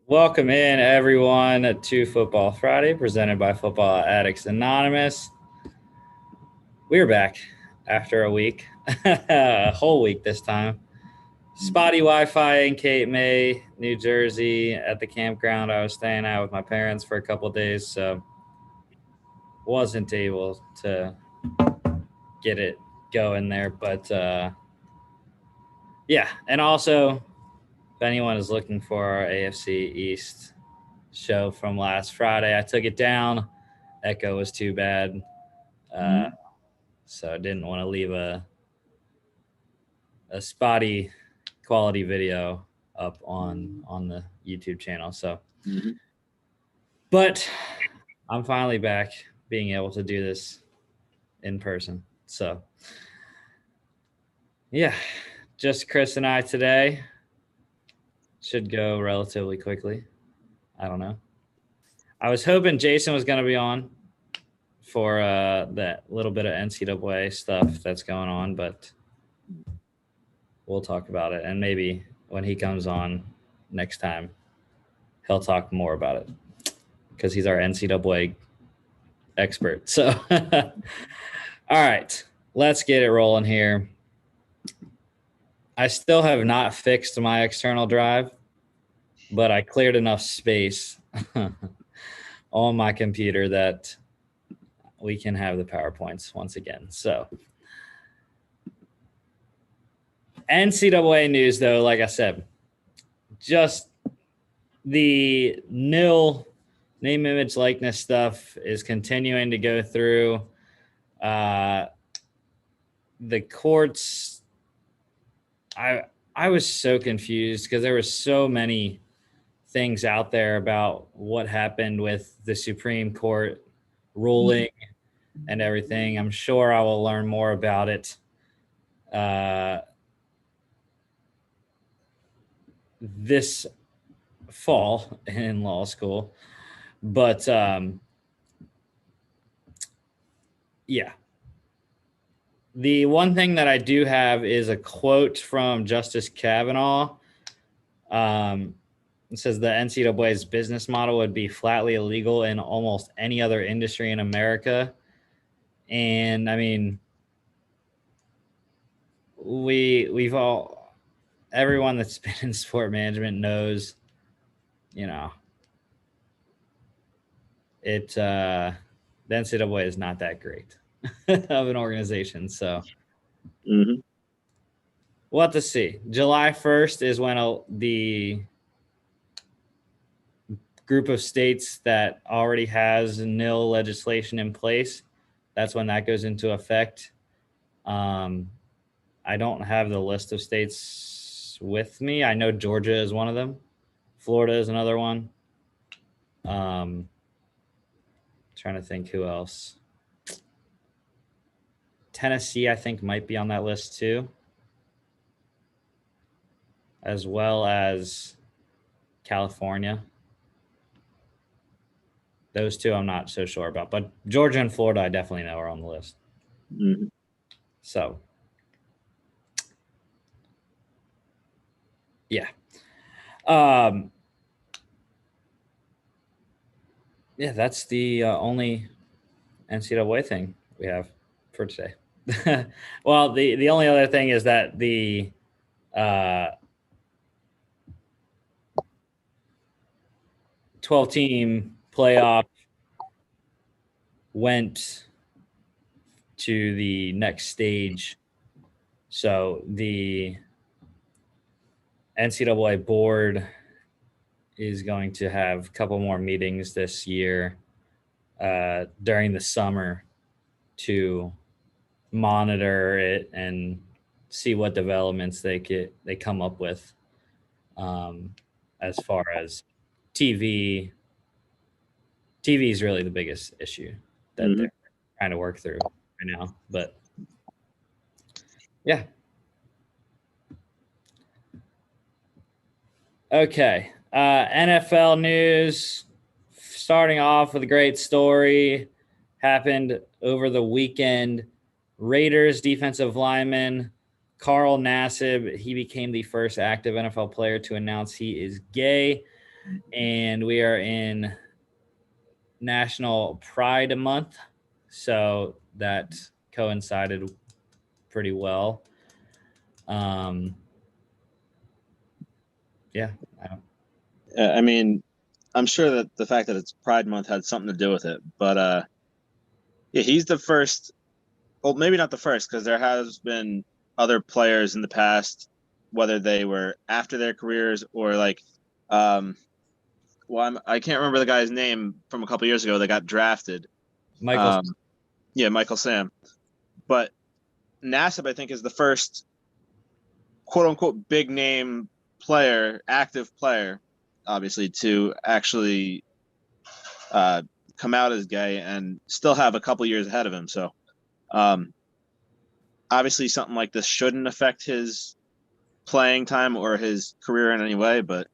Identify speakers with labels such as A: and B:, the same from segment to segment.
A: Welcome in, everyone, to Football Friday, presented by Football Addicts Anonymous. We're back after a week, a whole week this time. Spotty Wi-Fi in Cape May, New Jersey, at the campground I was staying at with my parents for a couple of days, so wasn't able to get it going there. But yeah, and also, if anyone is looking for our AFC East show from last Friday, I took it down. Echo was too bad. So I didn't want to leave a spotty quality video up on the YouTube channel. So, but I'm finally back being able to do this in person. So, yeah, just Chris and I today. Should go relatively quickly. I don't know. I was hoping Jason was going to be on for that little bit of NCAA stuff that's going on, but we'll talk about it. And maybe when he comes on next time, he'll talk more about it because he's our NCAA expert. So, all right, let's get it rolling here. I still have not fixed my external drive, but I cleared enough space on my computer that we can have the PowerPoints once again. So, NCAA news, though, like I said, just the nil name, image, likeness stuff is continuing to go through. The courts, I was so confused because there were so many things out there about what happened with the Supreme Court ruling and everything. I'm sure I will learn more about it this fall in law school. But yeah. The one thing that I do have is a quote from Justice Kavanaugh. It says the NCAA's business model would be flatly illegal in almost any other industry in America. And I mean, we've all, everyone that's been in sport management knows, you know, the NCAA is not that great of an organization. So we'll have to see. July 1st is when the group of states that already has nil legislation in place, that's when that goes into effect. I don't have the list of states with me. I know Georgia is one of them. Florida is another one. Trying to think who else. Tennessee, I think, might be on that list too, as well as California. Those two I'm not so sure about, but Georgia and Florida I definitely know are on the list. So, yeah. Yeah, that's the only NCAA thing we have for today. Well, the only other thing is that the 12-team playoff went to the next stage. So the NCAA board is going to have a couple more meetings this year during the summer to monitor it and see what developments they come up with as far as TV. TV is really the biggest issue that they're trying to work through right now. But yeah. Okay. NFL news, starting off with a great story, happened over the weekend. Raiders defensive lineman Carl Nassib, he became the first active NFL player to announce he is gay. and we are in National Pride Month, so that coincided pretty well. Yeah.
B: I mean, I'm sure that the fact that it's Pride Month had something to do with it, but yeah, he's the first. Well, maybe not the first, because there has been other players in the past, whether they were after their careers or like, well, I can't remember the guy's name from a couple years ago that got drafted.
A: Michael.
B: Yeah, Michael Sam. But Nassib, I think, is the first quote unquote big name player, active player, obviously, to actually come out as gay and still have a couple years ahead of him. So, obviously, something like this shouldn't affect his playing time or his career in any way. But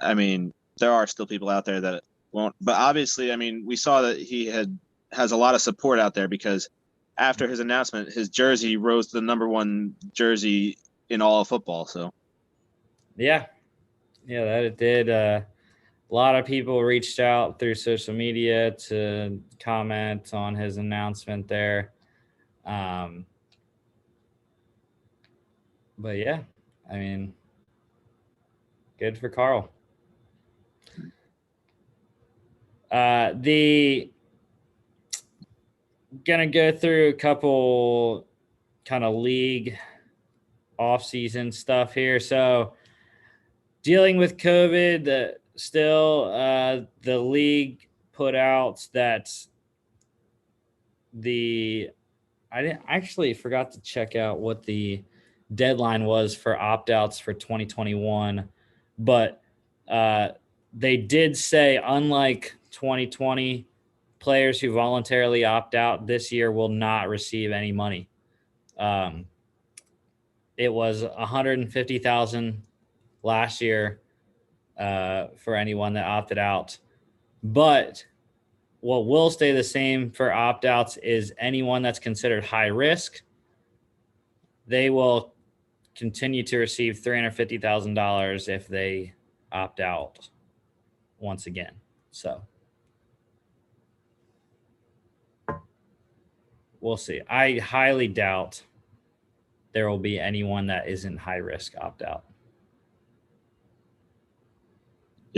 B: I mean, there are still people out there that won't. But obviously, I mean, we saw that he has a lot of support out there, because after his announcement, his jersey rose to the #1 jersey in all of football. So,
A: yeah, that it did. A lot of people reached out through social media to comment on his announcement there. But yeah, I mean, good for Carl. The gonna go through a couple kind of league off-season stuff here. So dealing with COVID, still the league put out that I didn't actually forgot to check out what the deadline was for opt-outs for 2021, but they did say, unlike 2020, players who voluntarily opt out this year will not receive any money. It was $150,000 last year for anyone that opted out, but what will stay the same for opt-outs is anyone that's considered high risk. They will continue to receive $350,000 if they opt out once again. So we'll see. I highly doubt there will be anyone that isn't high risk opt out.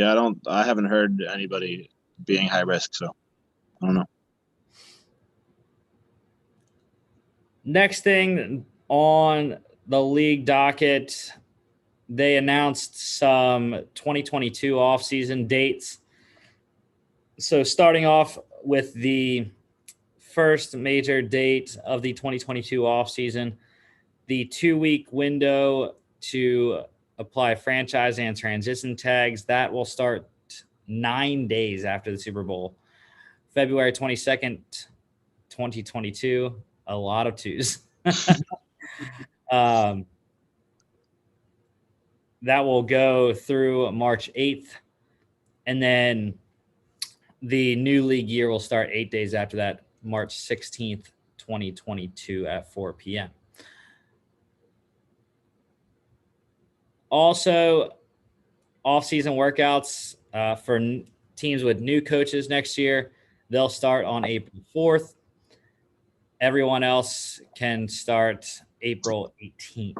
B: yeah, I haven't heard anybody being high risk, so I don't know.
A: Next thing on the league docket, they announced some 2022 offseason dates. So starting off with the first major date of the 2022 offseason, the 2-week window to apply franchise and transition tags, that will start 9 days after the Super Bowl, February 22nd, 2022. A lot of twos. That will go through March 8th. And then the new league year will start 8 days after that, March 16th, 2022 at 4 p.m. Also, off-season workouts for teams with new coaches next year, they'll start on April 4th. Everyone else can start April 18th.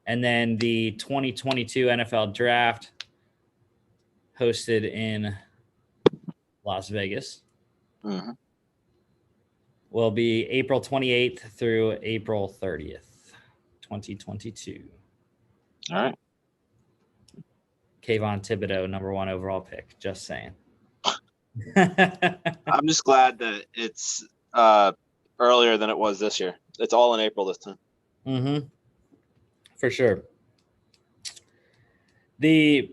A: And then the 2022 NFL Draft, hosted in Las Vegas, will be April 28th through April 30th, 2022.
B: All right.
A: Kayvon Thibodeau, #1 overall pick. Just saying.
B: I'm just glad that it's earlier than it was this year. It's all in April this time.
A: Mm-hmm. For sure. The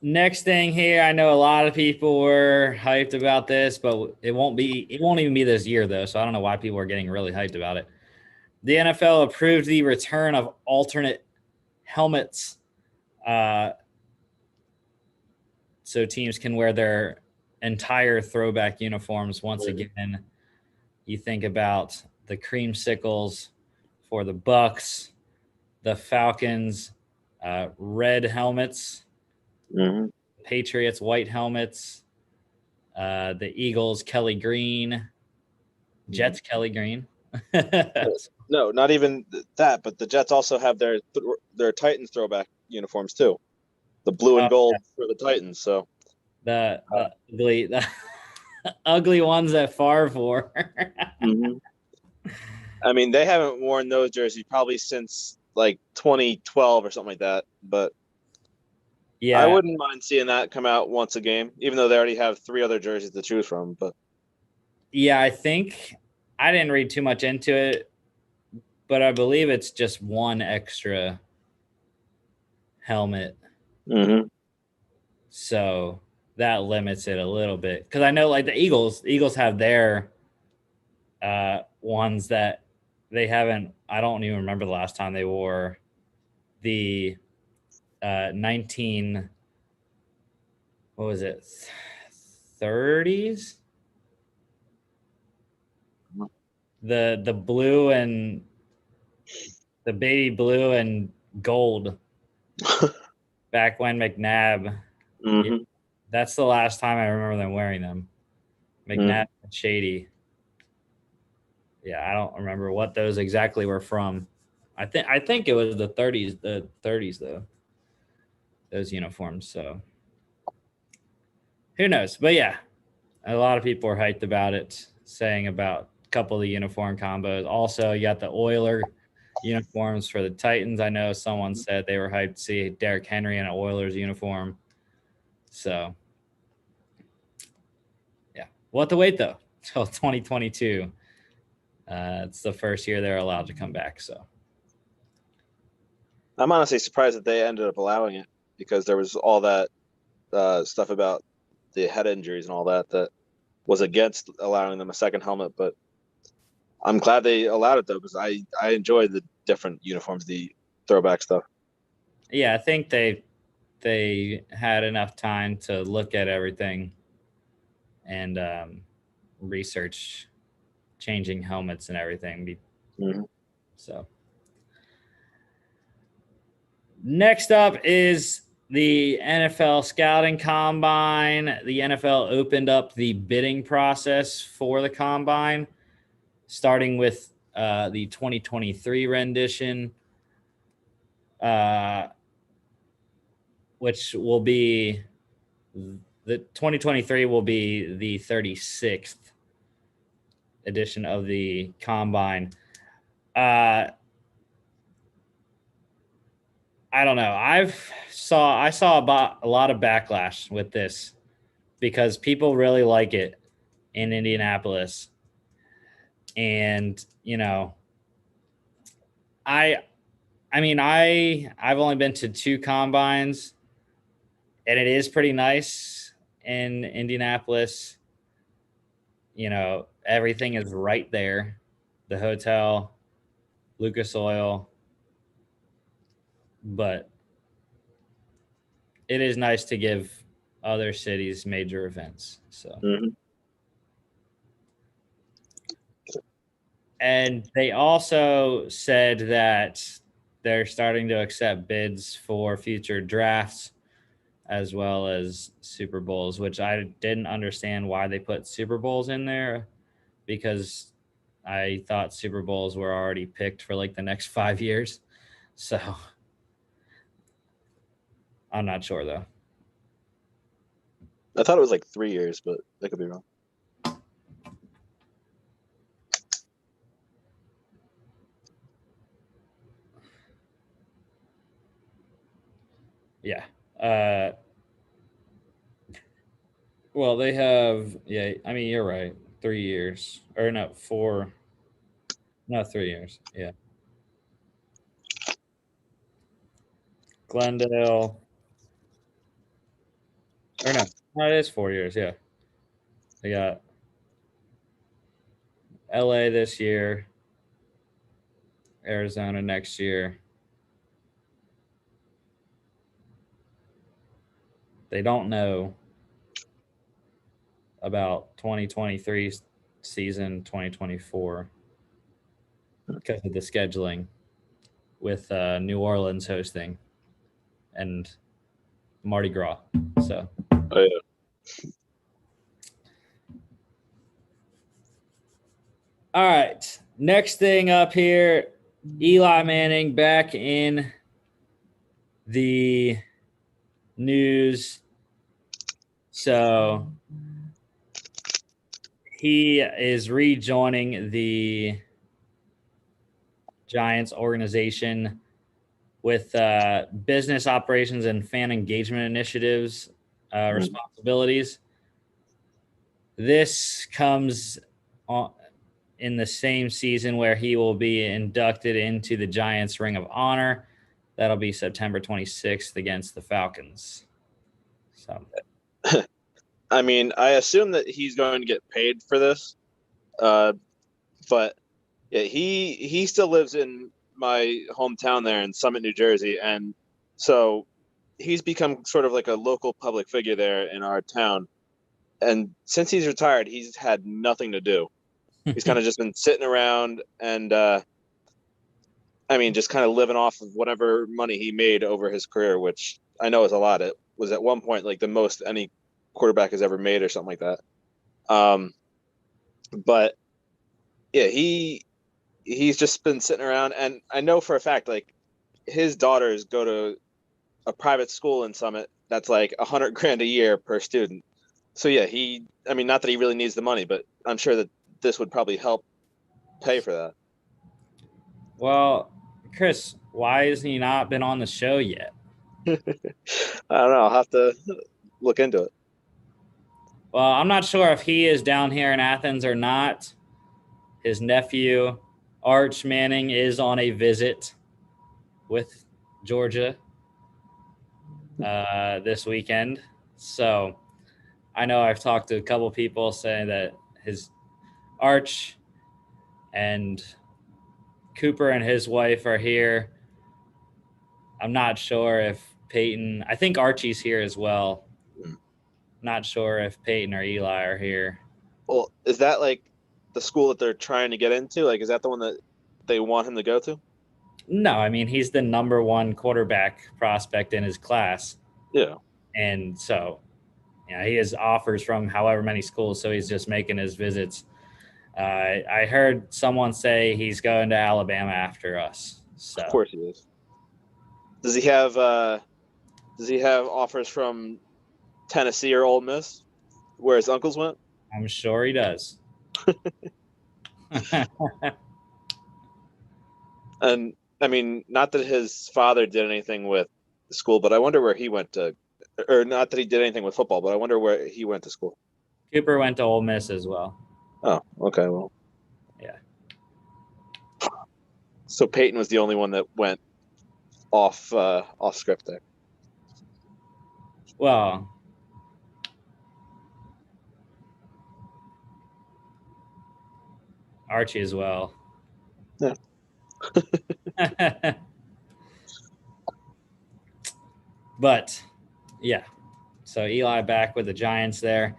A: next thing here, I know a lot of people were hyped about this, but it won't even be this year though. So I don't know why people are getting really hyped about it. The NFL approved the return of alternate helmets. So teams can wear their entire throwback uniforms once again. You think about the creamsicles for the Bucks, the Falcons, red helmets,
B: Mm-hmm.
A: Patriots white helmets, the Eagles Kelly green, Jets Kelly green.
B: No, not even that, but the Jets also have their Titans throwback uniforms too. The blue and gold for the Titans. So
A: the ugly the ugly ones that Favre wore.
B: mhm. I mean, they haven't worn those jerseys probably since like 2012 or something like that. But I
A: Yeah,
B: wouldn't mind seeing that come out once a game, even though they already have 3 other jerseys to choose from. But
A: yeah, I think I didn't read too much into it, but I believe it's just one extra helmet.
B: mm-hmm.
A: So that limits it a little bit. Because I know like the Eagles have their ones that they haven't. I don't even remember the last time they wore the 19. What was it? 30s. The blue and the baby blue and gold back when McNabb. Yeah,
B: Mm-hmm.
A: that's the last time I remember them wearing them. McNabb and Shady. Yeah, I don't remember what those exactly were from. I think it was the 30s though. Those uniforms. So who knows? But yeah, a lot of people are hyped about it, saying about a couple of the uniform combos. Also, you got the Oiler uniforms for the Titans. I know someone said they were hyped to see Derrick Henry in an Oilers uniform. So yeah, we'll have to wait though till 2022. It's the first year they're allowed to come back. So
B: I'm honestly surprised that they ended up allowing it because there was all that stuff about the head injuries and all that that was against allowing them a second helmet. But I'm glad they allowed it though because I enjoy the different uniforms, the throwback stuff.
A: yeah, I think they had enough time to look at everything and research changing helmets and everything.
B: Mm-hmm.
A: So next up is the NFL scouting combine. The NFL opened up the bidding process for the combine, starting with the 2023 rendition, uh, which will be the 2023 will be the 36th edition of the combine. Uh, I don't know. I saw about a lot of backlash with this because people really like it in Indianapolis. And, I I mean, I've only been to 2 combines and it is pretty nice in Indianapolis. Everything is right there. The hotel, Lucas Oil, but it is nice to give other cities major events. So,
B: Mm-hmm.
A: and they also said that they're starting to accept bids for future drafts as well as Super Bowls, which I didn't understand why they put Super Bowls in there because I thought Super Bowls were already picked for like the next 5 years. So I'm not sure though.
B: I thought it was like 3 years, but I could be wrong.
A: Yeah. Well, they have, yeah, I mean, you're right. 3 years. Or no, 4. No, 3 years. Yeah. Glendale. Or no, it is 4 years. Yeah. They got LA this year, Arizona next year. They don't know about 2023 season, 2024 because of the scheduling with New Orleans hosting. and Mardi Gras. So.
C: Oh, yeah.
A: All right. Next thing up here, Eli Manning back in the news. So he is rejoining the Giants organization with business operations and fan engagement initiatives responsibilities. This comes in the same season where he will be inducted into the Giants Ring of Honor. That'll be September 26th against the Falcons. So,
C: I mean, I assume that he's going to get paid for this, but yeah, he still lives in my hometown there in Summit, New Jersey, and so he's become sort of like a local public figure there in our town. And since he's retired, he's had nothing to do. He's kind of just been sitting around and, I mean, just kind of living off of whatever money he made over his career, which I know is a lot. It was at one point like the most any quarterback has ever made or something like that. But yeah, he's just been sitting around, and I know for a fact, like, his daughters go to a private school in Summit that's like $100,000 a year per student. So yeah, I mean, not that he really needs the money, but I'm sure that this would probably help pay for that.
A: well, Chris, why has he not been on the show yet?
C: I don't know. I'll have to look into it.
A: Well, I'm not sure if he is down here in Athens or not. His nephew, Arch Manning, is on a visit with Georgia this weekend. So I know I've talked to a couple people saying that his Arch and Cooper and his wife are here. I'm not sure if Peyton, I think Archie's here as well. Not sure if Peyton or Eli are here.
C: Well, is that like the school that they're trying to get into? Like, is that the one that they want him to go to?
A: No, I mean, he's the number one quarterback prospect in his class.
C: Yeah.
A: And so, yeah, he has offers from however many schools, so he's just making his visits. I heard someone say he's going to Alabama after us. So.
C: Of course he is. Does he have offers from Tennessee or Ole Miss, where his uncles went?
A: I'm sure he does.
C: And I mean, not that his father did anything with the school, but I wonder where he went to, or not that he did anything with football, but I wonder where he went to school.
A: Cooper went to Ole Miss as well.
C: Oh, okay. Well,
A: yeah.
C: So Peyton was the only one that went off script there.
A: Well, Archie as well.
C: Yeah.
A: But yeah, so Eli back with the Giants there.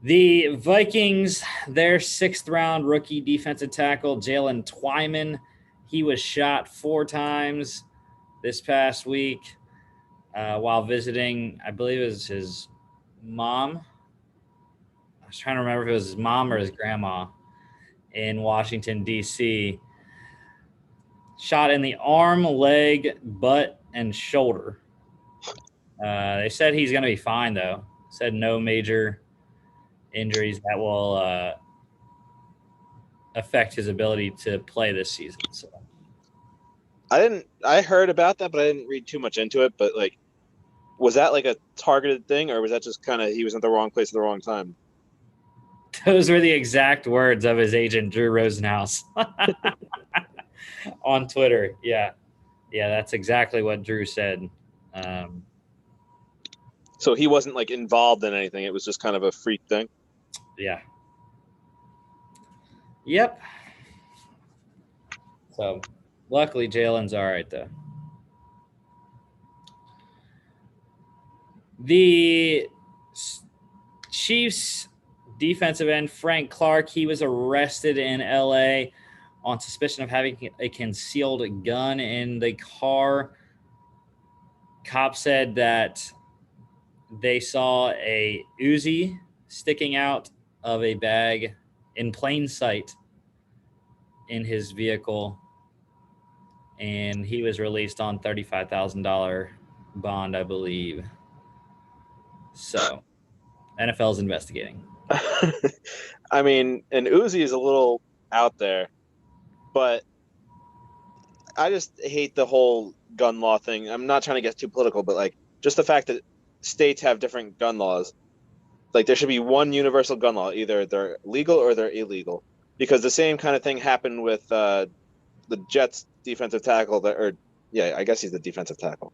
A: The Vikings, their 6th round rookie defensive tackle, Jalen Twyman, he was shot 4 times this past week while visiting, I believe it was his mom. I was trying to remember if it was his mom or his grandma in Washington, D.C. Shot in the arm, leg, butt, and shoulder. They said he's going to be fine, though. Said no major injuries that will affect his ability to play this season. So
C: I heard about that, but I didn't read too much into it. But like, was that like a targeted thing, or was that just kind of he was at the wrong place at the wrong time?
A: Those were the exact words of his agent, Drew Rosenhaus, on Twitter. Yeah, that's exactly what Drew said.
C: So he wasn't like involved in anything. It was just kind of a freak thing.
A: Yeah. Yep. So luckily Jalen's all right, though. The Chiefs defensive end Frank Clark, he was arrested in LA on suspicion of having a concealed gun in the car Cop said that they saw a Uzi sticking out of a bag in plain sight in his vehicle, and he was released on $35,000 bond, I believe. So, NFL's investigating.
C: I mean, an Uzi is a little out there, but I just hate the whole gun law thing. I'm not trying to get too political, but like just the fact that states have different gun laws. Like there should be one universal gun law, either they're legal or they're illegal. Because the same kind of thing happened with the Jets defensive tackle I guess he's the defensive tackle.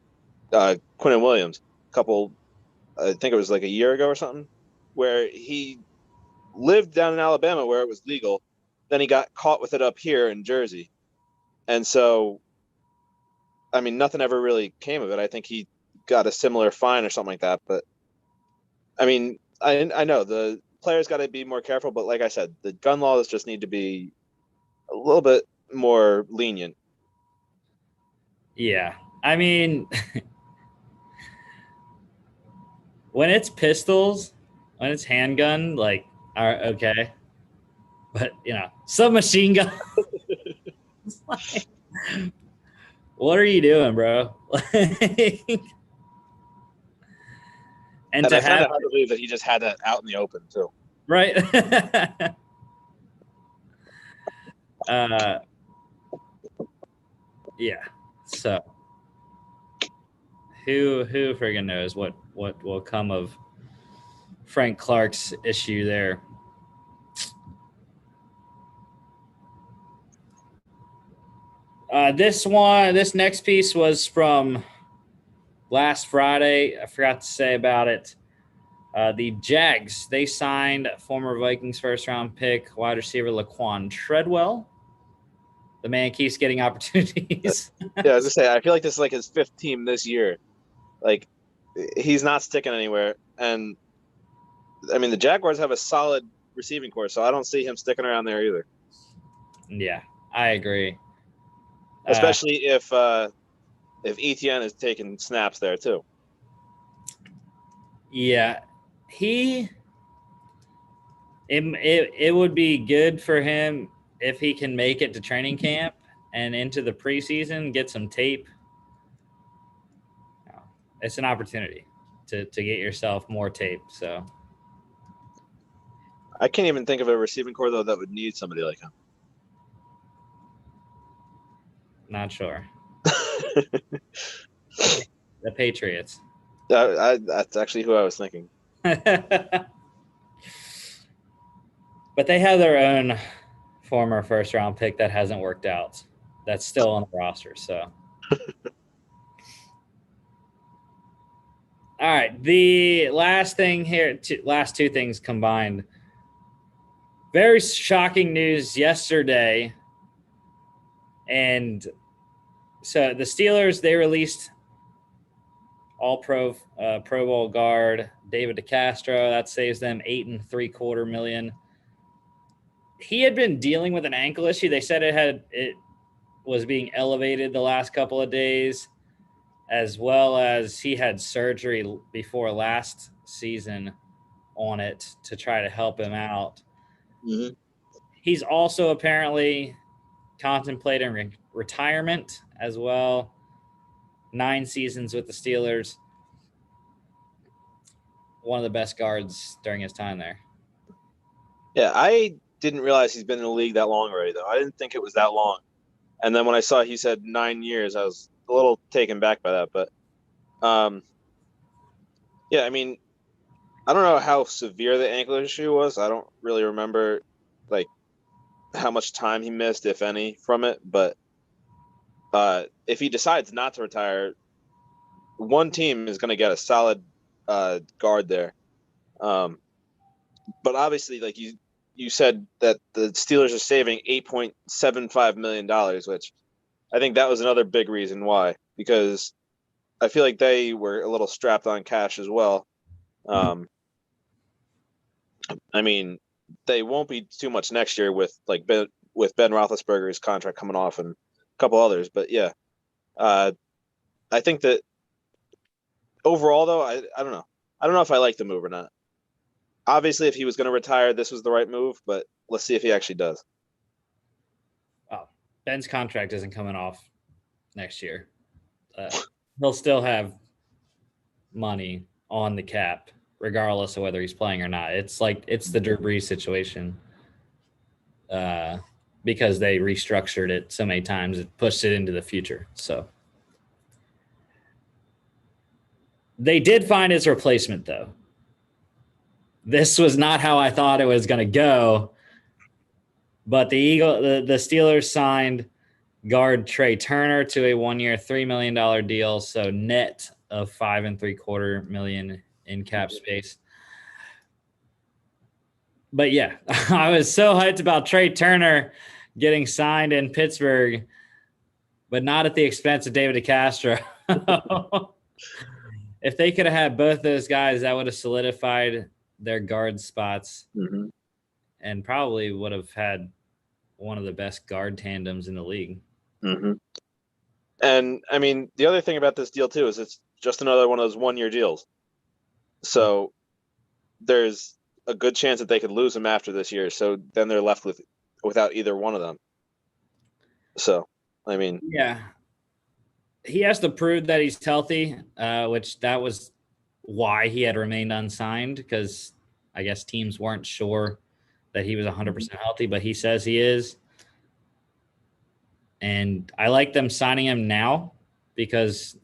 C: Quinnen Williams, I think it was like a year ago or something, where he lived down in Alabama where it was legal. Then he got caught with it up here in Jersey. And so, I mean, nothing ever really came of it. I think he got a similar fine or something like that. But, I mean, I know the players got to be more careful. But like I said, the gun laws just need to be a little bit more lenient.
A: Yeah. I mean, when it's pistols, when it's handgun, like, all right, okay. But, submachine gun. Like, what are you doing, bro? And to
C: I find
A: have
C: it hard to believe that he just had that out in the open too.
A: right. Yeah. So who friggin' knows what will come of Frank Clark's issue there. This next piece was from last Friday. I forgot to say about it. The Jags, they signed former Vikings first-round pick wide receiver Laquan Treadwell. The man keeps getting opportunities.
C: Yeah, I was gonna say, I feel like this is like his fifth team this year. Like, he's not sticking anywhere. And, I mean, the Jaguars have a solid receiving corps, so I don't see him sticking around there either.
A: Yeah, I agree.
C: Especially if ETN is taking snaps there too.
A: Yeah, it would be good for him if he can make it to training camp and into the preseason, get some tape. It's an opportunity to get yourself more tape. So
C: I can't even think of a receiving corps though that would need somebody like him.
A: not sure. The Patriots.
C: That's actually who I was thinking.
A: But they have their own former first-round pick that hasn't worked out. That's still on the roster. So, all right. The last thing here, last two things combined. Very shocking news yesterday. And so the Steelers, they released All-Pro Pro Bowl guard David DeCastro. That saves them $8.75 million. He had been dealing with an ankle issue. They said it was being elevated the last couple of days, as well as he had surgery before last season on it to try to help him out.
C: Mm-hmm.
A: He's also apparently contemplating retirement as well. 9 seasons with the Steelers. One of the best guards during his time there.
C: Yeah, I didn't realize he's been in the league that long already, though. I didn't think it was that long. And then when I saw he said 9 years, I was a little taken back by that. But, yeah, I mean, I don't know how severe the ankle issue was. I don't really remember, like, how much time he missed, if any, from it. But if he decides not to retire, one team is going to get a solid guard there. But obviously, like you said, that the Steelers are saving $8.75 million, which I think that was another big reason why, because I feel like they were a little strapped on cash as well. I mean, they won't be too much next year with Ben Roethlisberger's contract coming off and a couple others, but yeah, I think that overall, though, I don't know. I don't know if I like the move or not. Obviously, if he was going to retire, this was the right move, but let's see if he actually does.
A: Oh, Ben's contract isn't coming off next year. He'll still have money on the cap, regardless of whether he's playing or not. It's like it's the Drew Brees situation. Because they restructured it so many times, it pushed it into the future. So they did find his replacement, though. This was not how I thought it was going to go, but the Steelers signed guard Trey Turner to a 1-year, $3 million deal, so net of $5.75 million in cap space. But yeah, I was so hyped about Trey Turner getting signed in Pittsburgh, but not at the expense of David DeCastro. If they could have had both those guys, that would have solidified their guard spots and probably would have had one of the best guard tandems in the league.
C: And I mean, the other thing about this deal too is it's just another one of those 1-year deals. So there's a good chance that they could lose him after this year. So then they're left without either one of them. So, I mean,
A: yeah, he has to prove that he's healthy, which that was why he had remained unsigned, because I guess teams weren't sure that he was 100% healthy, but he says he is. And I like them signing him now because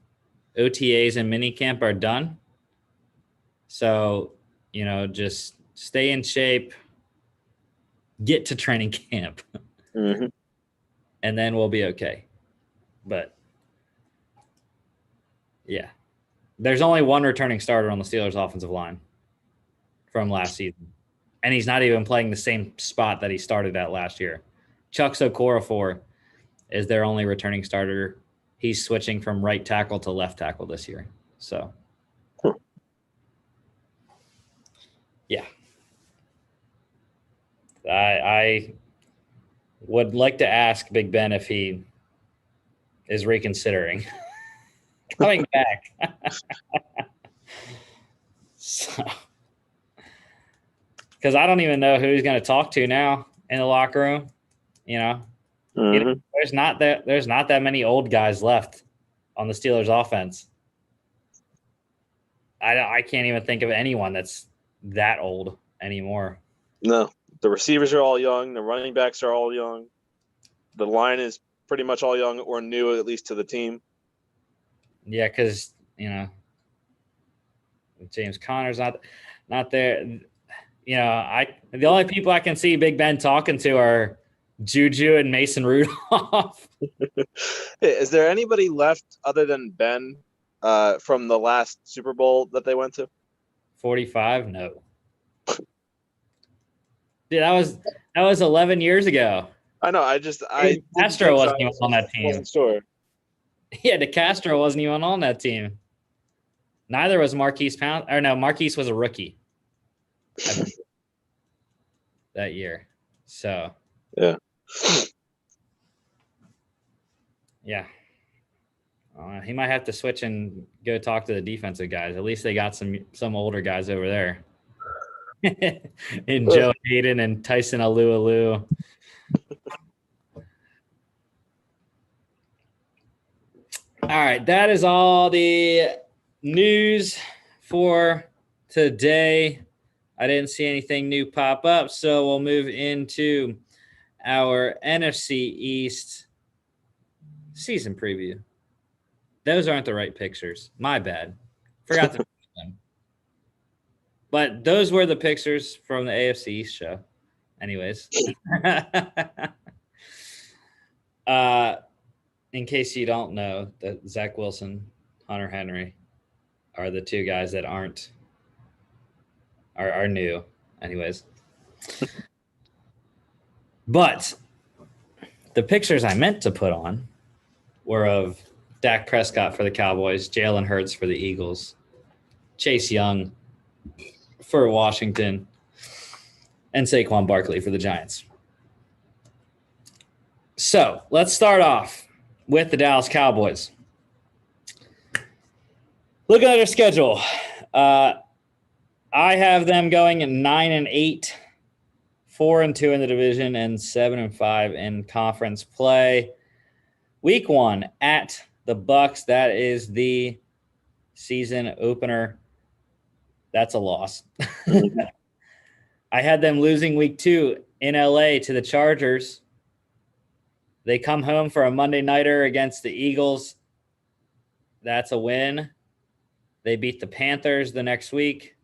A: OTAs and minicamp are done. So, just stay in shape, get to training camp, and then we'll be okay. But, yeah. There's only one returning starter on the Steelers' offensive line from last season. And he's not even playing the same spot that he started at last year. Chuck Okorafor is their only returning starter. He's switching from right tackle to left tackle this year. So, yeah. I would like to ask Big Ben if he is reconsidering coming back. So, because I don't even know who he's going to talk to now in the locker room. There's not that many old guys left on the Steelers offense. I can't even think of anyone that's that old anymore.
C: No, the receivers are all young. The running backs are all young. The line is pretty much all young or new, at least to the team.
A: Yeah, because James Conner's not there. The only people I can see Big Ben talking to are Juju and Mason Rudolph.
C: Is there anybody left other than Ben from the last Super Bowl that they went to?
A: 45? No. Dude, that was 11 years ago.
C: I know.
A: Castro wasn't even on that team.
C: Wasn't sure.
A: Yeah, DeCastro wasn't even on that team. Neither was Marquise Pound. Or no, Marquise was a rookie that year. So
C: yeah.
A: He might have to switch and go talk to the defensive guys. At least they got some older guys over there. And Joe Hayden and Tyson Alualu. All right, that is all the news for today. I didn't see anything new pop up, so we'll move into our NFC East season preview. Those aren't the right pictures. My bad. Forgot to put them. But those were the pictures from the AFC East show. Anyways. In case you don't know, that Zach Wilson, Hunter Henry are the two guys that are new. Anyways. But the pictures I meant to put on were of Dak Prescott for the Cowboys, Jalen Hurts for the Eagles, Chase Young for Washington, and Saquon Barkley for the Giants. So let's start off with the Dallas Cowboys. Looking at their schedule, I have them going at 9-8, 4-2 in the division, and 7-5 in conference play. Week 1 at the Bucks. That is the season opener. That's a loss. I had them losing week 2 in LA to the Chargers. They come home for a Monday nighter against the Eagles. That's a win. They beat the Panthers the next week,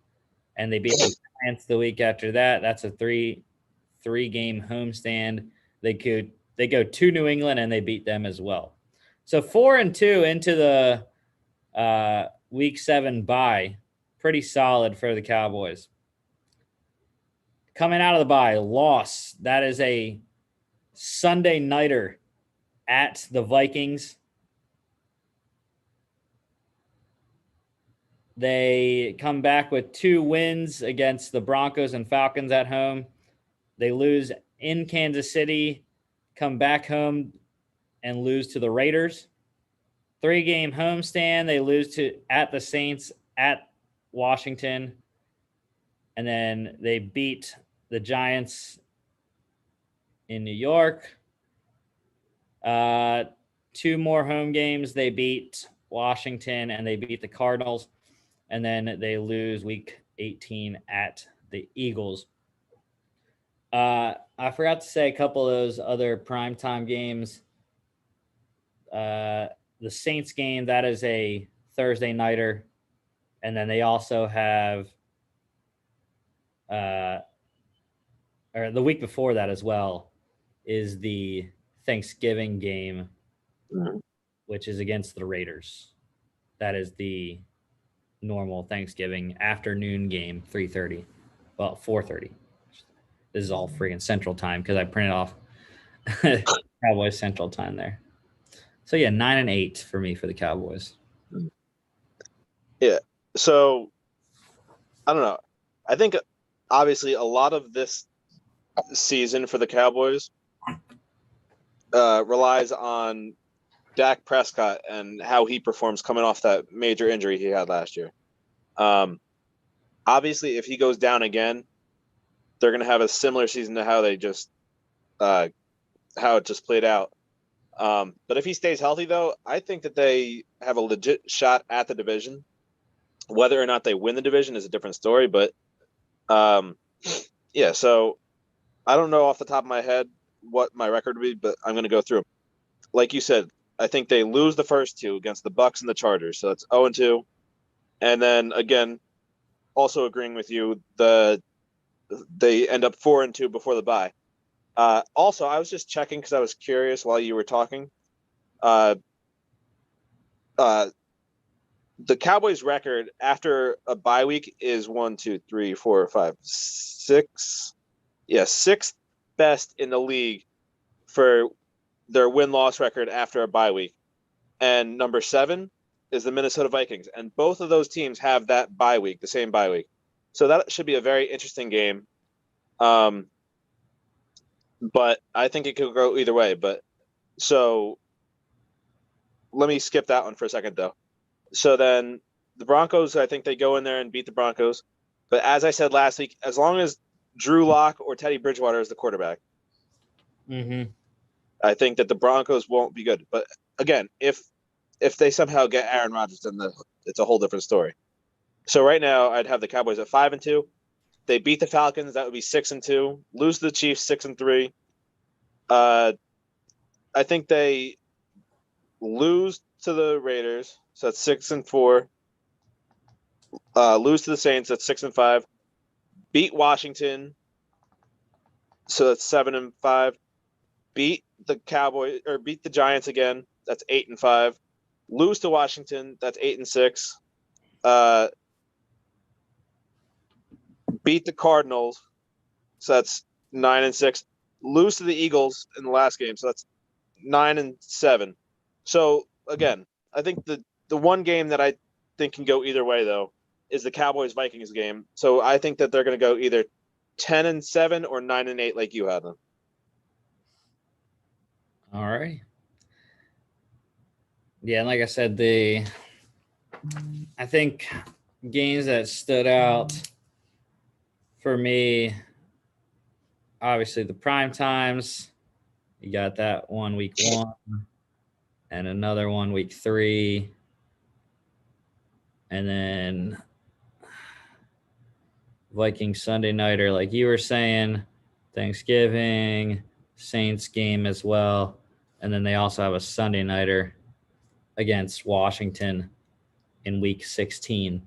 A: and they beat the Giants the week after that. That's a three-game homestand. They go to New England, and they beat them as well. So 4-2 into the week 7 bye. Pretty solid for the Cowboys. Coming out of the bye, loss. That is a Sunday nighter at the Vikings. They come back with 2 wins against the Broncos and Falcons at home. They lose in Kansas City, come back home and lose to the Raiders. 3-game homestand. They lose at the Saints, at Washington, and then they beat the Giants in New York. 2 more home games. They beat Washington and they beat the Cardinals, and then they lose week 18 at the Eagles. I forgot to say a couple of those other primetime games. The Saints game, that is a Thursday nighter. And then they also have or the week before that as well is the Thanksgiving game, which is against the Raiders. That is the normal Thanksgiving afternoon game, 3:30. Well, 4:30. This is all freaking Central Time because I printed off Cowboys Central Time there. So yeah, 9-8 for me for the Cowboys.
C: Yeah. So I don't know. I think obviously a lot of this season for the Cowboys relies on Dak Prescott and how he performs coming off that major injury he had last year. Obviously, if he goes down again, they're going to have a similar season to how they just how it just played out. But if he stays healthy, though, I think that they have a legit shot at the division. Whether or not they win the division is a different story. But yeah, so I don't know off the top of my head what my record would be, but I'm going to go through them. Like you said, I think they lose the first 2 against the Bucks and the Chargers. So that's 0-2. And then again, also agreeing with you, they end up 4-2 before the bye. Also, I was just checking because I was curious while you were talking. The Cowboys' record after a bye week is 1, 2, 3, 4, 5, 6. Yeah, 6th best in the league for their win-loss record after a bye week. And number 7 is the Minnesota Vikings. And both of those teams have that bye week, the same bye week. So that should be a very interesting game. But I think it could go either way. But so let me skip that one for a second, though. So then the Broncos, I think they go in there and beat the Broncos. But as I said last week, as long as Drew Lock or Teddy Bridgewater is the quarterback, I think that the Broncos won't be good. But again, if they somehow get Aaron Rodgers, then it's a whole different story. So right now, I'd have the Cowboys at 5-2. They beat the Falcons, that would be 6-2. Lose to the Chiefs, 6-3. I think they lose to the Raiders, so that's 6-4. Lose to the Saints, that's 6-5. Beat Washington, so that's 7-5. Beat the Cowboys or beat the Giants again, that's 8-5. Lose to Washington, that's 8-6. Beat the Cardinals, so that's 9-6. Lose to the Eagles in the last game, so that's 9-7. So again, I think the one game that I think can go either way though is the Cowboys-Vikings game. So I think that they're going to go either 10-7 or 9-8, like you had them.
A: All right. Yeah, and like I said, the I think games that stood out for me, obviously the prime times. You got that one week 1 and another one week 3. And then Viking Sunday nighter, like you were saying, Thanksgiving, Saints game as well. And then they also have a Sunday nighter against Washington in week 16.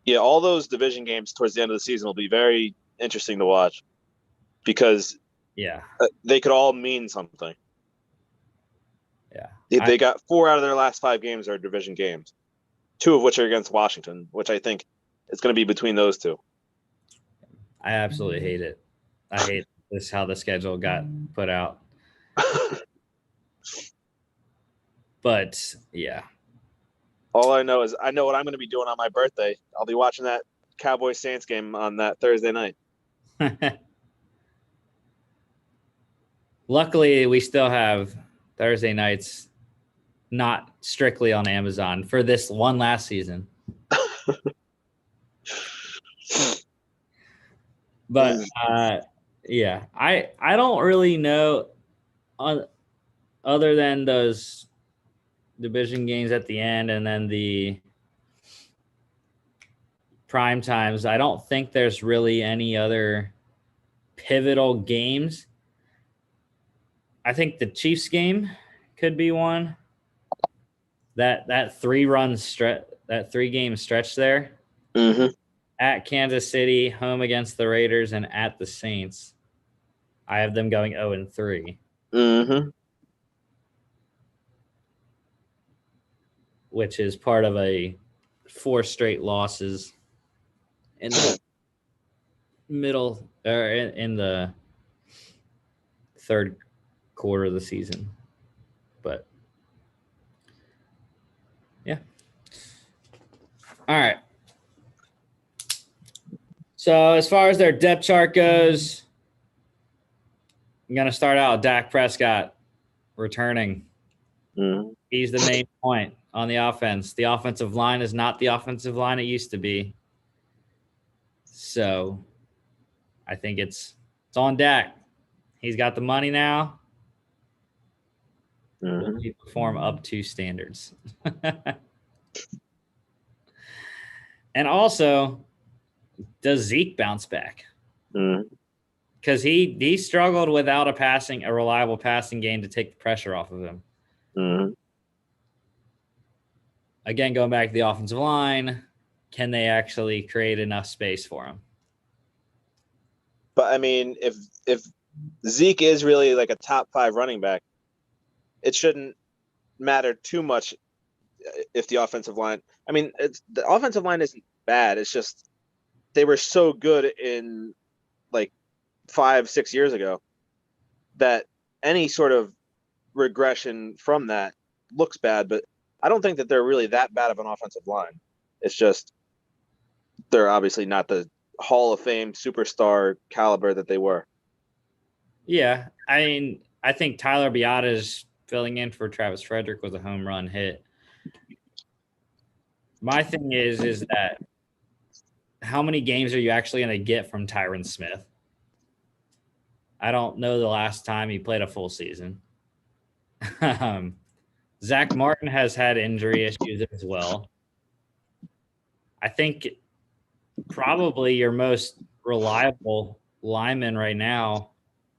C: Yeah, all those division games towards the end of the season will be very interesting to watch because
A: Yeah.
C: they could all mean something.
A: Yeah.
C: They got 4 out of their last 5 games are division games, 2 of which are against Washington, which I think is going to be between those 2.
A: I absolutely hate it. I hate this how the schedule got put out. But yeah.
C: All I know is I know what I'm going to be doing on my birthday. I'll be watching that Cowboys Saints game on that Thursday night.
A: Luckily, we still have Thursday nights not strictly on Amazon for this one last season. But yeah, I don't really know other than those division games at the end and then the prime times. I don't think there's really any other pivotal games. I think the Chiefs game could be one. That 3-run stretch, that 3-game stretch there.
C: Mm-hmm.
A: At Kansas City, home against the Raiders, and at the Saints. I have them going 0-3.
C: Mm-hmm.
A: Which is part of a 4 straight losses in the middle or in the third quarter of the season. But yeah. All right. So as far as their depth chart goes, I'm going to start out with Dak Prescott returning.
C: Mm-hmm.
A: He's the main point on the offense. The offensive line is not the offensive line it used to be. So I think it's on Dak. He's got the money now.
C: Mm-hmm.
A: Will he perform up to standards? And also, does Zeke bounce back? Because he struggled without a reliable passing game to take the pressure off of him.
C: Mm-hmm.
A: Again, going back to the offensive line, can they actually create enough space for him?
C: But I mean, if Zeke is really like a top 5 running back, it shouldn't matter too much if the offensive line. I mean, the offensive line isn't bad. It's just they were so good in like 5-6 years ago that any sort of regression from that looks bad. But I don't think that they're really that bad of an offensive line. It's just they're obviously not the Hall of Fame superstar caliber that they were.
A: Yeah, I mean, I think Tyler Biadasz filling in for Travis Frederick was a home run hit. My thing is that how many games are you actually going to get from Tyron Smith? I don't know the last time he played a full season. Zach Martin has had injury issues as well. I think probably your most reliable lineman right now,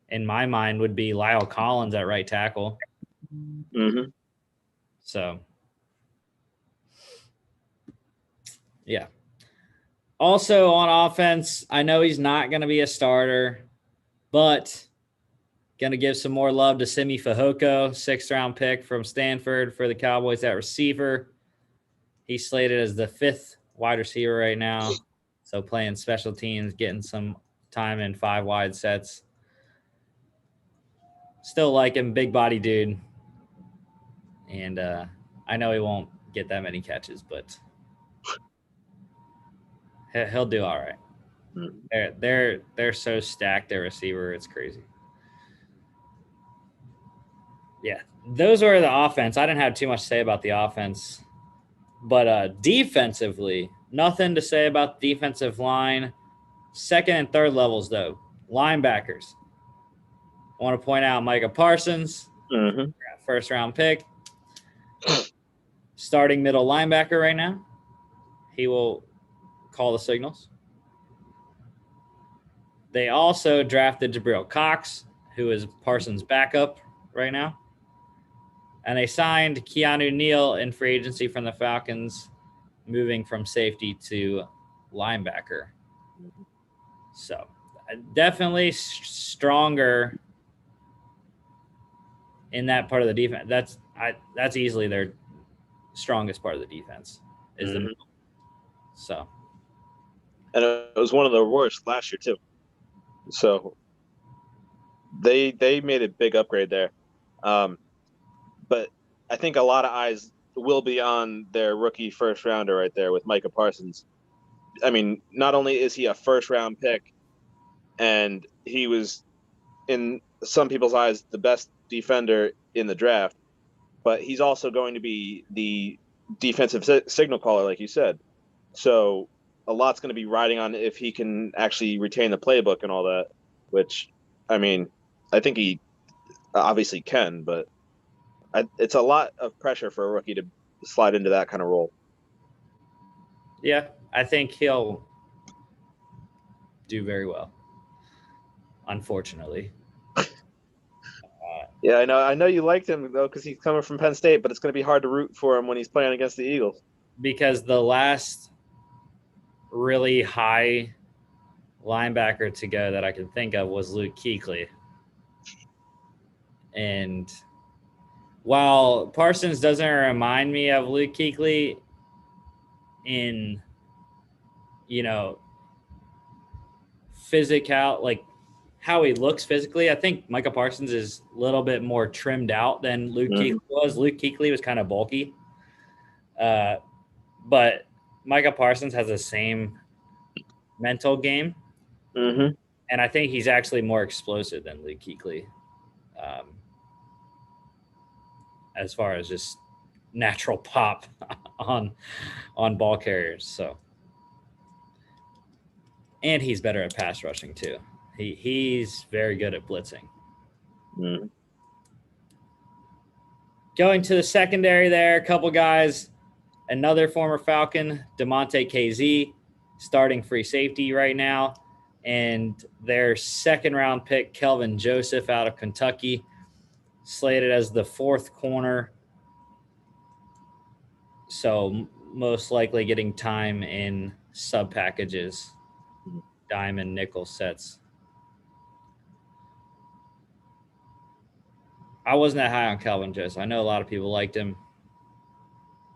A: in my mind, would be Lyle Collins at right tackle.
C: Mm-hmm.
A: So, yeah. Also on offense, I know he's not going to be a starter, but going to give some more love to Simi Fehoko, 6th-round pick from Stanford for the Cowboys at receiver. He's slated as the 5th wide receiver right now. So playing special teams, getting some time in 5 wide sets. Still like him, big body dude. And I know he won't get that many catches, but he'll do all right. They're so stacked at receiver, it's crazy. Yeah, those are the offense. I didn't have too much to say about the offense. But defensively, nothing to say about the defensive line. Second and third levels, though. Linebackers. I want to point out Micah Parsons,
C: Mm-hmm.
A: first round pick. Starting middle linebacker right now. He will call the signals. They also drafted Jabril Cox, who is Parsons' backup right now. And they signed Keanu Neal in free agency from the Falcons, moving from safety to linebacker. So definitely stronger in that part of the defense. That's easily their strongest part of the defense is the middle. So,
C: and it was one of the worst last year too. So they made a big upgrade there. But I think a lot of eyes will be on their rookie first rounder right there with Micah Parsons. I mean, not only is he a first round pick, and he was in some people's eyes the best defender in the draft, but he's also going to be the defensive signal caller, like you said. So a lot's going to be riding on if he can actually retain the playbook and all that, which, I mean, I think he obviously can, but it's a lot of pressure for a rookie to slide into that kind of role.
A: yeah, I think he'll do very well, unfortunately.
C: Yeah, I know you liked him, though, because he's coming from Penn State, but it's going to be hard to root for him when he's playing against the Eagles.
A: Because the last really high linebacker to go that I can think of was Luke Kuechly. And while Parsons doesn't remind me of Luke Kuechly in, physical, like how he looks physically, I think Micah Parsons is a little bit more trimmed out than Luke Kuechly was. Luke Kuechly was kind of bulky. But Micah Parsons has the same mental game.
C: Mm-hmm.
A: And I think he's actually more explosive than Luke Kuechly, as far as just natural pop on ball carriers. So, and he's better at pass rushing too. He's very good at blitzing.
C: Mm-hmm.
A: Going to the secondary there, a couple guys. Another former Falcon, DeMonte KZ, starting free safety right now. And their second-round pick, Kelvin Joseph out of Kentucky, slated as the fourth corner. So most likely getting time in sub packages, dime and nickel sets. I wasn't that high on Kelvin Joseph. I know a lot of people liked him.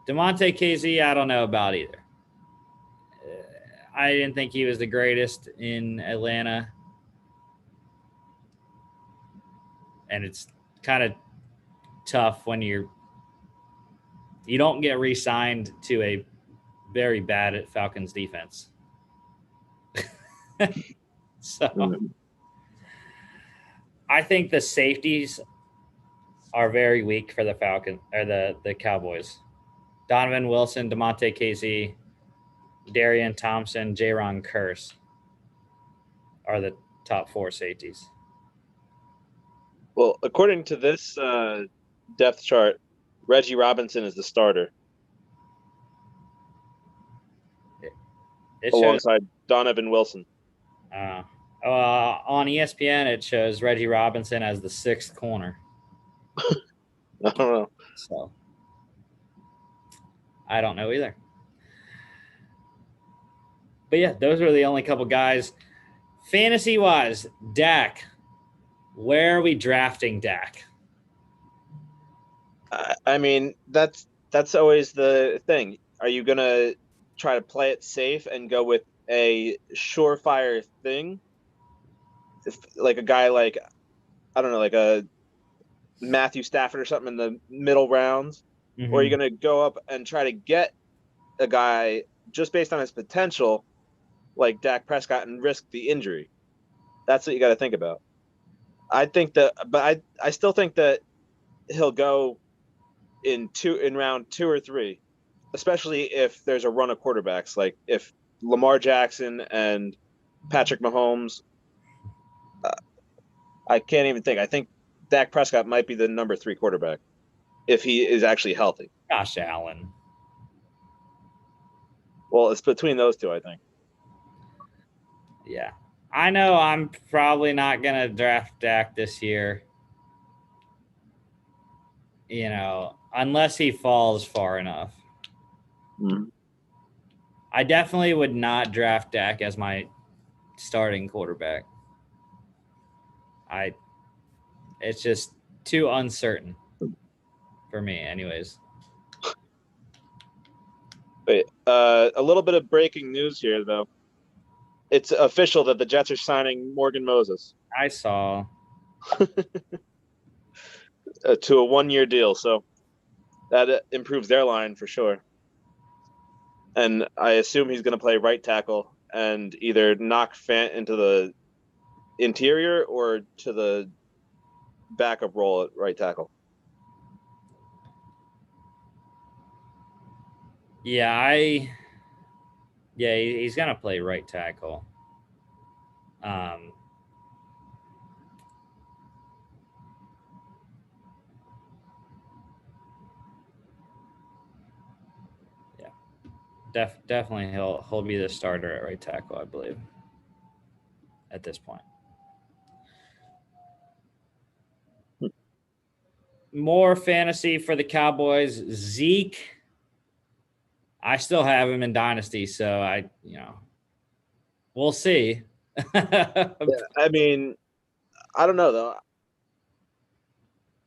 A: DeMonte KZ, I don't know about either. I didn't think he was the greatest in Atlanta. And it's kind of tough when you don't get re-signed to a very bad Falcons defense. So I think the safeties are very weak for the Falcons or the Cowboys. Donovan Wilson, DeMonte KZ, Darian Thompson, Jaron Kearse are the top four safeties.
C: Well, according to this depth chart, Reggie Robinson is the starter.
A: It
C: alongside Donovan Wilson.
A: On ESPN, it shows Reggie Robinson as the sixth corner.
C: I don't know.
A: So I don't know either. But yeah, those are the only couple guys. Fantasy-wise, Dak. Where are we drafting Dak?
C: I mean, that's always the thing. Are you going to try to play it safe and go with a surefire thing? Like a guy like, I don't know, like a Matthew Stafford or something in the middle rounds? Mm-hmm. Or are you going to go up and try to get a guy just based on his potential like Dak Prescott and risk the injury? That's what you got to think about. I think that, but I still think that he'll go in round 2 or 3. especially if there's a run of quarterbacks, like if Lamar Jackson and Patrick Mahomes. I can't even think. I think Dak Prescott might be the number 3 quarterback if he is actually healthy.
A: Josh Allen.
C: Well, it's between those two, I think.
A: Yeah. I know I'm probably not going to draft Dak this year, unless he falls far enough.
C: Mm-hmm.
A: I definitely would not draft Dak as my starting quarterback. It's just too uncertain for me anyways.
C: Wait, a little bit of breaking news here, though. It's official that the Jets are signing Morgan Moses.
A: I saw.
C: To a 1-year deal, so that improves their line for sure. And I assume he's going to play right tackle and either knock Fant into the interior or to the backup role at right tackle.
A: Yeah, he's gonna play right tackle. Yeah, definitely he'll be the starter at right tackle, I believe, at this point. More fantasy for the Cowboys. Zeke, I still have him in Dynasty, so we'll see.
C: Yeah, I mean, I don't know, though.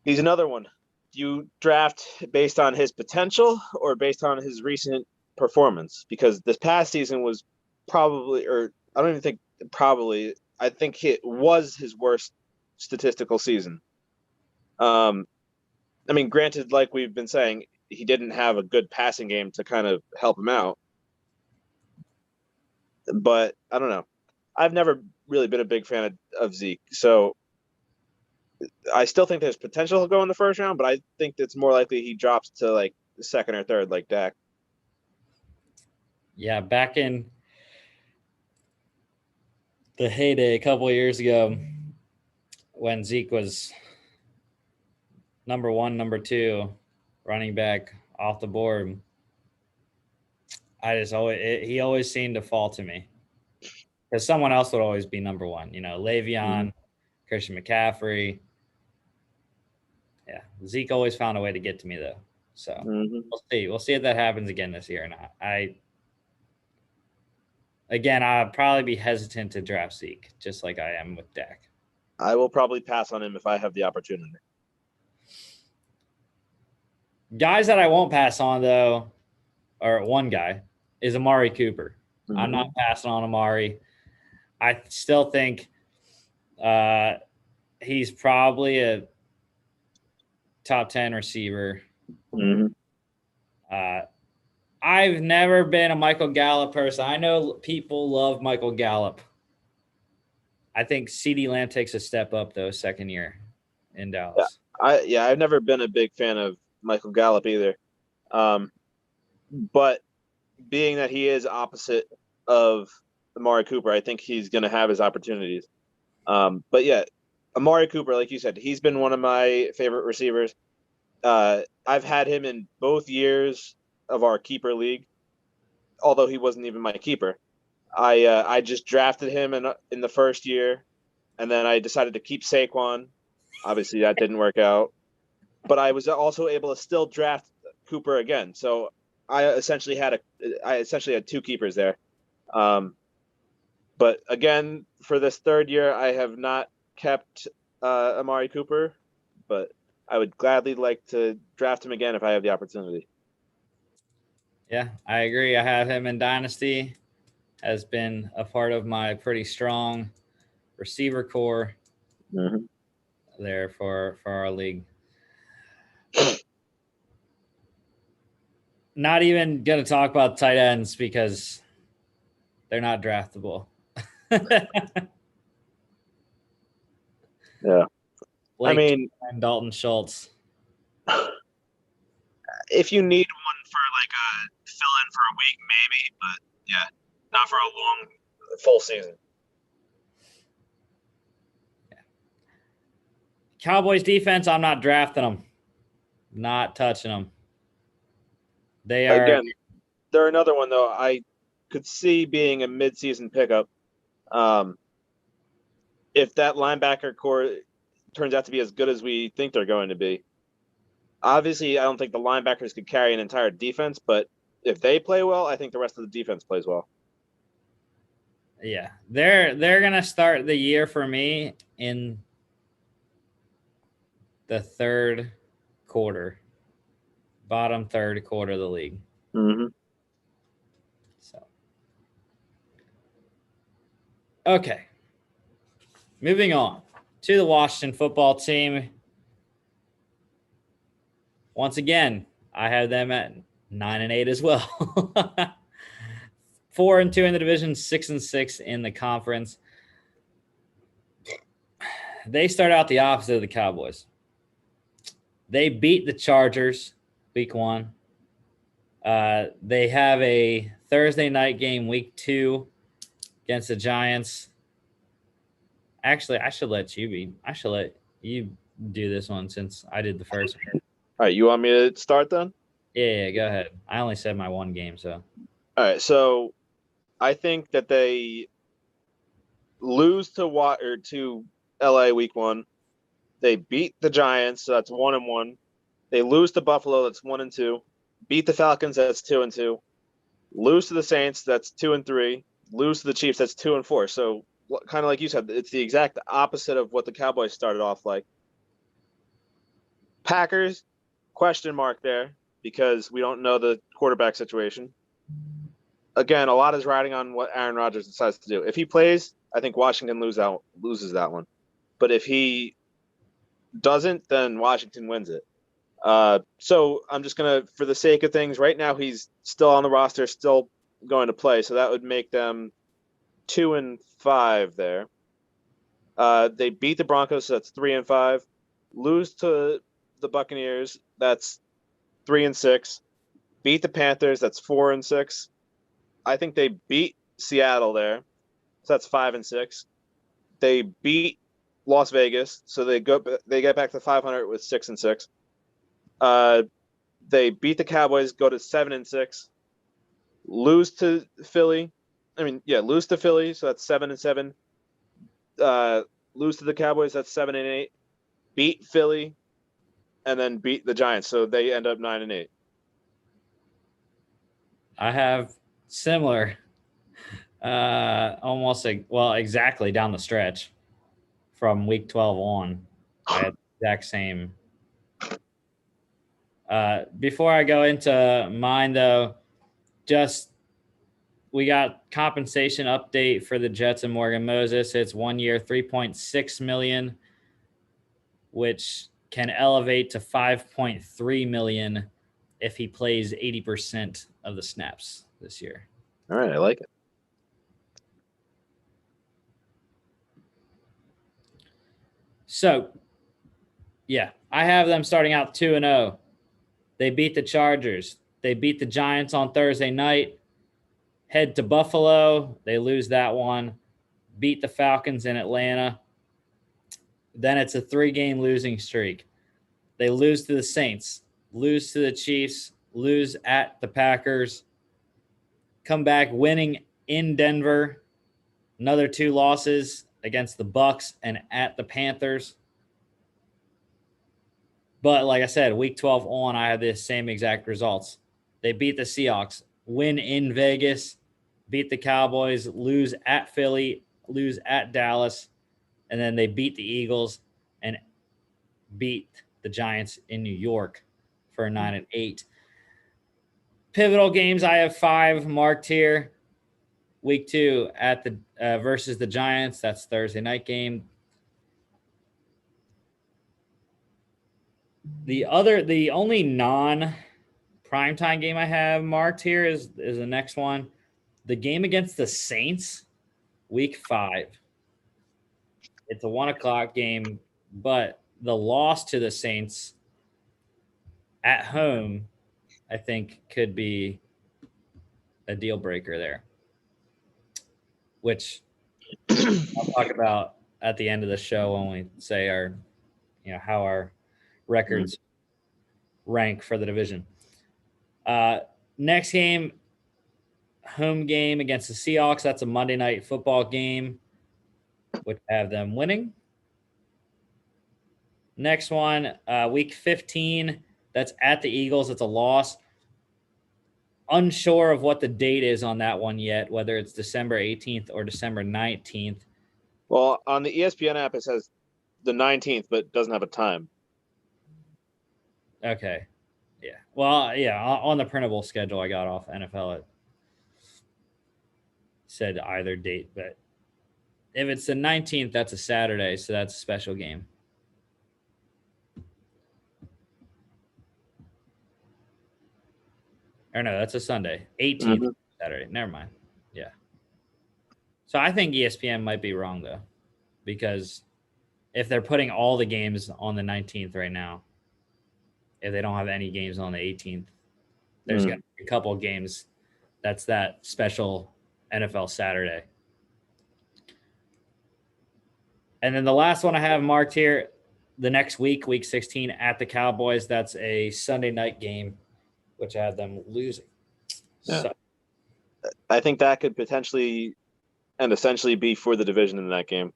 C: He's another one. Do you draft based on his potential or based on his recent performance? Because this past season was probably, or I don't even think probably, I think it was his worst statistical season. I mean, granted, like we've been saying, he didn't have a good passing game to kind of help him out. But I don't know. I've never really been a big fan of Zeke. So I still think there's potential he'll go in the first round, but I think it's more likely he drops to like the second or third, like Dak.
A: Yeah, back in the heyday a couple of years ago when Zeke was number 1, number 2 running back off the board, he always seemed to fall to me because someone else would always be number 1. Le'Veon, Christian McCaffrey. Yeah, Zeke always found a way to get to me though. So We'll see. We'll see if that happens again this year or not. I'd probably be hesitant to draft Zeke, just like I am with Dak.
C: I will probably pass on him if I have the opportunity.
A: Guys that I won't pass on, though, or one guy, is Amari Cooper. Mm-hmm. I'm not passing on Amari. I still think he's probably a top 10 receiver.
C: Mm-hmm.
A: I've never been a Michael Gallup person. I know people love Michael Gallup. I think CeeDee Lamb takes a step up, though, second year in Dallas.
C: I've never been a big fan of Michael Gallup either. But being that he is opposite of Amari Cooper, I think he's going to have his opportunities. But yeah, Amari Cooper, like you said, he's been one of my favorite receivers. I've had him in both years of our keeper league, although he wasn't even my keeper. I just drafted him in the first year, and then I decided to keep Saquon. Obviously, that didn't work out. But I was also able to still draft Cooper again. So I essentially had 2 keepers there. But again, for this third year, I have not kept Amari Cooper, but I would gladly like to draft him again if I have the opportunity.
A: Yeah, I agree. I have him in Dynasty. Has been a part of my pretty strong receiver core there for our league. Not even going to talk about tight ends because they're not draftable.
C: Yeah.
A: Dalton Schultz.
C: If you need one for like a fill in for a week, maybe, but yeah, not for a long full season.
A: Cowboys defense, I'm not drafting them. Not touching them. They are
C: Again, they're another one though. I could see being a midseason pickup. If that linebacker core turns out to be as good as we think they're going to be. Obviously, I don't think the linebackers could carry an entire defense, but if they play well, I think the rest of the defense plays well.
A: Yeah, they're gonna start the year for me in the third quarter, bottom third quarter of the league.
C: Mm-hmm.
A: So, okay, moving on to the Washington football team. Once again, I have them at 9-8 as well. 4-2 in the division, 6-6 in the conference. They start out the opposite of the Cowboys. They beat the Chargers week 1. They have a Thursday night game week 2 against the Giants. Actually, I should let you do this one since I did the first one.
C: All right, you want me to start then?
A: Yeah, go ahead. I only said my one game, so.
C: All right, so I think that they lose to LA week 1. They beat the Giants, so that's 1-1. They lose to Buffalo, that's 1-2. Beat the Falcons, that's 2-2. Lose to the Saints, that's 2-3. Lose to the Chiefs, that's 2-4. So kind of like you said, it's the exact opposite of what the Cowboys started off like. Packers, question mark there because we don't know the quarterback situation. Again, a lot is riding on what Aaron Rodgers decides to do. If he plays, I think Washington loses that one. But if he doesn't, then Washington wins it. So I'm just going to, for the sake of things, right now he's still on the roster, still going to play. So that would make them 2-5 there. They beat the Broncos, so that's 3-5. Lose to the Buccaneers, that's 3-6. Beat the Panthers, that's 4-6. I think they beat Seattle there, so that's 5-6. They beat Las Vegas, so they get back to 500 with 6-6. They beat the Cowboys, go to 7-6. Lose to Philly. Lose to Philly, so that's 7-7. Lose to the Cowboys, that's 7-8. Beat Philly, and then beat the Giants, so they end up 9-8.
A: I have similar, exactly down the stretch from week 12 on. I had the exact same. Before I go into mine, though, we got compensation update for the Jets and Morgan Moses. It's 1 year, $3.6 million, which can elevate to $5.3 million if he plays 80% of the snaps this year.
C: All right, I like it.
A: So, yeah, I have them starting out 2-0. They beat the Chargers. They beat the Giants on Thursday night. Head to Buffalo. They lose that one. Beat the Falcons in Atlanta. Then it's a 3-game losing streak. They lose to the Saints, lose to the Chiefs, lose at the Packers, come back winning in Denver, another 2 losses against the Bucks and at the Panthers. But like I said, week 12 on, I had the same exact results. They beat the Seahawks, win in Vegas, beat the Cowboys, lose at Philly, lose at Dallas, and then they beat the Eagles and beat the Giants in New York for a 9-8. Pivotal games, I have 5 marked here. Week 2 at the versus the Giants. That's Thursday night game. The only non-primetime game I have marked here is the next one. The game against the Saints, week 5. It's a 1:00 game, but the loss to the Saints at home I think could be a deal breaker there, which I'll talk about at the end of the show when we say how our records rank for the division. Next game, home game against the Seahawks. That's a Monday night football game, which have them winning. Next one, week 15. That's at the Eagles. It's a loss. Unsure of what the date is on that one yet, whether it's December 18th or December 19th.
C: Well, on the ESPN app, it says the 19th, but doesn't have a time.
A: Okay. Yeah. Well, yeah, on the printable schedule I got off NFL, it said either date, but if it's the 19th, that's a Saturday, so that's a special game. Or no, that's a Sunday. 18th Saturday. Never mind. Yeah. So I think ESPN might be wrong, though, because if they're putting all the games on the 19th right now, if they don't have any games on the 18th, there's going to be a couple of games. That's that special NFL Saturday. And then the last one I have marked here, the next week, week 16 at the Cowboys. That's a Sunday night game, which I had them losing.
C: Yeah.
A: So,
C: I think that could potentially and essentially be for the division in that game.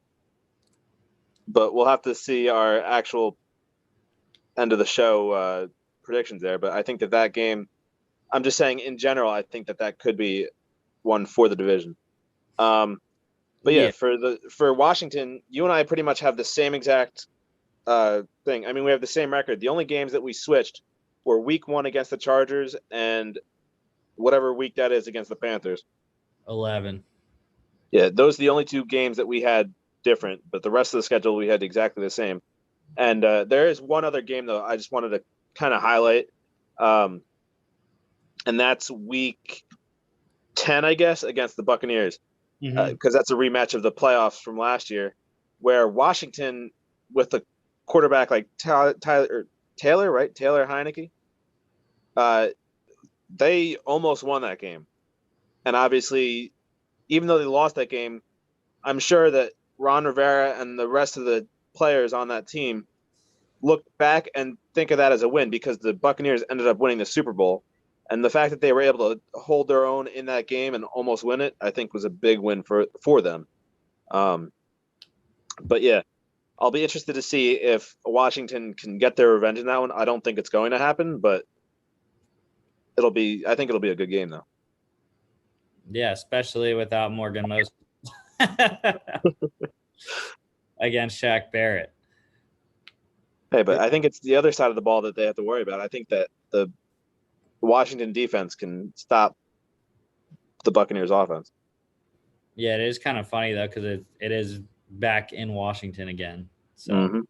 C: But we'll have to see our actual end of the show predictions there. But I think that game, I'm just saying in general, I think that could be one for the division. But yeah, for Washington, you and I pretty much have the same exact thing. I mean, we have the same record. The only games that we switched were week 1 against the Chargers and whatever week that is against the Panthers.
A: 11.
C: Yeah, those are the only 2 games that we had different, but the rest of the schedule we had exactly the same. And there is one other game, though, I just wanted to kind of highlight. And that's week 10, I guess, against the Buccaneers. Because that's a rematch of the playoffs from last year, where Washington, with a quarterback like Taylor Heineke, they almost won that game. And obviously, even though they lost that game, I'm sure that Ron Rivera and the rest of the players on that team look back and think of that as a win, because the Buccaneers ended up winning the Super Bowl. And the fact that they were able to hold their own in that game and almost win it, I think was a big win for them. But yeah, I'll be interested to see if Washington can get their revenge in that one. I don't think it's going to happen, but I think it'll be a good game, though.
A: Yeah, especially without Morgan Moses against Shaq Barrett.
C: Hey, but I think it's the other side of the ball that they have to worry about. I think that the Washington defense can stop the Buccaneers offense.
A: Yeah, it is kind of funny, though, because it is back in Washington again. So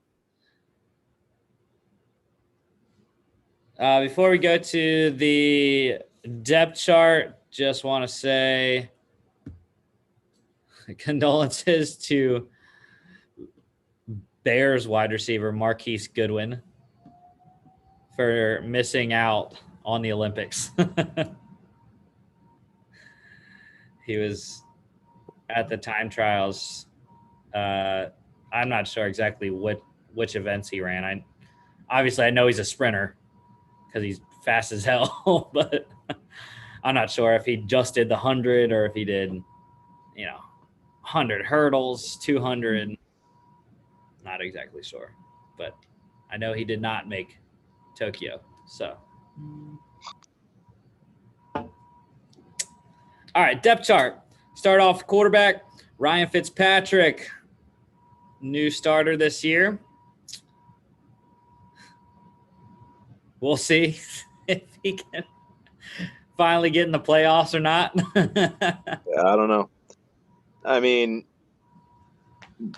A: before we go to the depth chart, just want to say condolences to Bears wide receiver Marquise Goodwin for missing out on the Olympics. He was at the time trials. I'm not sure exactly which events he ran. I know he's a sprinter because he's fast as hell, but I'm not sure if he just did the 100 or if he did, 100 hurdles, 200. Not exactly sure, but I know he did not make Tokyo. So, all right, depth chart. Start off quarterback, Ryan Fitzpatrick, new starter this year. We'll see if he can finally get in the playoffs or not.
C: Yeah, I don't know. I mean,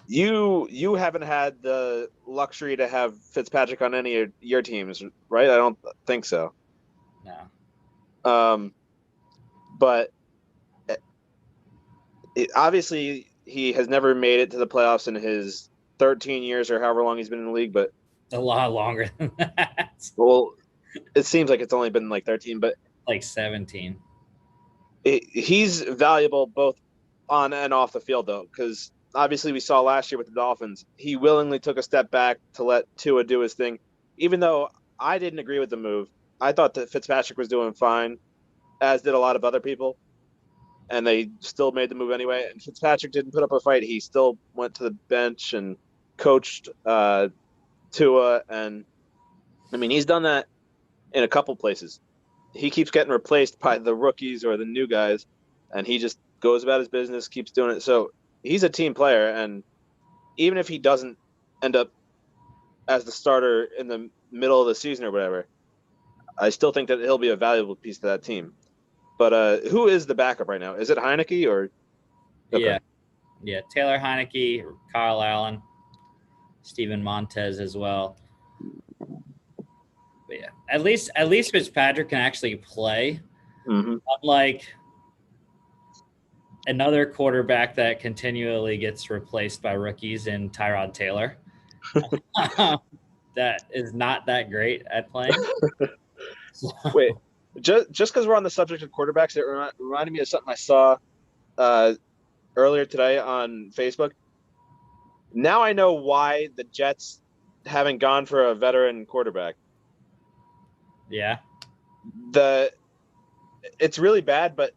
C: you haven't had the luxury to have Fitzpatrick on any of your teams, right? I don't think so.
A: No.
C: But obviously he has never made it to the playoffs in his 13 years or however long he's been in the league, but
A: a lot longer than that.
C: Well, it seems like it's only been like 13, but
A: Like 17.
C: he's valuable both on and off the field, though, because obviously we saw last year with the Dolphins, he willingly took a step back to let Tua do his thing, even though I didn't agree with the move. I thought that Fitzpatrick was doing fine, as did a lot of other people, and they still made the move anyway. And Fitzpatrick didn't put up a fight. He still went to the bench and coached Tua, and I mean, he's done that in a couple places. He keeps getting replaced by the rookies or the new guys, and he just goes about his business, keeps doing it. So he's a team player, and even if he doesn't end up as the starter in the middle of the season or whatever, I still think that he'll be a valuable piece to that team. But who is the backup right now? Is it Heineke or? Okay.
A: Yeah. Yeah. Taylor Heineke, Kyle Allen, Steven Montez as well. But yeah, at least Fitzpatrick can actually play.
C: Mm-hmm.
A: Unlike another quarterback that continually gets replaced by rookies in Tyrod Taylor. That is not that great at playing. So,
C: Wait, just because we're on the subject of quarterbacks, it reminded me of something I saw earlier today on Facebook. Now I know why the Jets haven't gone for a veteran quarterback.
A: yeah.
C: It's really bad, but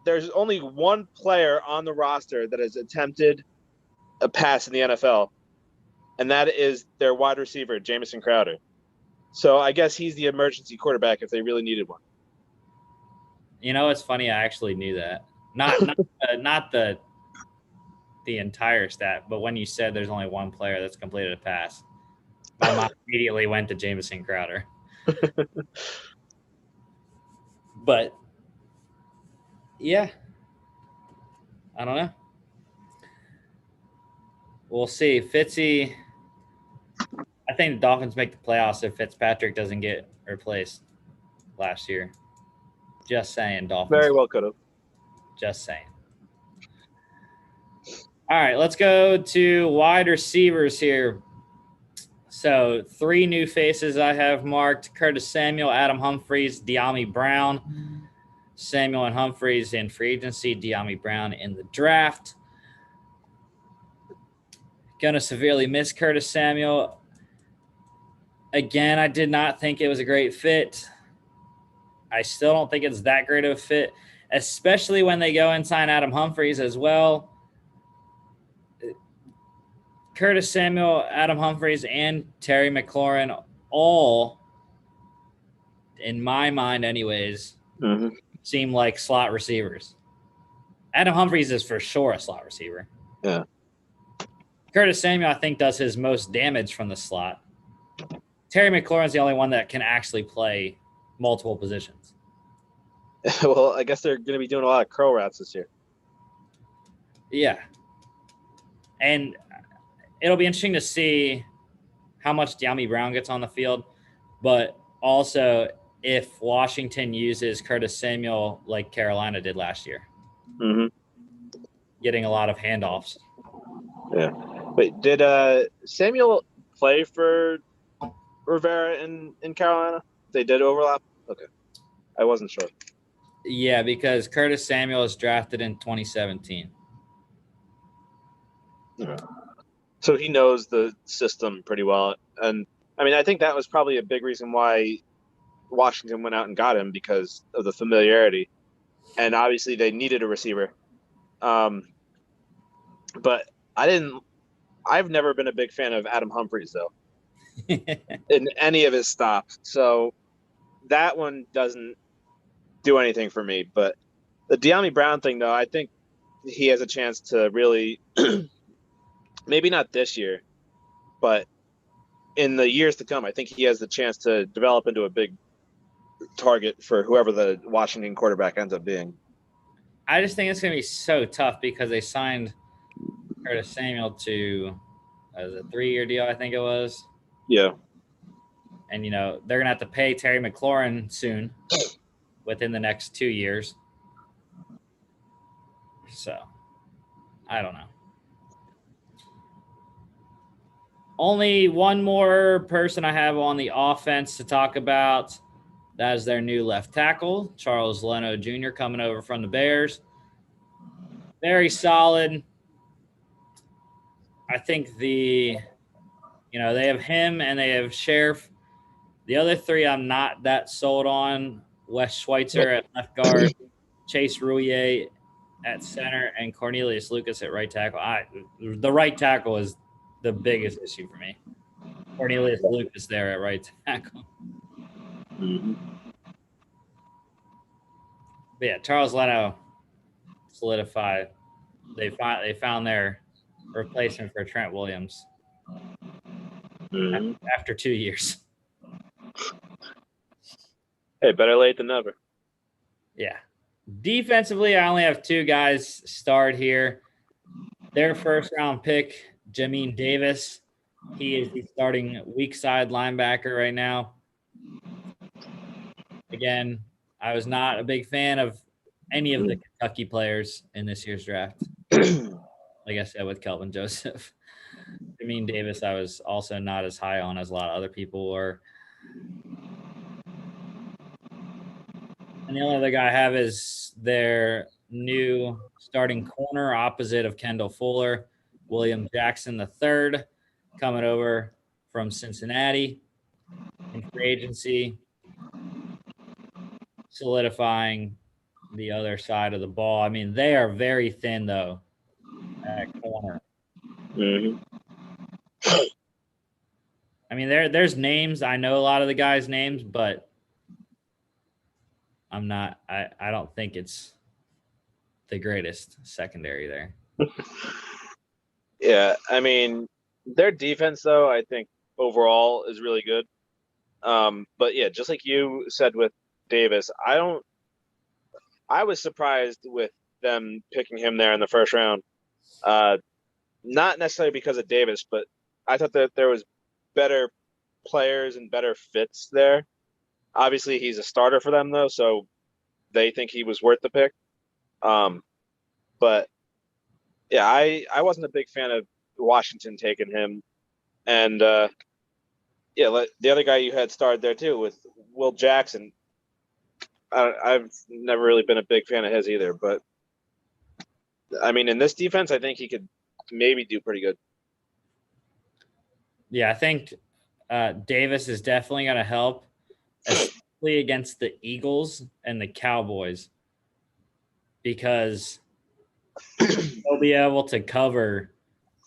C: there's only one player on the roster that has attempted a pass in the NFL, and that is their wide receiver, Jamison Crowder. So I guess he's the emergency quarterback if they really needed one.
A: You know, it's funny. I actually knew that. Not the entire stat, but when you said there's only one player that's completed a pass, my mind immediately went to Jamison Crowder. But yeah, I don't know. We'll see. Fitzy, I think the Dolphins make the playoffs if Fitzpatrick doesn't get replaced last year. Just saying, Dolphins.
C: Very well could have.
A: Just saying. All right, let's go to wide receivers here. So 3 new faces I have marked: Curtis Samuel, Adam Humphries, De'Ami Brown. Samuel and Humphries in free agency, De'Ami Brown in the draft. Gonna severely miss Curtis Samuel. Again, I did not think it was a great fit. I still don't think it's that great of a fit, especially when they go and sign Adam Humphries as well. Curtis Samuel, Adam Humphries, and Terry McLaurin all, in my mind anyways, seem like slot receivers. Adam Humphries is for sure a slot receiver.
C: Yeah.
A: Curtis Samuel, I think, does his most damage from the slot. Terry McLaurin's the only one that can actually play multiple positions.
C: Well, I guess they're going to be doing a lot of curl routes this year.
A: Yeah. And it'll be interesting to see how much De'Ami Brown gets on the field, but also if Washington uses Curtis Samuel like Carolina did last year, getting a lot of handoffs.
C: Yeah. Wait, did Samuel play for Rivera in Carolina? They did overlap? Okay. I wasn't sure.
A: Yeah, because Curtis Samuel was drafted in 2017.
C: Yeah. So he knows the system pretty well. And I mean, I think that was probably a big reason why Washington went out and got him, because of the familiarity. And obviously they needed a receiver. But I've never been a big fan of Adam Humphries, though, in any of his stops. So that one doesn't do anything for me. But the De'Ami Brown thing, though, I think he has a chance to really, maybe not this year, but in the years to come, I think he has the chance to develop into a big target for whoever the Washington quarterback ends up being.
A: I just think it's going to be so tough because they signed Curtis Samuel to a 3-year deal, I think it was.
C: Yeah.
A: And, you know, they're going to have to pay Terry McLaurin soon, within the next 2 years. So, I don't know. Only one more person I have on the offense to talk about. That is their new left tackle, Charles Leno Jr., coming over from the Bears. Very solid. I think they have him and they have Sheriff. The other three I'm not that sold on. Wes Schweitzer at left guard, Chase Rouillet at center, and Cornelius Lucas at right tackle. The right tackle is the biggest issue for me. Cornelius Lucas there at right tackle.
C: Mm-hmm.
A: But yeah, Charles Leno solidified. They found their replacement for Trent Williams after 2 years.
C: Hey, better late than never.
A: Yeah. Defensively, I only have two guys start here. Their first round pick, Jamin Davis. He is the starting weak side linebacker right now. Again, I was not a big fan of any of the Kentucky players in this year's draft. Like I said, with Kelvin Joseph. Jamin Davis, I was also not as high on as a lot of other people were. And the only other guy I have is their new starting corner opposite of Kendall Fuller, William Jackson III, coming over from Cincinnati in free agency, solidifying the other side of the ball. I mean, they are very thin, though, at corner.
C: Mm-hmm.
A: I mean, there's names. I know a lot of the guys' names, but I don't think it's the greatest secondary there.
C: Yeah, I mean, their defense, though, I think overall is really good. But yeah, just like you said with Davis, I was surprised with them picking him there in the first round. Not necessarily because of Davis, but I thought that there was better players and better fits there. Obviously, he's a starter for them, though, so they think he was worth the pick. But yeah, I wasn't a big fan of Washington taking him, and yeah, the other guy you had started there too with Will Jackson. I've never really been a big fan of his either, but I mean, in this defense, I think he could maybe do pretty good.
A: Yeah, I think Davis is definitely going to help, especially against the Eagles and the Cowboys, because they'll be able to cover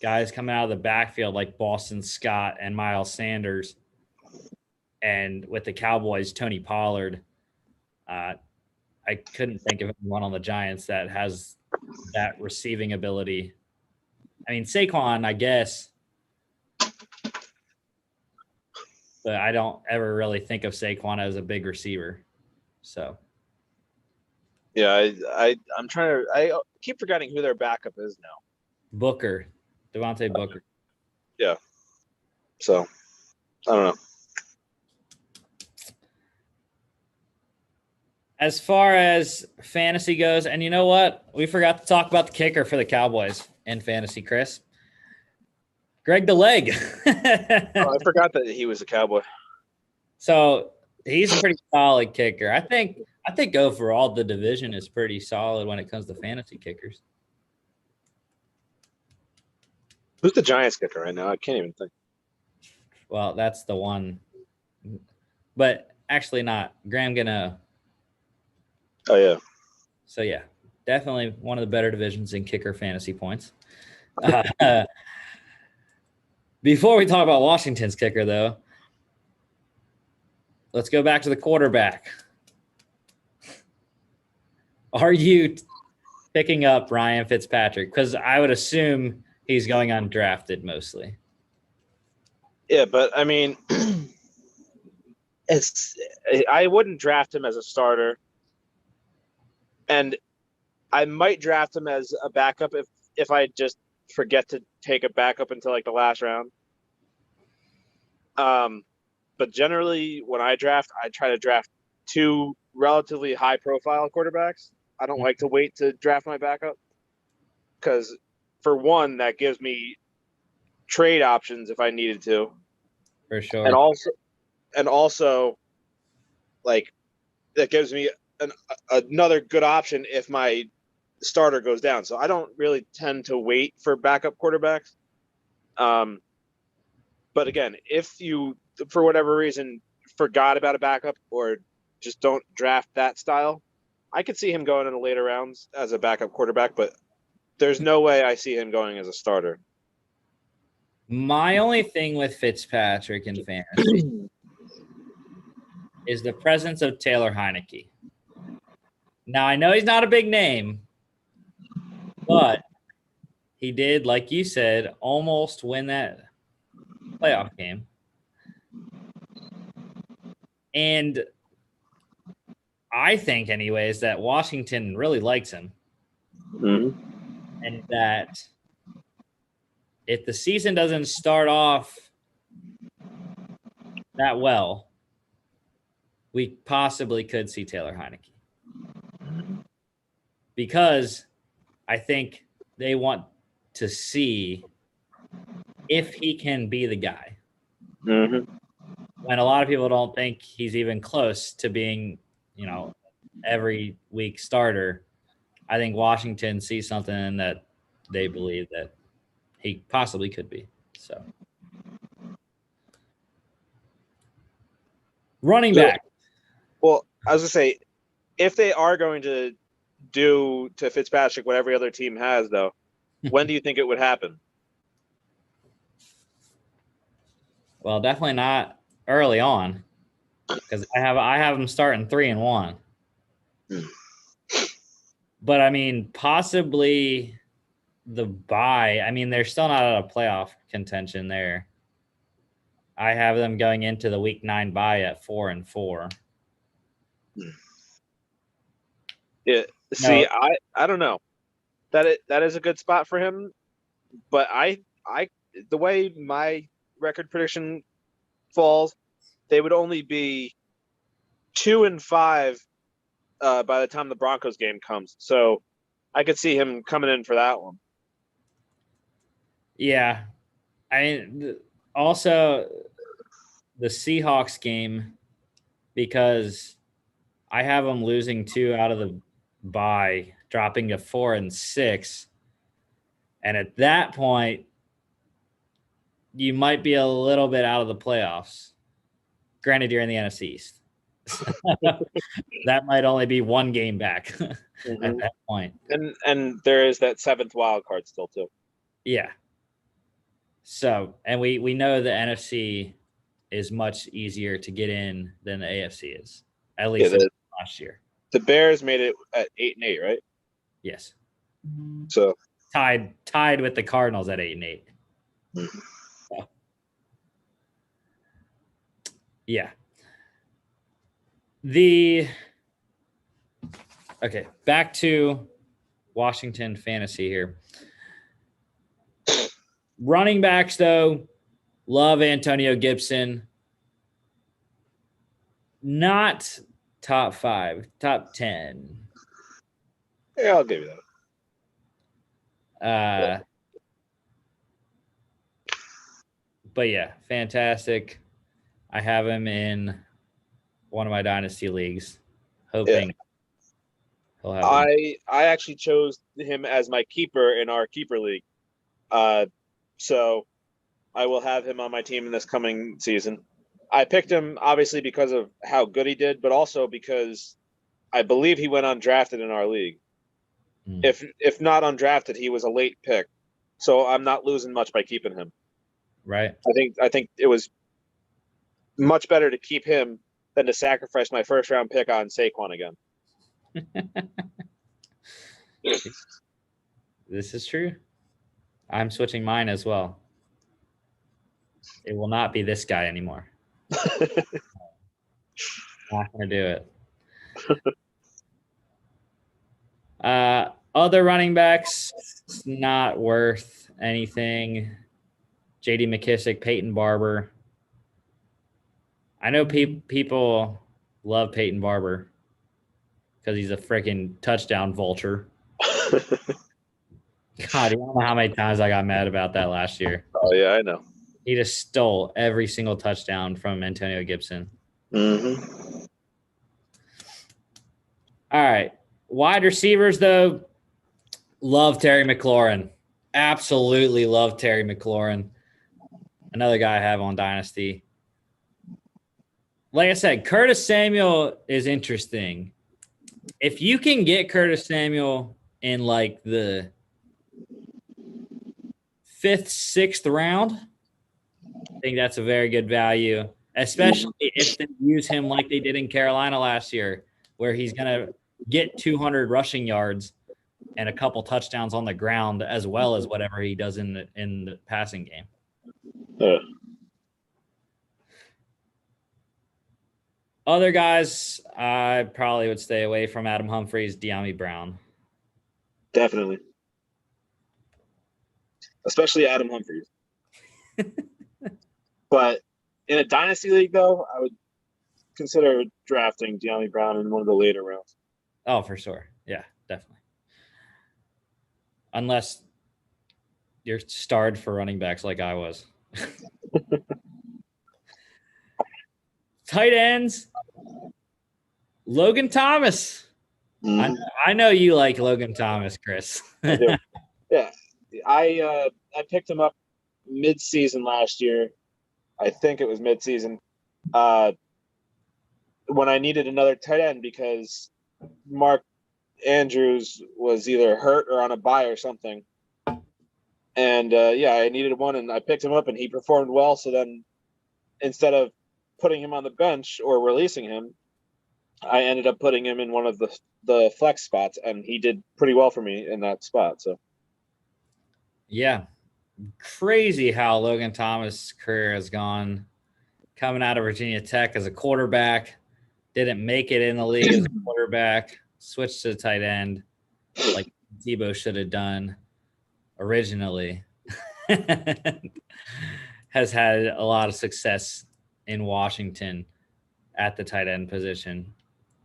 A: guys coming out of the backfield like Boston Scott and Miles Sanders. And with the Cowboys, Tony Pollard. I couldn't think of anyone on the Giants that has that receiving ability. I mean, Saquon, I guess, but I don't ever really think of Saquon as a big receiver. So,
C: yeah, I'm trying to. I keep forgetting who their backup is now.
A: Booker, Devontae Booker.
C: Yeah. So, I don't know.
A: As far as fantasy goes, and you know what? We forgot to talk about the kicker for the Cowboys in fantasy, Chris. Greg the Leg.
C: I forgot that he was a Cowboy.
A: So he's a pretty solid kicker. I think overall the division is pretty solid when it comes to fantasy kickers.
C: Who's the Giants kicker right now? I can't even think.
A: Well, that's the one. But actually not. Graham Gano.
C: Oh, yeah.
A: So, yeah, definitely one of the better divisions in kicker fantasy points. Before we talk about Washington's kicker, though, let's go back to the quarterback. Are you picking up Ryan Fitzpatrick? Because I would assume he's going undrafted mostly.
C: Yeah, but, I mean, I wouldn't draft him as a starter. And I might draft him as a backup if I just forget to take a backup until like the last round. But generally, when I draft, I try to draft two relatively high-profile quarterbacks. I don't like to wait to draft my backup because, for one, that gives me trade options if I needed to,
A: For sure.
C: and also, like, that gives me another good option if my starter goes down. So I don't really tend to wait for backup quarterbacks. But again, if you, for whatever reason, forgot about a backup or just don't draft that style, I could see him going in the later rounds as a backup quarterback, but there's no way I see him going as a starter.
A: My only thing with Fitzpatrick in fantasy is the presence of Taylor Heineke. Now, I know he's not a big name, but he did, like you said, almost win that playoff game. And I think, anyways, that Washington really likes him.
C: Mm-hmm.
A: And that if the season doesn't start off that well, we possibly could see Taylor Heineke. Because I think they want to see if he can be the guy.
C: Mm-hmm.
A: When a lot of people don't think he's even close to being, every week starter, I think Washington sees something that they believe that he possibly could be. So, running back.
C: Well, I was going to say, if they are going to do to Fitzpatrick what every other team has, though, when do you think it would happen?
A: Well, definitely not early on, because I have them starting 3-1. But I mean, possibly the bye. I mean, they're still not out of playoff contention there. I have them going into the week 9 bye at 4-4.
C: Yeah. See, I don't know. That is a good spot for him, but I the way my record prediction falls, they would only be 2-5 by the time the Broncos game comes. So I could see him coming in for that one.
A: Yeah. I mean, also the Seahawks game, because I have them losing 2 out of the bye, dropping to 4-6. And at that point, you might be a little bit out of the playoffs. Granted, you're in the NFC East. That might only be 1 game back at that point.
C: And there is that 7th wild card still too.
A: Yeah. So, and we know the NFC is much easier to get in than the AFC is, at least last year.
C: The Bears made it at 8-8, right?
A: Yes.
C: So
A: tied with the Cardinals at 8-8. So, yeah. Okay, back to Washington fantasy here. Running backs, though, love Antonio Gibson. Not top 5, top 10.
C: Yeah, I'll give you that.
A: But yeah, fantastic. I have him in one of my dynasty leagues, hoping he'll have him.
C: I actually chose him as my keeper in our keeper league. So I will have him on my team in this coming season. I picked him obviously because of how good he did, but also because I believe he went undrafted in our league. If not undrafted, he was a late pick. So I'm not losing much by keeping him.
A: Right.
C: I think it was much better to keep him than to sacrifice my first round pick on Saquon again.
A: This is true. I'm switching mine as well. It will not be this guy anymore. Not going to do it. Other running backs, it's not worth anything. J.D. McKissick, Peyton Barber. I know people love Peyton Barber because he's a freaking touchdown vulture. God, you don't know how many times I got mad about that last year.
C: Oh yeah, I know.
A: He just stole every single touchdown from Antonio Gibson.
C: Mm-hmm.
A: All right. Wide receivers, though, love Terry McLaurin. Absolutely love Terry McLaurin. Another guy I have on Dynasty. Like I said, Curtis Samuel is interesting. If you can get Curtis Samuel in like the 5th, 6th round, I think that's a very good value, especially if they use him like they did in Carolina last year, where he's going to get 200 rushing yards and a couple touchdowns on the ground, as well as whatever he does in the passing game.
C: Yeah.
A: Other guys, I probably would stay away from Adam Humphries, De'Ami Brown.
C: Definitely. Especially Adam Humphries. But in a dynasty league, though, I would consider drafting De'Ami Brown in one of the later rounds.
A: Oh, for sure. Yeah, definitely. Unless you're starved for running backs like I was. Tight ends, Logan Thomas.
C: Mm-hmm.
A: I know you like Logan Thomas, Chris.
C: I do. Yeah. I picked him up mid-season last year. I think it was mid-season. When I needed another tight end because Mark Andrews was either hurt or on a bye or something. And I needed one, and I picked him up, and he performed well. So then, instead of putting him on the bench or releasing him, I ended up putting him in one of the flex spots, and he did pretty well for me in that spot. So,
A: yeah, crazy how Logan Thomas' career has gone. Coming out of Virginia Tech as a quarterback, didn't make it in the league as a quarterback, switched to tight end, like Tebow should have done originally. Has had a lot of success in Washington at the tight end position.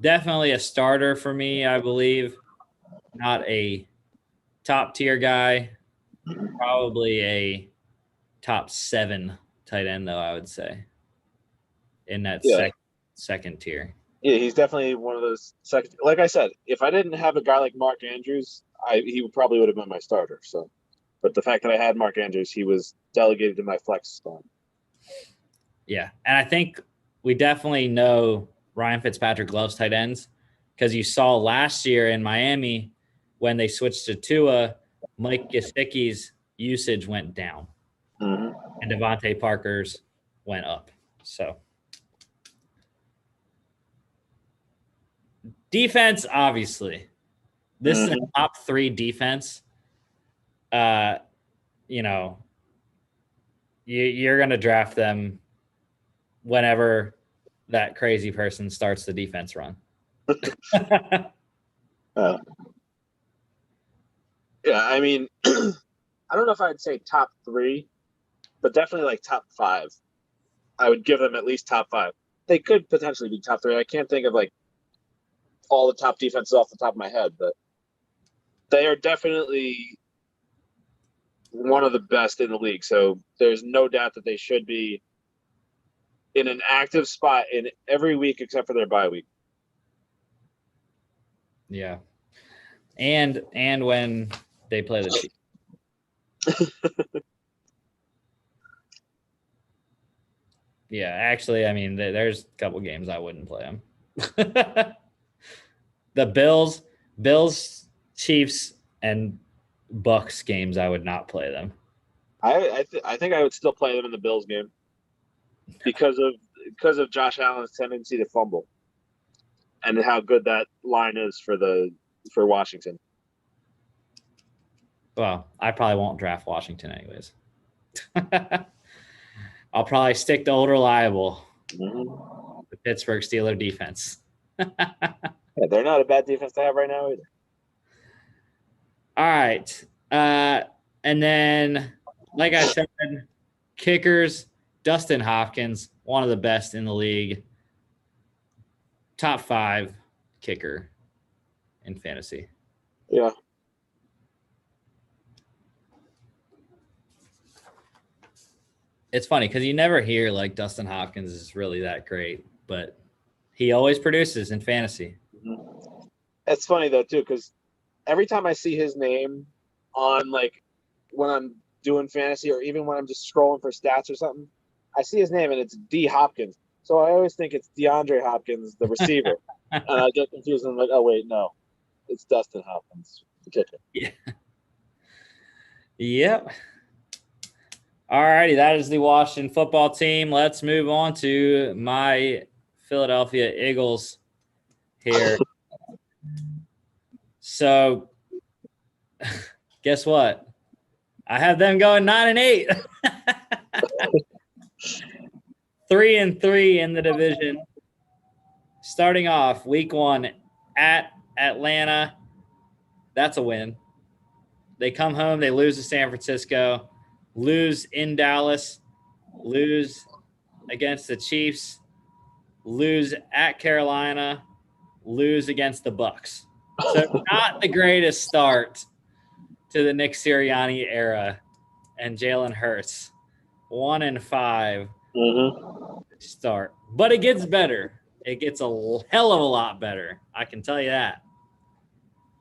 A: Definitely a starter for me, I believe. Not a top tier guy. Probably a top 7 tight end, though, I would say, in that second tier.
C: Yeah, he's definitely one of those second. Like I said, if I didn't have a guy like Mark Andrews, he probably would have been my starter. So, but the fact that I had Mark Andrews, he was delegated to my flex spot.
A: Yeah, and I think we definitely know Ryan Fitzpatrick loves tight ends because you saw last year in Miami when they switched to Tua, Mike Gesicki's usage went down, and Devontae Parker's went up. So defense, obviously, this is a top 3 defense. You're going to draft them whenever that crazy person starts the defense run.
C: Yeah, I mean, I don't know if I'd say top 3, but definitely like top 5. I would give them at least top 5. They could potentially be top 3. I can't think of like all the top defenses off the top of my head, but they are definitely one of the best in the league. So there's no doubt that they should be in an active spot in every week except for their bye week.
A: Yeah. And when they play the Chiefs. Yeah, actually, I mean, there's a couple games I wouldn't play them. The Bills, Chiefs, and Bucks games, I would not play them.
C: I think I would still play them in the Bills game because of Josh Allen's tendency to fumble and how good that line is for Washington.
A: Well, I probably won't draft Washington anyways. I'll probably stick to old reliable, the Pittsburgh Steelers defense.
C: Yeah, they're not a bad defense to have right now either.
A: All right. And then, like I said, kickers, Dustin Hopkins, one of the best in the league. Top 5 kicker in fantasy.
C: Yeah.
A: It's funny because you never hear like Dustin Hopkins is really that great, but he always produces in fantasy.
C: It's funny though too, because every time I see his name on like when I'm doing fantasy or even when I'm just scrolling for stats or something, I see his name and it's D Hopkins. So I always think it's DeAndre Hopkins, the receiver, and I get confused and I'm like, oh wait, no, it's Dustin Hopkins, the kicker.
A: Yeah. Yep. All righty, that is the Washington football team. Let's move on to my Philadelphia Eagles here. So, guess what? I have them going 9-8. 3-3 in the division. Starting off week 1 at Atlanta. That's a win. They come home, they lose to San Francisco, lose in Dallas, lose against the Chiefs, lose at Carolina, lose against the Bucks. So not the greatest start to the Nick Sirianni era and Jalen Hurts. 1-5 start. But it gets better. It gets a hell of a lot better. I can tell you that.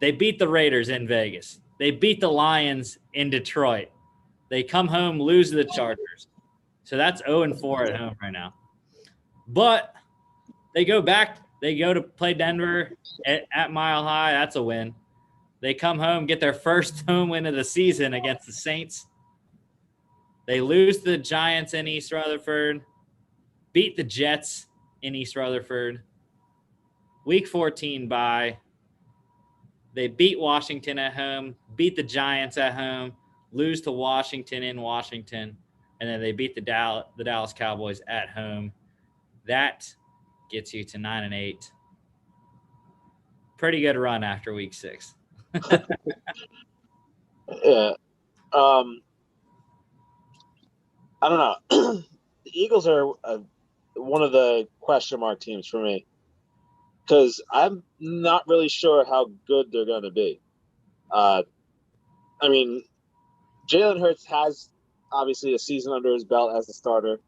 A: They beat the Raiders in Vegas. They beat the Lions in Detroit. They come home, lose to the Chargers. So that's 0-4 at home right now. But they go back. They go to play Denver at Mile High. That's a win. They come home, get their first home win of the season against the Saints. They lose to the Giants in East Rutherford, beat the Jets in East Rutherford. Week 14 bye. They beat Washington at home, beat the Giants at home, lose to Washington in Washington, and then they beat the Dallas Cowboys at home. That gets you to 9-8. Pretty good run after week 6.
C: Yeah. I don't know. The Eagles are one of the question mark teams for me because I'm not really sure how good they're going to be. I mean, Jalen Hurts has obviously a season under his belt as a starter,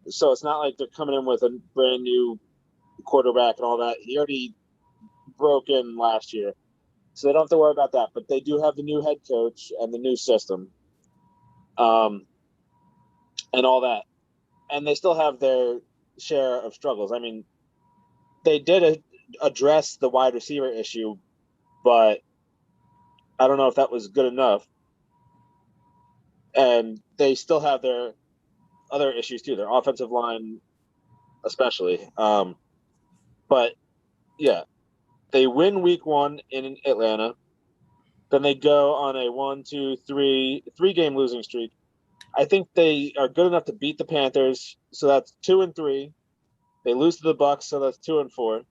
C: so it's not like they're coming in with a brand new quarterback and all that. He already broke in last year, so they don't have to worry about that. But they do have the new head coach and the new system, and all that, and they still have their share of struggles. I mean, they did address the wide receiver issue, but I don't know if that was good enough. And they still have their other issues too, their offensive line especially. But yeah, they win week 1 in Atlanta. Then they go on a 3-game losing streak. I think they are good enough to beat the Panthers, so that's 2-3. They lose to the Bucks, so that's 2-4.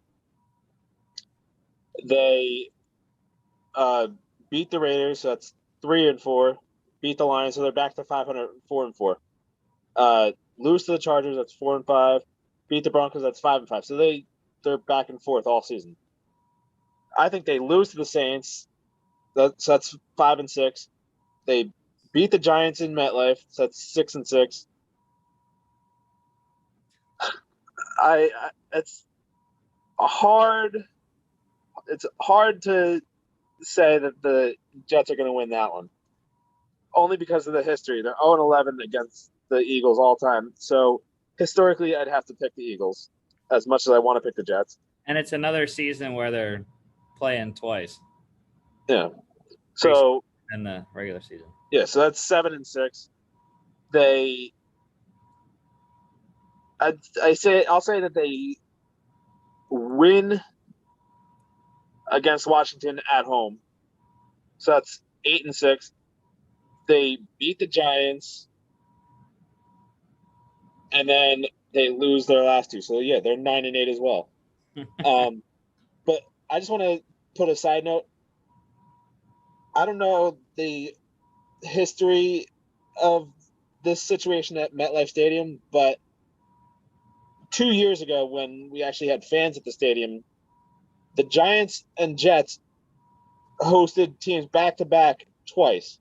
C: They beat the Raiders, so that's 3-4. Beat the Lions, so they're back to 500, 4-4. Lose to the Chargers, that's 4-5. Beat the Broncos, that's 5-5. So they're back and forth all season. I think they lose to the Saints, so that's 5-6. They beat the Giants in MetLife, so that's 6-6. It's hard to say that the Jets are going to win that one, only because of the history. They're 0-11 against the Eagles all time. So historically, I'd have to pick the Eagles as much as I want to pick the Jets.
A: And it's another season where they're playing twice.
C: Yeah. So
A: in the regular season.
C: Yeah, so that's 7-6. I'll say that they win against Washington at home. So that's 8-6. They beat the Giants, and then they lose their last 2. So yeah, they're 9-8 as well. But I just want to put a side note. I don't know the history of this situation at MetLife Stadium, but 2 years ago when we actually had fans at the stadium, the Giants and Jets hosted teams back-to-back twice.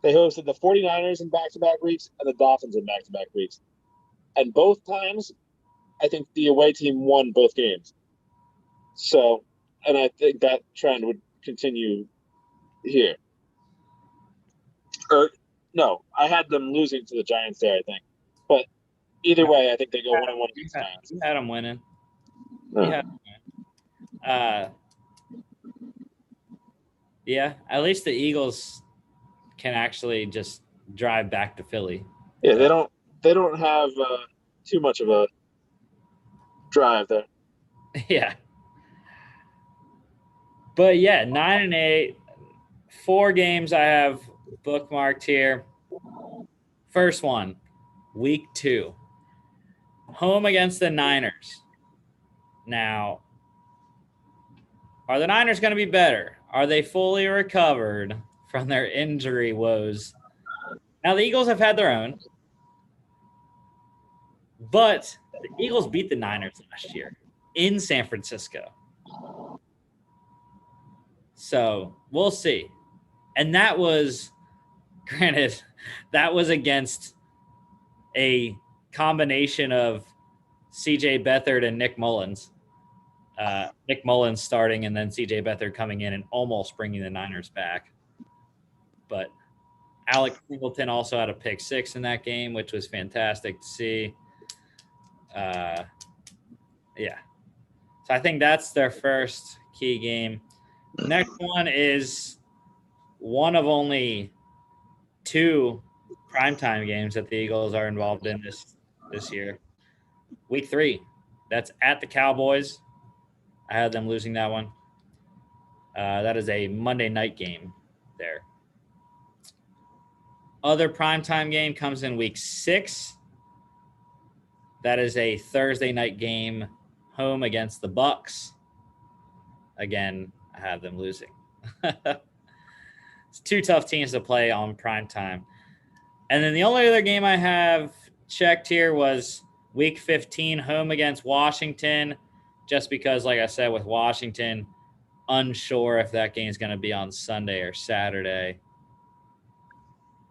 C: They hosted the 49ers in back-to-back weeks and the Dolphins in back-to-back weeks. And both times, I think the away team won both games. So, and I think that trend would continue here. Or, no, I had them losing to the Giants there, I think. But either way, I think they go 1-1 against the Giants.
A: You had them winning.
C: No.
A: You had them winning. Yeah, at least the Eagles can actually just drive back to Philly.
C: Yeah, they don't have too much of a drive there.
A: Yeah. But yeah, 9-8, 4 games I have bookmarked here. First one, week 2, home against the Niners. Now, are the Niners going to be better? Are they fully recovered from their injury woes? Now, the Eagles have had their own, but the Eagles beat the Niners last year in San Francisco. So we'll see. And that was, granted, that was against a combination of CJ Beathard and Nick Mullins. Nick Mullins starting and then CJ Beathard coming in and almost bringing the Niners back. But Alex Singleton also had a pick 6 in that game, which was fantastic to see. Yeah. So I think that's their first key game. Next one is one of only 2 primetime games that the Eagles are involved in this year. Week 3, that's at the Cowboys. I had them losing that one. That is a Monday night game there. Other primetime game comes in week 6. That is a Thursday night game, home against the Bucks. Again, I have them losing. It's 2 tough teams to play on primetime. And then the only other game I have checked here was week 15, home against Washington, just because, like I said, with Washington, unsure if that game is going to be on Sunday or Saturday.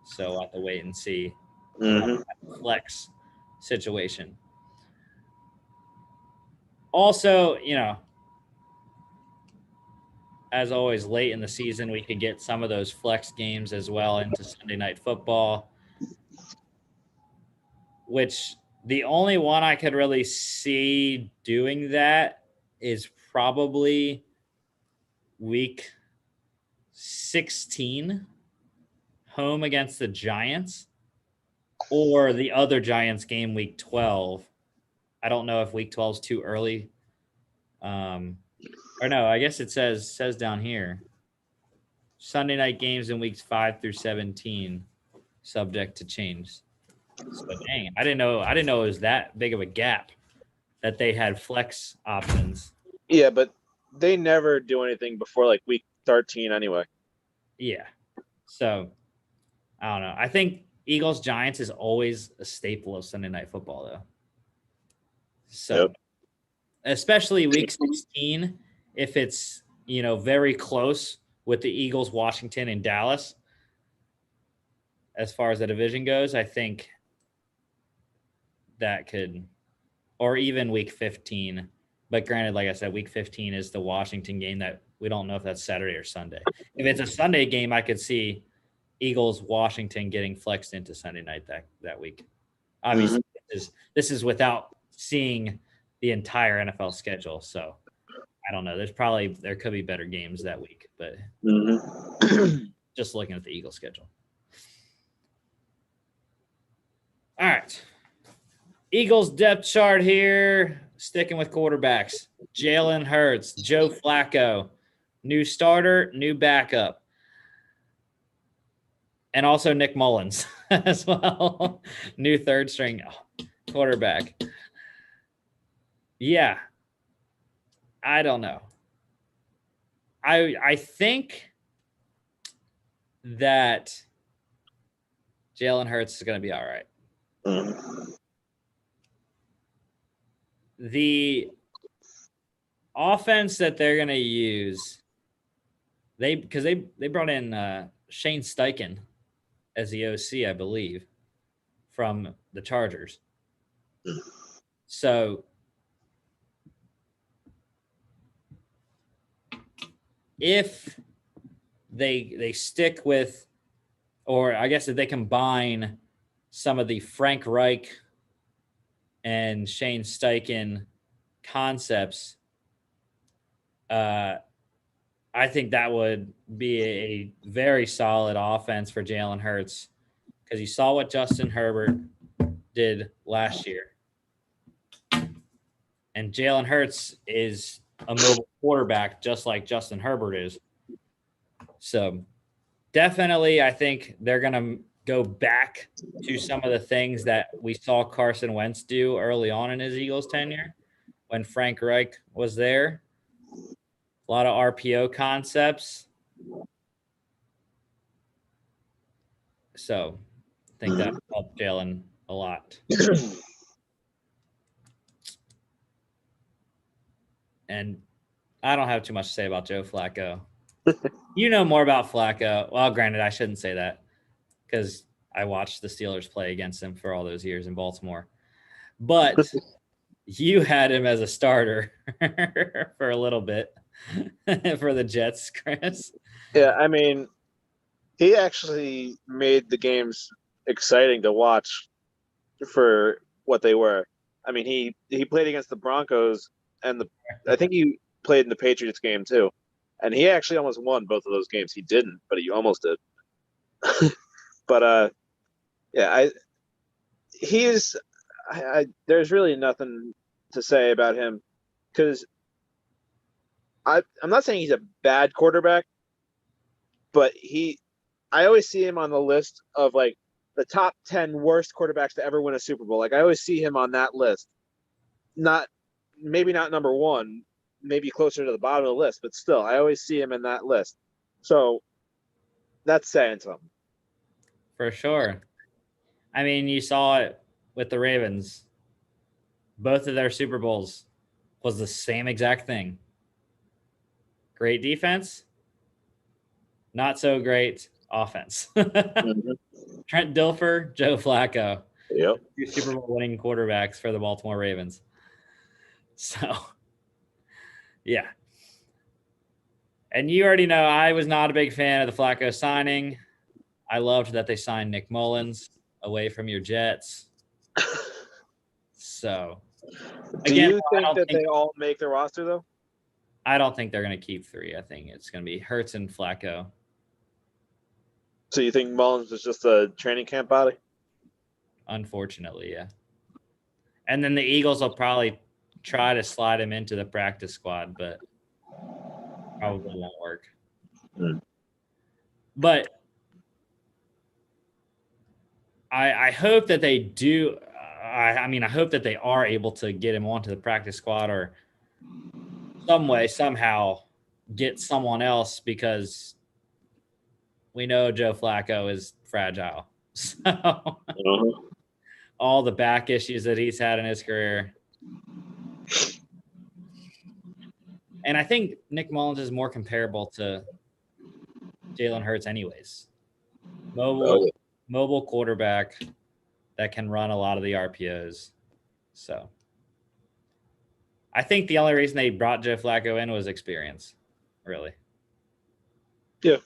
A: So we'll have to wait and see. Flex situation. Also, as always, late in the season, we could get some of those flex games as well into Sunday Night Football, which the only one I could really see doing that is probably week 16, home against the Giants, or the other Giants game, week 12. I don't know if week 12 is too early. Or no, I guess it says down here, Sunday night games in weeks 5 through 17, subject to change. So dang, I didn't know it was that big of a gap that they had flex options.
C: Yeah, but they never do anything before like week 13 anyway.
A: Yeah. So I don't know. I think Eagles Giants is always a staple of Sunday Night Football though. So especially week 16, if it's, very close with the Eagles, Washington, and Dallas, as far as the division goes, I think that could, or even week 15. But granted, like I said, week 15 is the Washington game that we don't know if that's Saturday or Sunday. If it's a Sunday game, I could see Eagles, Washington getting flexed into Sunday night that week. Obviously, this is without seeing the entire NFL schedule. So I don't know. There could be better games that week, but just looking at the Eagles schedule. All right. Eagles depth chart here. Sticking with quarterbacks. Jalen Hurts, Joe Flacco, new starter, new backup. And also Nick Mullins as well. New third string quarterback. Yeah. I don't know. I think that Jalen Hurts is going to be all right. The offense that they're going to use, because they brought in Shane Steichen as the OC, I believe, from the Chargers. So if they stick with, or I guess if they combine some of the Frank Reich and Shane Steichen concepts, I think that would be a very solid offense for Jalen Hurts, because you saw what Justin Herbert did last year. And Jalen Hurts is a mobile quarterback just like Justin Herbert is. So definitely, I think they're going to go back to some of the things that we saw Carson Wentz do early on in his Eagles tenure when Frank Reich was there. A lot of RPO concepts. So I think that helped Jalen a lot. And I don't have too much to say about Joe Flacco. You know more about Flacco. Well, granted, I shouldn't say that because I watched the Steelers play against him for all those years in Baltimore. But you had him as a starter for a little bit for the Jets, Chris.
C: Yeah, I mean, he actually made the games exciting to watch for what they were. I mean, he played against the Broncos, and I think he played in the Patriots game too. And he actually almost won both of those games. He didn't, but he almost did. But yeah, there's really nothing to say about him, because I'm not saying he's a bad quarterback, but I always see him on the list of like the top 10 worst quarterbacks to ever win a Super Bowl. Like, I always see him on that list. Maybe not number one, maybe closer to the bottom of the list, but still, I always see him in that list. So that's saying something.
A: For sure. I mean, you saw it with the Ravens. Both of their Super Bowls was the same exact thing. Great defense, not so great offense. Trent Dilfer, Joe Flacco.
C: Yep.
A: Two Super Bowl winning quarterbacks for the Baltimore Ravens. So, yeah. And you already know I was not a big fan of the Flacco signing. I loved that they signed Nick Mullins away from your Jets. So,
C: do you think that they all make the roster, though?
A: I don't think they're going to keep three. I think it's going to be Hurts and Flacco.
C: So you think Mullins is just a training camp body?
A: Unfortunately, yeah. And then the Eagles will probably try to slide him into the practice squad, but probably won't work. But I hope that they do. I mean, I hope that they are able to get him onto the practice squad, or some way, somehow get someone else, because we know Joe Flacco is fragile. So all the back issues that he's had in his career. And I think Nick Mullins is more comparable to Jalen Hurts anyways. Mobile quarterback that can run a lot of the RPOs. So I think the only reason they brought Joe Flacco in was experience, really.
C: Yeah.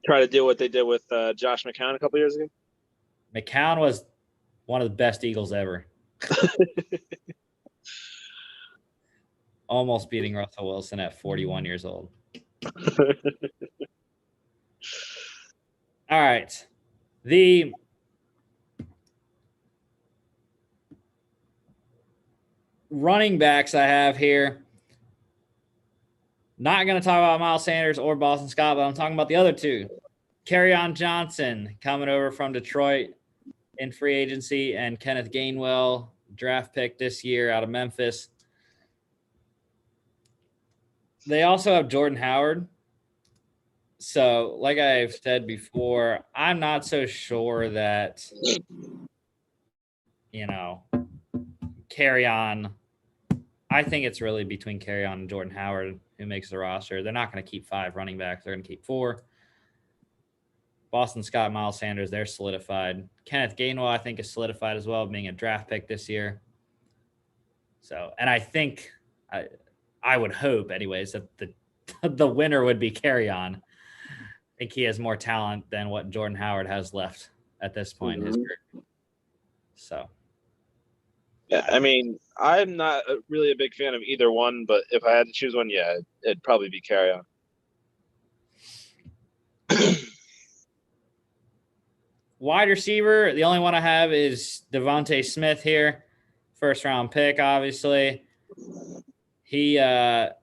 C: Try to do what they did with Josh McCown a couple years ago.
A: McCown was one of the best Eagles ever. Almost beating Russell Wilson at 41 years old. All right. The running backs I have here. Not going to talk about Miles Sanders or Boston Scott, but I'm talking about the other two. Kerryon Johnson coming over from Detroit in free agency, and Kenneth Gainwell, draft pick this year out of Memphis. They also have Jordan Howard. So, like I've said before, I'm not so sure that, Kerryon. I think it's really between Kerryon and Jordan Howard who makes the roster. They're not going to keep 5 running backs. They're going to keep 4. Boston Scott, Miles Sanders, they're solidified. Kenneth Gainwell, I think, is solidified as well, being a draft pick this year. So, and I think I would hope, anyways, that the winner would be Kerryon. I think he has more talent than what Jordan Howard has left at this point in his career. So,
C: yeah, I mean, I'm not really a big fan of either one, but if I had to choose one, yeah, it'd probably be Kerryon.
A: wide receiver, the only one I have is Devontae Smith here. First round pick, obviously. He's going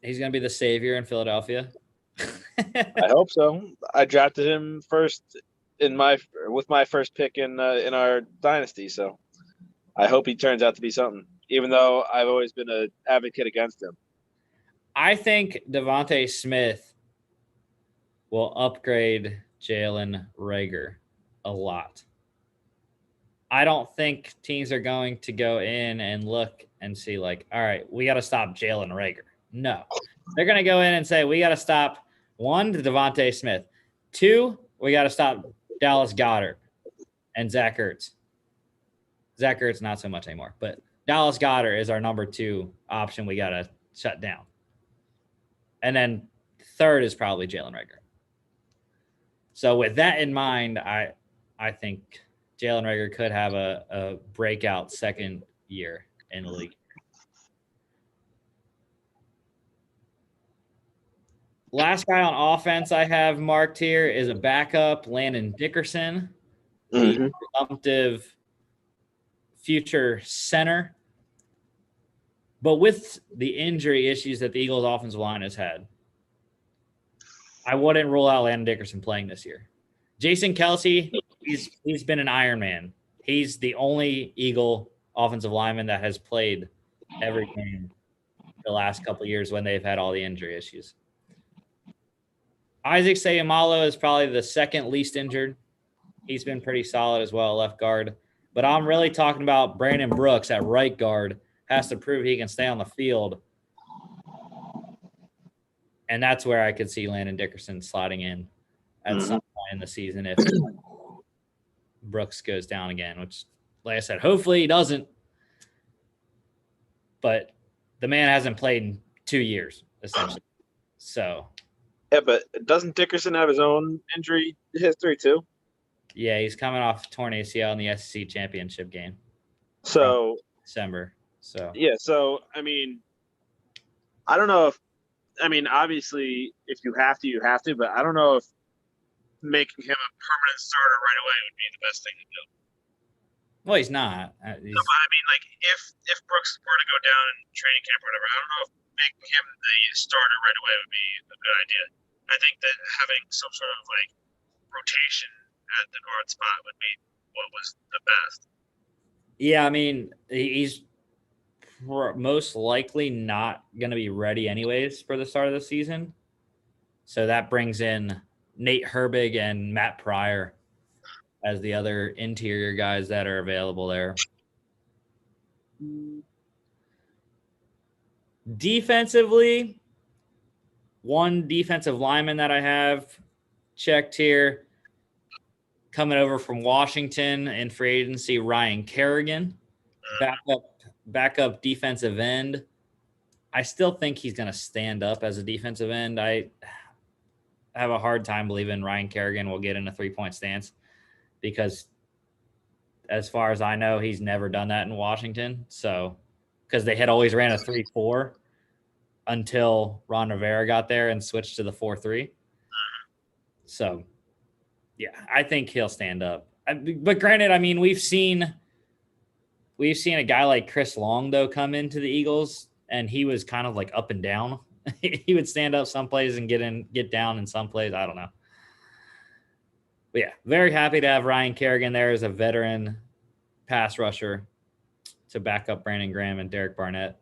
A: to be the savior in Philadelphia.
C: I hope so. I drafted him first with my first pick in our dynasty, so I hope he turns out to be something. Even though I've always been an advocate against him.
A: I think Devontae Smith will upgrade Jalen Reagor a lot. I don't think teams are going to go in and look and see like, all right, we got to stop Jalen Reagor. No, they're going to go in and say, we got to stop one, Devontae Smith. Two, we got to stop Dallas Goedert and Zach Ertz. Zach Ertz, not so much anymore, but Dallas Goedert is our number 2 option we got to shut down. And then third is probably Jalen Reagor. So with that in mind, I think Jalen Reagor could have a breakout second year in the league. Last guy on offense I have marked here is a backup, Landon Dickerson, the presumptive future center. But with the injury issues that the Eagles' offensive line has had, I wouldn't rule out Landon Dickerson playing this year. Jason Kelce, he's been an Iron Man. He's the only Eagle offensive lineman that has played every game the last couple of years when they've had all the injury issues. Isaac Seumalo is probably the second least injured. He's been pretty solid as well, left guard. But I'm really talking about Brandon Brooks at right guard. Has to prove he can stay on the field. And that's where I could see Landon Dickerson sliding in at some point in the season if Brooks goes down again, which, like I said, hopefully he doesn't. But the man hasn't played in 2 years, essentially. So.
C: Yeah, but doesn't Dickerson have his own injury history too?
A: Yeah, he's coming off torn ACL in the SEC championship game.
C: So
A: December. So
C: yeah, so I mean, I don't know if obviously if you have to, you have to, but I don't know if making him a permanent starter right away would be the best thing to do.
A: Well, he's not.
C: No, but I mean, like if Brooks were to go down in training camp or whatever, I don't know if making him the starter right away would be a good idea. I think that having some sort of like rotation at the guard spot would be what was the best.
A: Yeah, I mean, he's most likely not going to be ready anyways for the start of the season. So that brings in Nate Herbig and Matt Pryor as the other interior guys that are available there. Defensively, one defensive lineman that I have checked here, coming over from Washington in free agency, Ryan Kerrigan, backup defensive end. I still think he's going to stand up as a defensive end. I have a hard time believing Ryan Kerrigan will get in a 3-point stance because as far as I know, he's never done that in Washington. So, because they had always ran a 3-4 until Ron Rivera got there and switched to the 4-3. So, yeah, I think he'll stand up. But granted, I mean, we've seen a guy like Chris Long, though, come into the Eagles, and he was kind of like up and down. He would stand up some plays and get down in some plays. I don't know. But yeah, very happy to have Ryan Kerrigan there as a veteran pass rusher to back up Brandon Graham and Derek Barnett.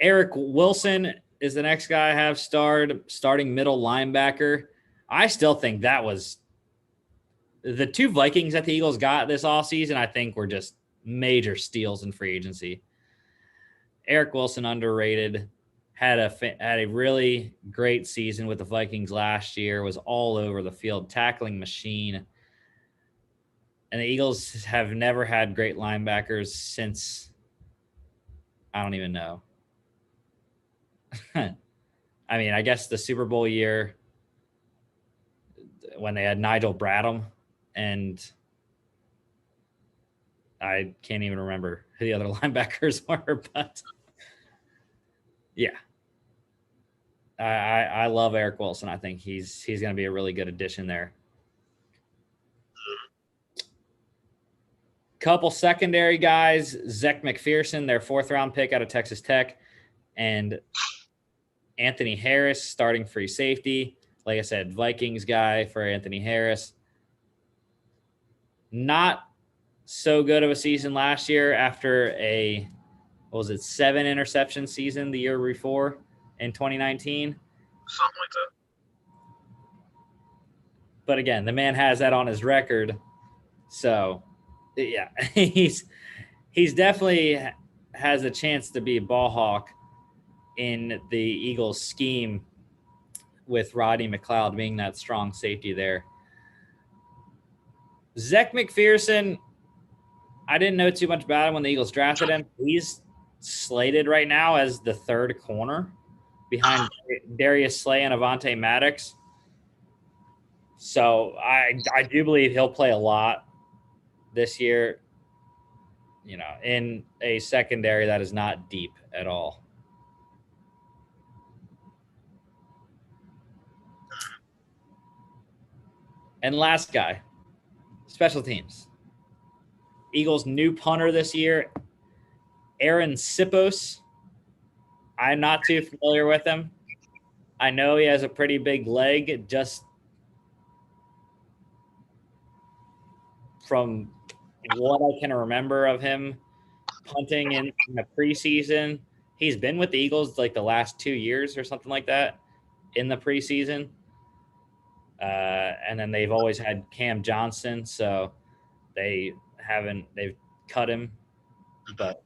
A: Eric Wilson is the next guy I have starting middle linebacker. I still think that was the 2 Vikings that the Eagles got this offseason, I think were just major steals in free agency. Eric Wilson underrated, had a really great season with the Vikings last year, was all over the field, tackling machine. And the Eagles have never had great linebackers since, I don't even know. I mean, I guess the Super Bowl year when they had Nigel Bradham, and I can't even remember who the other linebackers were, but yeah. I love Eric Wilson. I think he's going to be a really good addition there. Couple secondary guys, Zech McPherson, their 4th-round pick out of Texas Tech, and Anthony Harris, starting free safety. Like I said, Vikings guy for Anthony Harris. Not so good of a season last year after a, 7 interception season the year before in 2019.
C: Something like that.
A: But again, the man has that on his record. So, yeah, he's definitely has a chance to be a ball hawk in the Eagles scheme with Rodney McLeod being that strong safety there. Zech McPherson, I didn't know too much about him when the Eagles drafted him. He's slated right now as the 3rd corner behind Darius Slay and Avonte Maddox. So I do believe he'll play a lot this year, in a secondary that is not deep at all. And last guy, special teams. Eagles' new punter this year, Aaron Sipos. I'm not too familiar with him. I know he has a pretty big leg, just from what I can remember of him punting in the preseason. He's been with the Eagles like the last 2 years or something like that in the preseason. And then they've always had Cam Johnson, so they've cut him, but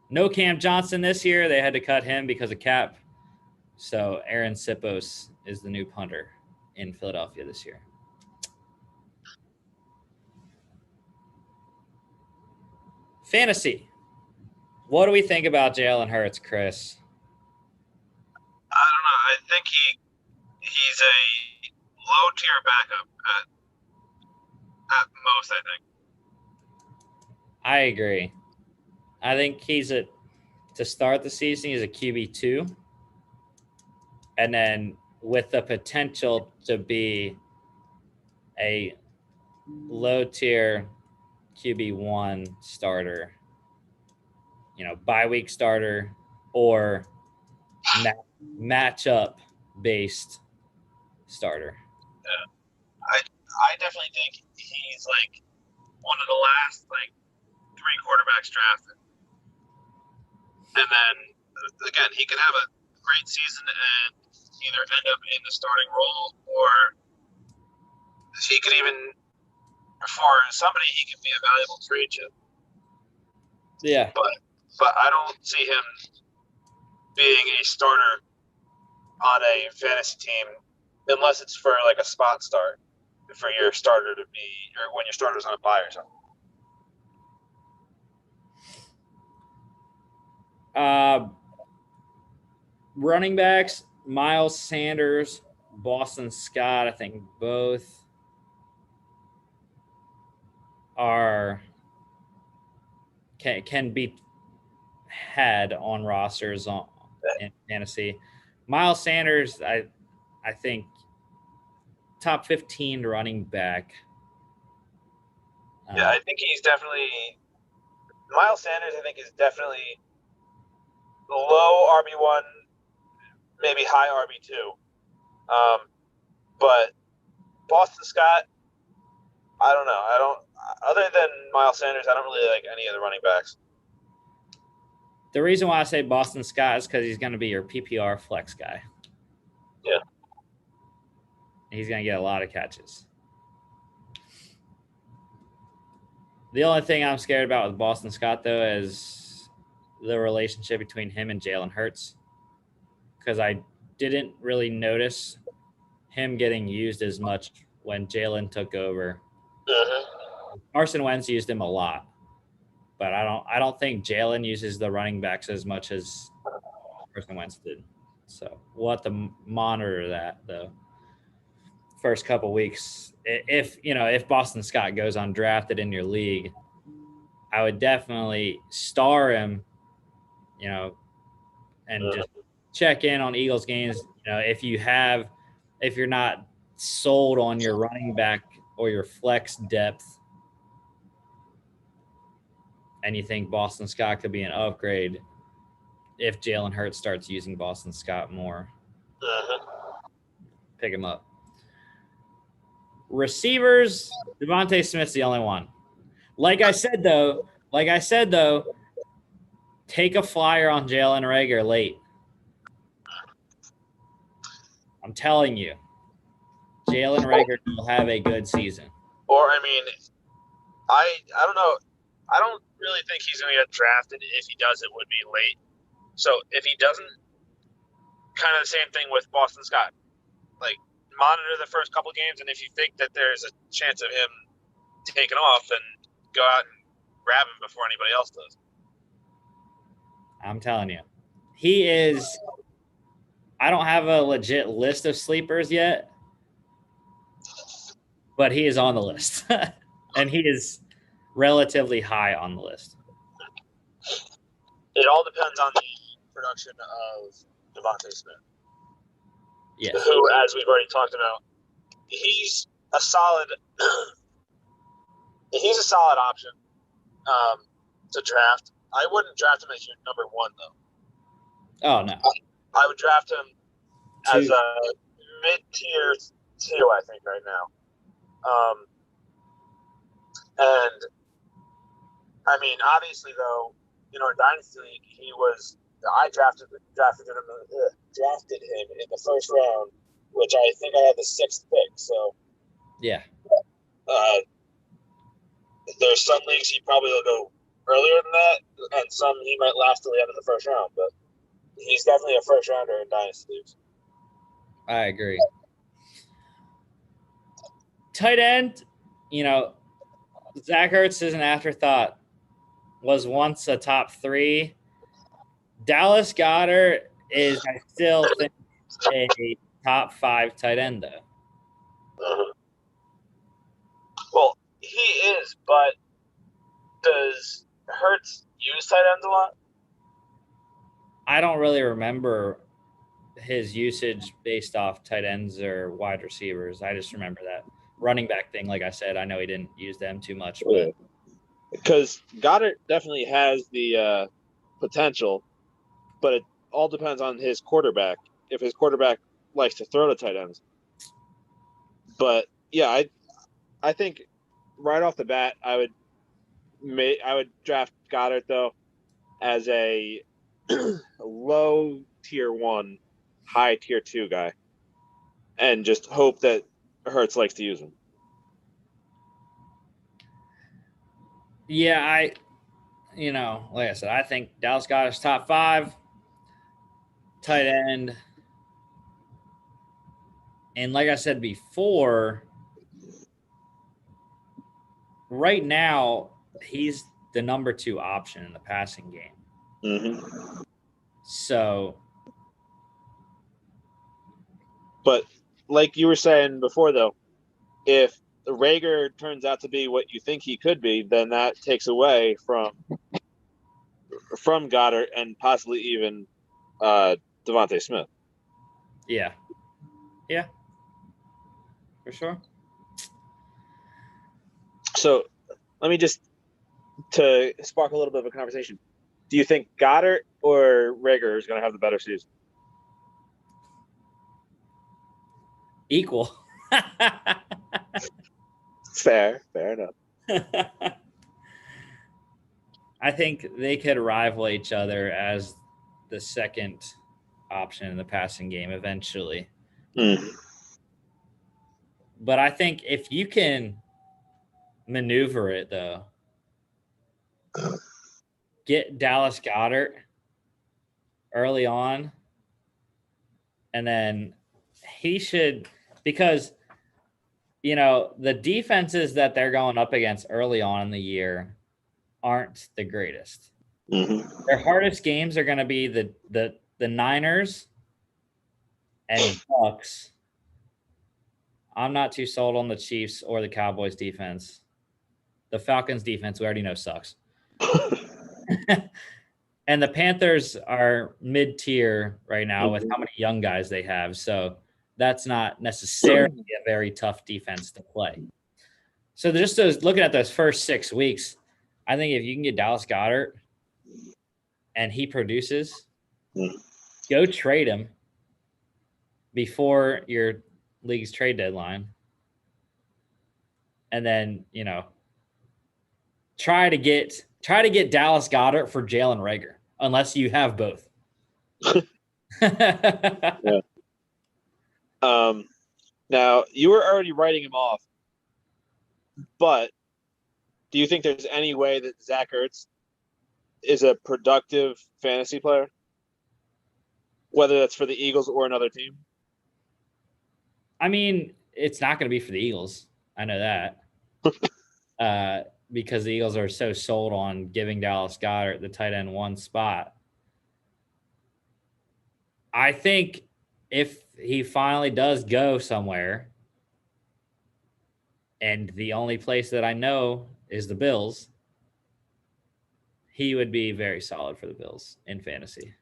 A: no Cam Johnson this year. They had to cut him because of cap. So Aaron Sipos is the new punter in Philadelphia this year. Fantasy. What do we think about Jalen Hurts, Chris?
C: I don't know. I think he's a low-tier backup at most, I think.
A: I agree. I think to start the season, he's a QB2. And then with the potential to be a low-tier QB1 starter, bye-week starter, or matchup-based starter.
C: I definitely think he's like one of the last 3 quarterbacks drafted. And then again, he could have a great season and either end up in the starting role, or he could even, for somebody, he could be a valuable trade chip.
A: Yeah.
C: But I don't see him being a starter on a fantasy team unless it's for a spot start for your starter to be, or when your starter's on a bye or something.
A: Running backs, Miles Sanders, Boston Scott, I think both can be had on rosters in fantasy. Miles Sanders, I think top 15 running back.
C: Yeah, I think he's definitely Miles Sanders. I think is definitely low RB1, maybe high RB2. But Boston Scott, I don't know. Other than Miles Sanders, I don't really like any of the running backs.
A: The reason why I say Boston Scott is because he's going to be your PPR flex guy.
C: Yeah.
A: He's going to get a lot of catches. The only thing I'm scared about with Boston Scott, though, is the relationship between him and Jalen Hurts. because I didn't really notice him getting used as much when Jalen took over. Carson Wentz used him a lot, but I don't think Jalen uses the running backs as much as Carson Wentz did. So we'll have to monitor that though. First couple weeks, if Boston Scott goes undrafted in your league, I would definitely star him, and just check in on Eagles games. If you're not sold on your running back or your flex depth, and you think Boston Scott could be an upgrade if Jalen Hurts starts using Boston Scott more, pick him up. Receivers, Devontae Smith's the only one. Like I said though, take a flyer on Jalen Reagor late. I'm telling you, Jalen Reagor will have a good season.
C: Or I don't know. I don't really think he's going to get drafted. If he does, it would be late. So if he doesn't, kind of the same thing with Boston Scott. Like, monitor the first couple games, and if you think that there's a chance of him taking off, then go out and grab him before anybody else does.
A: I'm telling you. He is – I don't have a legit list of sleepers yet, but he is on the list. And he is relatively high on the list.
C: It all depends on the production of Devontae Smith.
A: Yes.
C: Who, as we've already talked about, he's a solid option to draft. I wouldn't draft him as your number one, though.
A: Oh, no.
C: I would draft him as a mid-tier 2, I think, right now. And, I mean, obviously, though, in Dynasty League, I drafted him in the first round, which I think I had the 6th pick. So,
A: yeah.
C: There's some leagues he probably will go earlier than that, and some he might last till the end of the first round. But he's definitely a first rounder in Dynasty leagues.
A: I agree. Tight end, Zach Ertz is an afterthought. Was once a top 3. Dallas Goedert is, I still think, a top 5 tight end, though.
C: Well, he is, but does Hurts use tight ends a lot?
A: I don't really remember his usage based off tight ends or wide receivers. I just remember that running back thing. Like I said, I know he didn't use them too much, but
C: because Goddard definitely has the potential, but it all depends on his quarterback. If his quarterback likes to throw to tight ends, but yeah, I think right off the bat, I would draft Goddard though as a low tier 1, high tier 2 guy, and just hope that Hurts likes to use him.
A: Yeah, like I said, I think Dallas Goedert's top 5 tight end. And like I said before, right now, he's the number 2 option in the passing game.
C: Mm-hmm.
A: So.
C: But like you were saying before, though, if Reagor turns out to be what you think he could be, then that takes away from Goddard and possibly even Devontae Smith.
A: Yeah. Yeah. For sure.
C: So let me just, to spark a little bit of a conversation, do you think Goddard or Reagor is going to have the better season?
A: Equal.
C: Fair enough.
A: I think they could rival each other as the second option in the passing game eventually. But I think if you can maneuver it, though, get Dallas Goedert early on And then he should, because, the defenses that they're going up against early on in the year aren't the greatest.
C: Mm-hmm.
A: Their hardest games are going to be the Niners and Bucks. I'm not too sold on the Chiefs or the Cowboys defense. The Falcons defense, we already know, sucks. And the Panthers are mid-tier right now with how many young guys they have. So that's not necessarily a very tough defense to play. So just looking at those first 6 weeks, I think if you can get Dallas Goedert and he produces, go trade him before your league's trade deadline. And then, try to get Dallas Goedert for Jalen Reagor, unless you have both.
C: Yeah. Now, you were already writing him off, but do you think there's any way that Zach Ertz is a productive fantasy player, whether that's for the Eagles or another team?
A: I mean, it's not going to be for the Eagles. I know that. Because the Eagles are so sold on giving Dallas Goedert the tight end 1 spot. I think if he finally does go somewhere, and the only place that I know is the Bills, he would be very solid for the Bills in fantasy.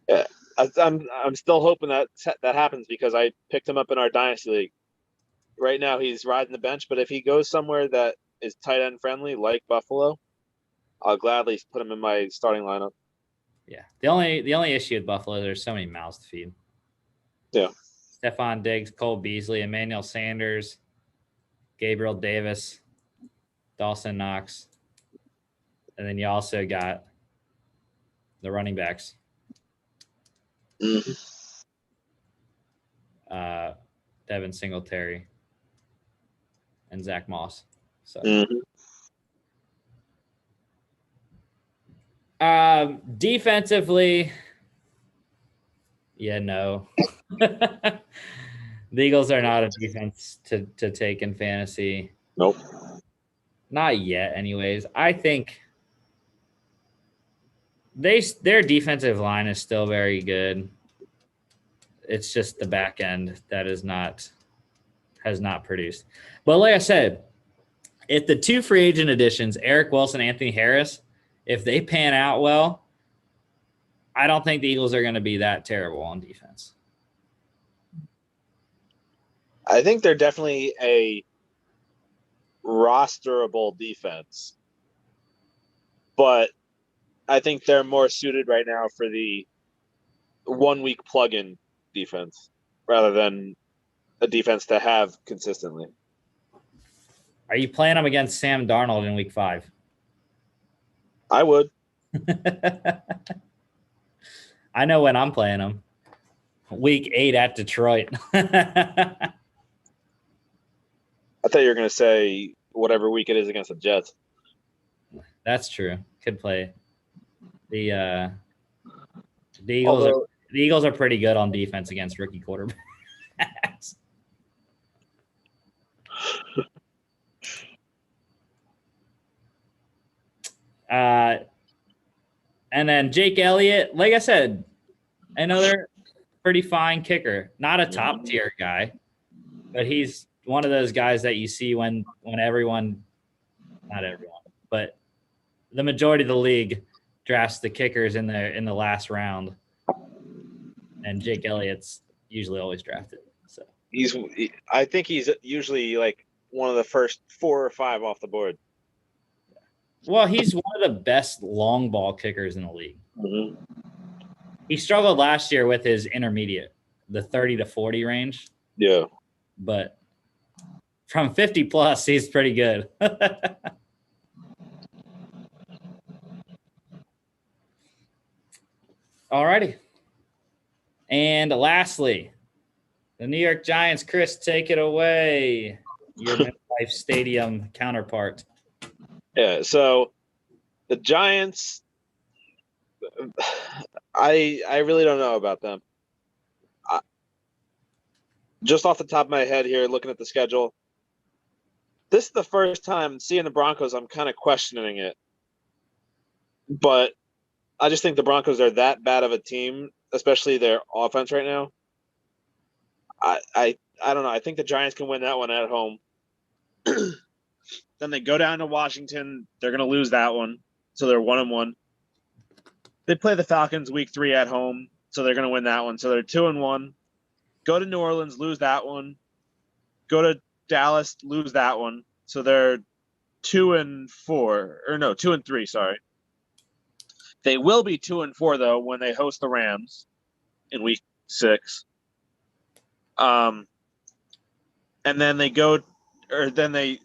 C: Yeah, I'm still hoping that happens because I picked him up in our dynasty league. Right now, he's riding the bench, but if he goes somewhere that is tight end friendly, like Buffalo, I'll gladly put him in my starting lineup.
A: Yeah, the only issue with Buffalo, there's so many mouths to feed.
C: Yeah,
A: Stephon Diggs, Cole Beasley, Emmanuel Sanders, Gabriel Davis, Dawson Knox, and then you also got the running backs.
C: Mm-hmm.
A: Devin Singletary and Zach Moss. So, defensively, no. The Eagles are not a defense to take in fantasy.
C: Nope.
A: Not yet, anyways. I think their defensive line is still very good. It's just the back end that has not produced. But like I said, if the 2 free agent additions, Eric Wilson, Anthony Harris, if they pan out well, I don't think the Eagles are going to be that terrible on defense.
C: I think they're definitely a rosterable defense, but I think they're more suited right now for the 1 week plug-in defense rather than a defense to have consistently.
A: Are you playing them against Sam Darnold in week 5?
C: I would.
A: I know when I'm playing them. Week 8 at Detroit.
C: I thought you were going to say whatever week it is against the Jets.
A: That's true. Could play. The Eagles are pretty good on defense against rookie quarterbacks. And then Jake Elliott, like I said, another pretty fine kicker. Not a top tier guy, but he's one of those guys that you see when everyone, not everyone, but the majority of the league drafts the kickers in the last round, and Jake Elliott's usually always drafted. So
C: I think he's usually like one of the first 4 or 5 off the board.
A: Well, he's one of the best long ball kickers in the league.
C: Mm-hmm.
A: He struggled last year with his intermediate, the 30 to 40 range.
C: Yeah.
A: But from 50 plus, he's pretty good. All righty. And lastly, the New York Giants. Chris, take it away. Your MetLife Stadium counterpart.
C: Yeah, so the Giants, I really don't know about them. Just off the top of my head here, looking at the schedule, this is the first time seeing the Broncos. I'm kind of questioning it, but I just think the Broncos are that bad of a team, especially their offense right now. I don't know. I think the Giants can win that one at home.
B: Then they go down to Washington. They're going to lose that one, so they're 1-1. They play the Falcons week 3 at home, so they're going to win that one. So they're 2-1. Go to New Orleans, lose that one. Go to Dallas, lose that one. So they're 2-4, or no, 2-3. Sorry. They will be 2-4 though when they host the Rams in week 6. And then they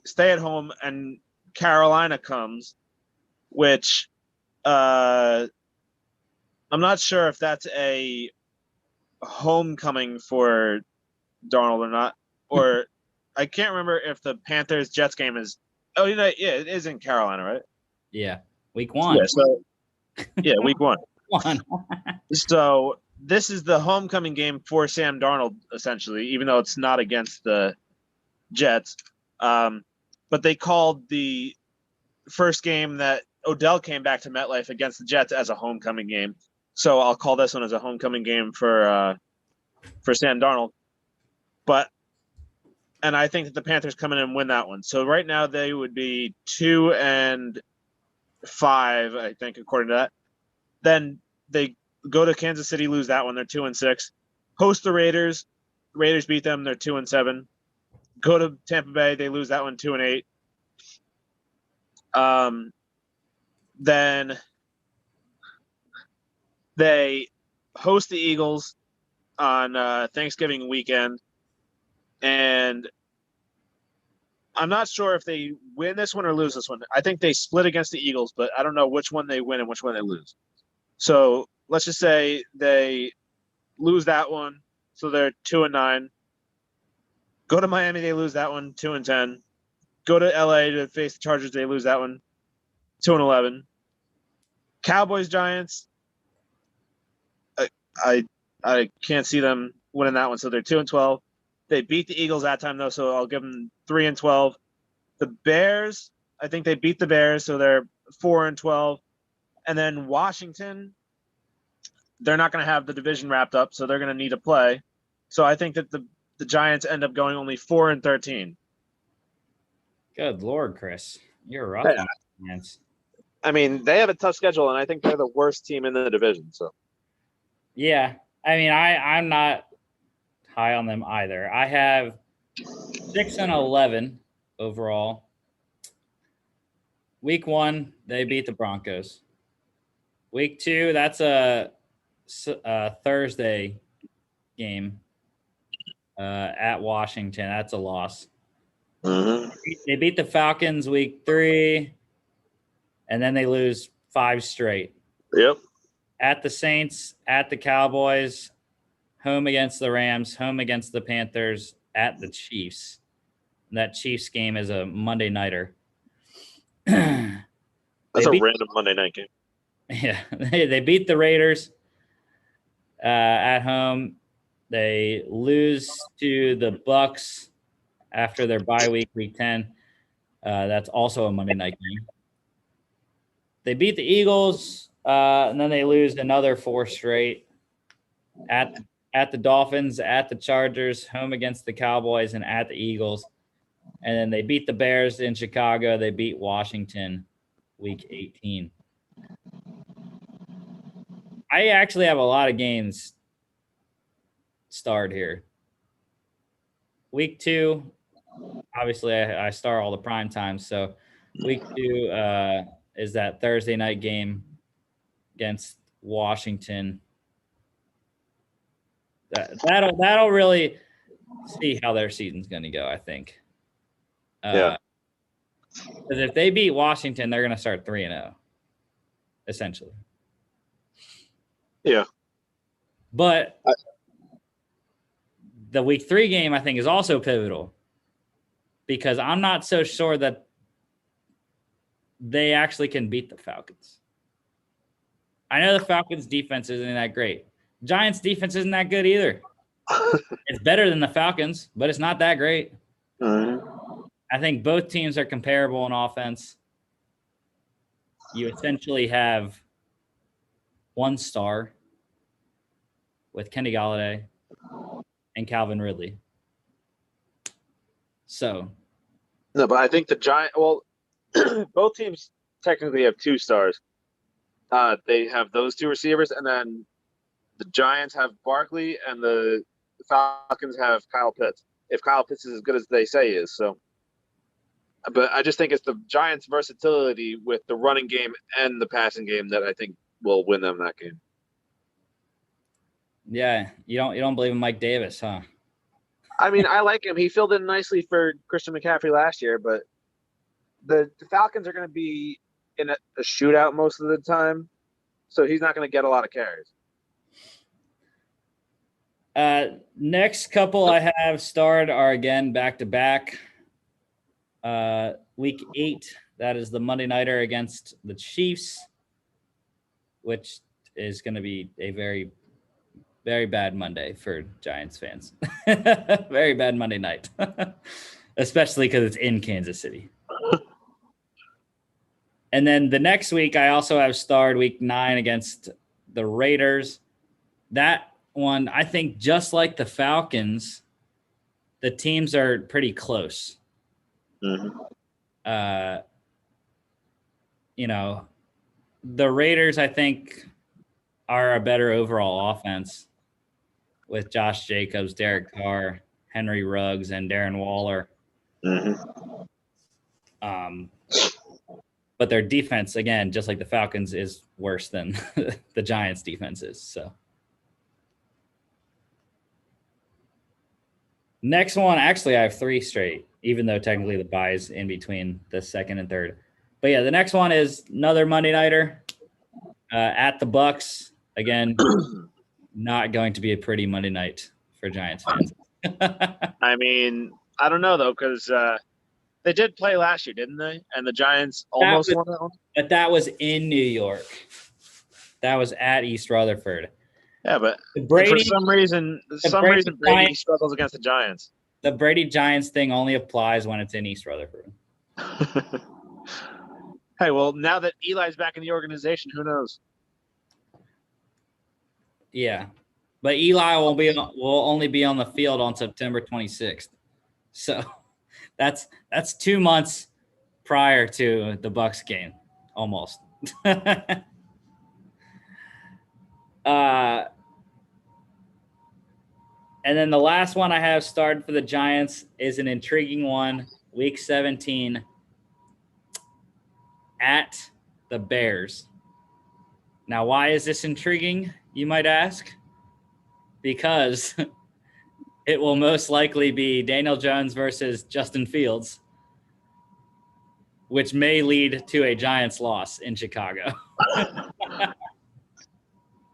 B: stay at home, and Carolina comes, which I'm not sure if that's a homecoming for Darnold or not, or I can't remember if the Panthers Jets game is. Oh, yeah, it is in Carolina, right?
A: Yeah, week 1.
B: Week 1.
A: One.
B: So this is the homecoming game for Sam Darnold, essentially, even though it's not against the Jets. But they called the first game that Odell came back to MetLife against the Jets as a homecoming game. So I'll call this one as a homecoming game for Sam Darnold. And I think that the Panthers come in and win that one. So right now they would be 2-5, I think, according to that. Then they go to Kansas City, lose that one. They're 2-6. Host the Raiders. Raiders beat them. They're 2-7. Go to Tampa Bay. They lose that one 2-8. Then they host the Eagles on Thanksgiving weekend. And I'm not sure if they win this one or lose this one. I think they split against the Eagles, but I don't know which one they win and which one they lose. So let's just say they lose that one. So they're 2-9. Go to Miami, they lose that one, 2-10. Go to LA to face the Chargers, they lose that one, 2-11. Cowboys, Giants, I can't see them winning that one, so they're 2-12. They beat the Eagles that time though, so I'll give them 3-12. The Bears, I think they beat the Bears, so they're 4-12. And then Washington, they're not going to have the division wrapped up, so they're going to need to play. So I think that the Giants end up going only 4-13.
A: Good Lord, Chris. You're rough on the Giants.
C: I mean, they have a tough schedule, and I think they're the worst team in the division. So,
A: yeah, I mean, I'm not high on them either. I have 6-11 overall. Week 1, they beat the Broncos. Week 2, that's a Thursday game at Washington. That's a loss.
C: mm-hmm.
A: They beat the Falcons week 3, and then they lose 5 straight.
C: Yep.
A: At the Saints, at the Cowboys, home against the Rams, home against the Panthers, at the Chiefs. And that Chiefs game is a Monday nighter.
C: That's a random Monday night game.
A: Yeah, they beat the Raiders at home. They lose to the Bucks after their bye week, week 10. That's also a Monday night game. They beat the Eagles, and then they lose another 4 straight at the Dolphins, at the Chargers, home against the Cowboys, and at the Eagles. And then they beat the Bears in Chicago. They beat Washington week 18. I actually have a lot of games starred here. Week 2, obviously I star all the prime times. So week 2 is that Thursday night game against Washington. That'll really see how their season's going to go, I think.
C: Yeah.
A: Because if they beat Washington, they're going to start 3-0, essentially.
C: Yeah.
A: But the week 3 game, I think, is also pivotal because I'm not so sure that they actually can beat the Falcons. I know the Falcons' defense isn't that great. Giants' defense isn't that good either. It's better than the Falcons, but it's not that great. I think both teams are comparable in offense. You essentially have one star with Kenny Golladay and Calvin Ridley. So,
C: No, but I think the both teams technically have 2 stars. They have those 2 receivers, and then the Giants have Barkley, and the Falcons have Kyle Pitts. If Kyle Pitts is as good as they say he is, so. But I just think it's the Giants' versatility with the running game and the passing game that I think will win them that game.
A: yeah, you don't believe in Mike Davis, huh?
C: I mean, I like him. He filled in nicely for Christian McCaffrey last year, but the Falcons are going to be in a shootout most of the time, so he's not going to get a lot of carries.
A: Next couple I have starred are again back-to-back. Week 8, that is the Monday Nighter against the Chiefs, which is going to be a very, very bad Monday for Giants fans. Very bad Monday night, especially because it's in Kansas City. And then the next week, I also have starred Week 9 against the Raiders. That one, I think, just like the Falcons, the teams are pretty close. You know, the Raiders, I think, are a better overall offense with Josh Jacobs, Derek Carr, Henry Ruggs, and Darren Waller. But their defense, again, just like the Falcons, is worse than the Giants' defense is. So, next one, actually, I have 3 straight, even though technically the bye is in between the second and third. But yeah, the next one is another Monday Nighter at the Bucks. Again, not going to be a pretty Monday night for Giants fans.
C: I mean, I don't know, though, because they did play last year, didn't they? And the Giants almost won that one.
A: But that was in New York. That was at East Rutherford.
C: Yeah, but
A: Brady,
C: for some reason Brady struggles against the Giants.
A: The Brady Giants thing only applies when it's in East Rutherford.
C: Hey, well, now that Eli's back in the organization, who knows?
A: Yeah, but Eli will only be on the field on September 26th. So that's 2 months prior to the Bucks game, almost. And then the last one I have started for the Giants is an intriguing one, Week 17 at the Bears. Now, why is this intriguing, you might ask? Because it will most likely be Daniel Jones versus Justin Fields, which may lead to a Giants loss in Chicago.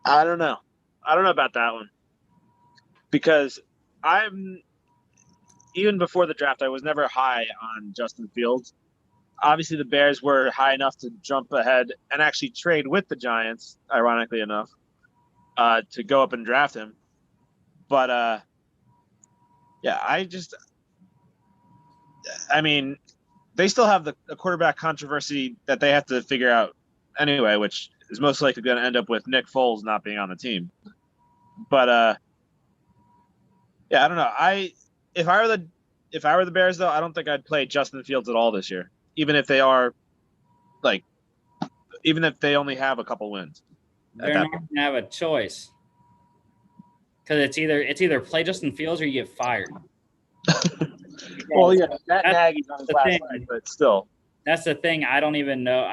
C: I don't know. I don't know about that one. Because even before the draft, I was never high on Justin Fields. Obviously, the Bears were high enough to jump ahead and actually trade with the Giants, ironically enough, to go up and draft him. But, yeah, I mean, they still have the quarterback controversy that they have to figure out anyway, which is most likely going to end up with Nick Foles not being on the team. But, yeah, I don't know. If I were the Bears, though, I don't think I'd play Justin Fields at all this year, even if they only have a couple wins.
A: They're not going to have a choice because it's either play Justin Fields or you get fired.
C: Well, yeah, Matt Nagy's on his last night, but still,
A: that's the thing. I don't even know.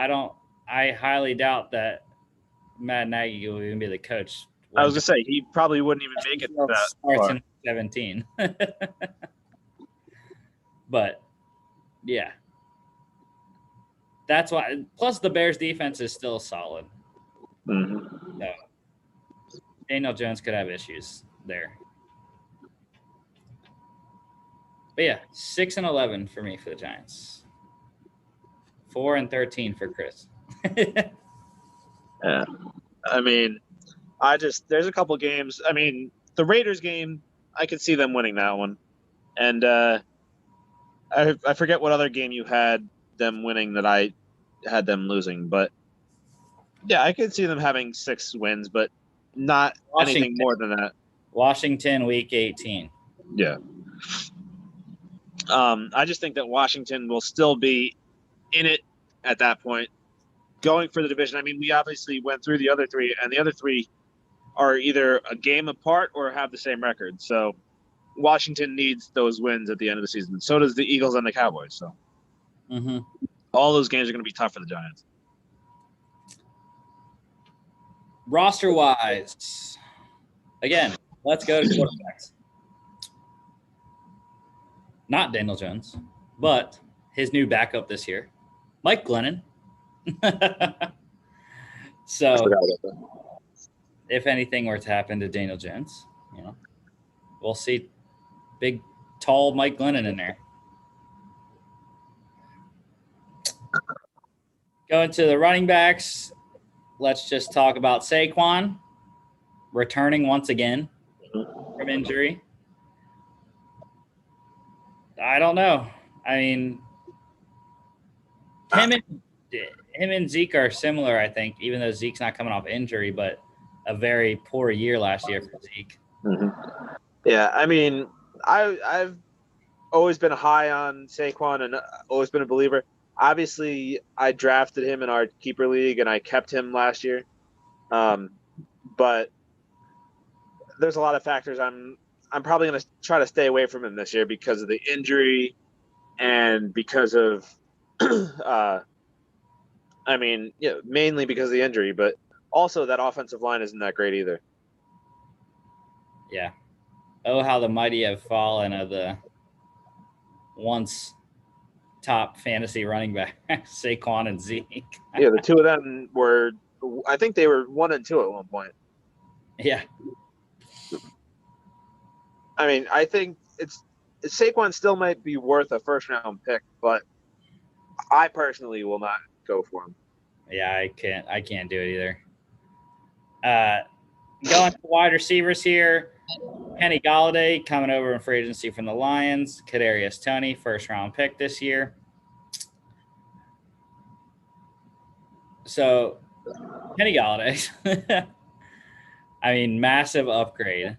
A: I highly doubt that Matt Nagy will even be the coach.
C: I was gonna say he probably wouldn't even make it that
A: starts in 17. But yeah, that's why. Plus, the Bears' defense is still solid.
C: Mm-hmm.
A: So Daniel Jones could have issues there. But yeah, 6-11 for me for the Giants. 4-13 for Chris.
C: Yeah. I mean, there's a couple games. I mean, the Raiders game, I could see them winning that one. And I forget what other game you had them winning that I had them losing, but yeah, I could see them having 6 wins, but not anything more than that.
A: Washington, week 18.
C: Yeah. I just think that Washington will still be in it at that point, going for the division. I mean, we obviously went through the other 3, and the other 3 are either a game apart or have the same record. So Washington needs those wins at the end of the season. So does the Eagles and the Cowboys. So all those games are going to be tough for the Giants.
A: Roster-wise, again, let's go to quarterbacks. Not Daniel Jones, but his new backup this year, Mike Glennon. So if anything were to happen to Daniel Jones, we'll see big, tall Mike Glennon in there. Going to the running backs, let's just talk about Saquon returning once again from injury. I don't know. I mean, him and Zeke are similar, I think, even though Zeke's not coming off injury, but a very poor year last year for Zeke.
C: Yeah, I mean, I've always been high on Saquon and always been a believer. Obviously, I drafted him in our keeper league and I kept him last year. But there's a lot of factors. I'm probably going to try to stay away from him this year because of the injury and because of, mainly because of the injury, but also that offensive line isn't that great either.
A: Yeah. Oh, how the mighty have fallen of the once top fantasy running back, Saquon and Zeke.
C: Yeah, the two of them were, I think they were 1 and 2 at one point.
A: Yeah.
C: I mean, I think Saquon still might be worth a first-round pick, but I personally will not go for him.
A: Yeah, I can't do it either. Going to wide receivers here, Kenny Golladay coming over in free agency from the Lions. Kadarius Toney, first-round pick this year. So, Kenny Golladay, I mean, massive upgrade.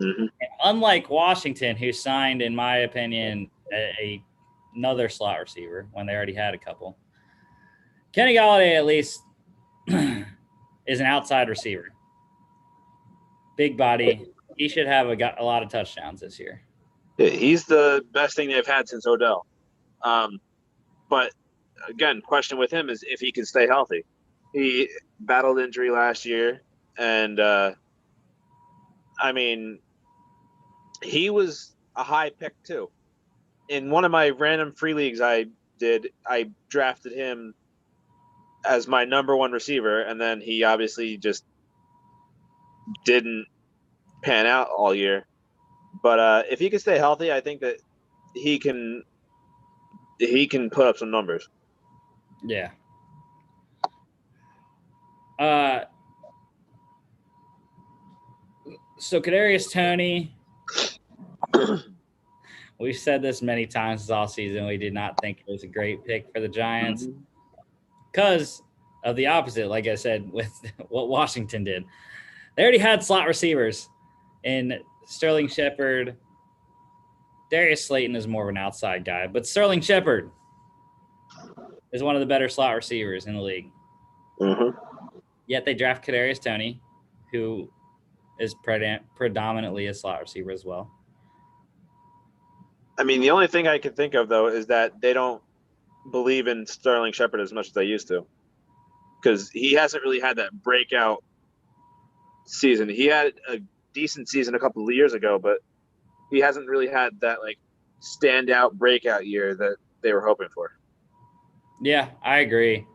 C: Mm-hmm.
A: Unlike Washington, who signed, in my opinion, another slot receiver when they already had a couple. Kenny Golladay at least is an outside receiver. Big body. He should have a lot of touchdowns this year.
C: Yeah, he's the best thing they've had since Odell. But, again, question with him is if he can stay healthy. He battled injury last year, and, he was a high pick too. In one of my random free leagues I drafted him as my number 1 receiver, and then he obviously just didn't pan out all year. But if he can stay healthy, I think that he can put up some numbers.
A: Yeah. So Kadarius Toney, we've said this many times this offseason. We did not think it was a great pick for the Giants because of the opposite, like I said, with what Washington did. They already had slot receivers in Sterling Shepard. Darius Slayton is more of an outside guy, but Sterling Shepard is one of the better slot receivers in the league.
C: Mm-hmm.
A: Yet they draft Kadarius Toney, who is predominantly a slot receiver as well.
C: I mean, the only thing I can think of, though, is that they don't believe in Sterling Shepard as much as they used to, because he hasn't really had that breakout season. He had a decent season a couple of years ago, but he hasn't really had that standout breakout year that they were hoping for.
A: Yeah, I agree.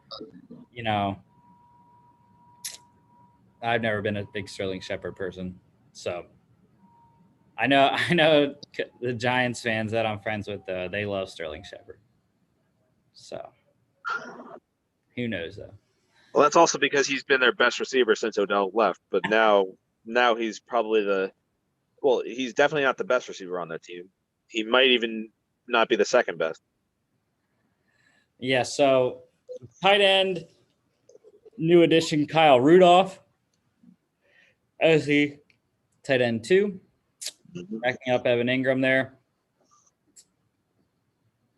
A: I've never been a big Sterling Shepard person, so I know the Giants fans that I'm friends with, they love Sterling Shepard. So who knows though?
C: Well, that's also because he's been their best receiver since Odell left. But now he's probably he's definitely not the best receiver on that team. He might even not be the second best.
A: Yeah, so tight end, new addition Kyle Rudolph as the tight end 2, backing up Evan Ingram there.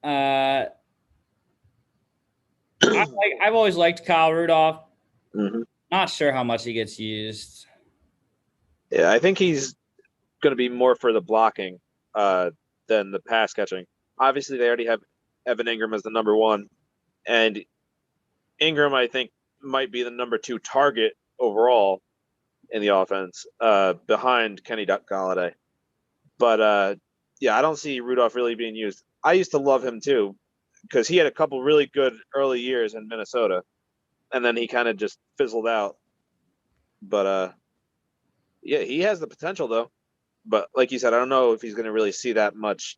A: I've always liked Kyle Rudolph.
C: Mm-hmm.
A: Not sure how much he gets used.
C: Yeah, I think he's going to be more for the blocking than the pass catching. Obviously, they already have Evan Ingram as the number 1, and Ingram, I think, might be the number 2 target overall in the offense, behind Kenny Galladay. But yeah, I don't see Rudolph really being used. I used to love him too, because he had a couple really good early years in Minnesota, and then he kind of just fizzled out. But yeah, he has the potential though. But like you said, I don't know if he's going to really see that much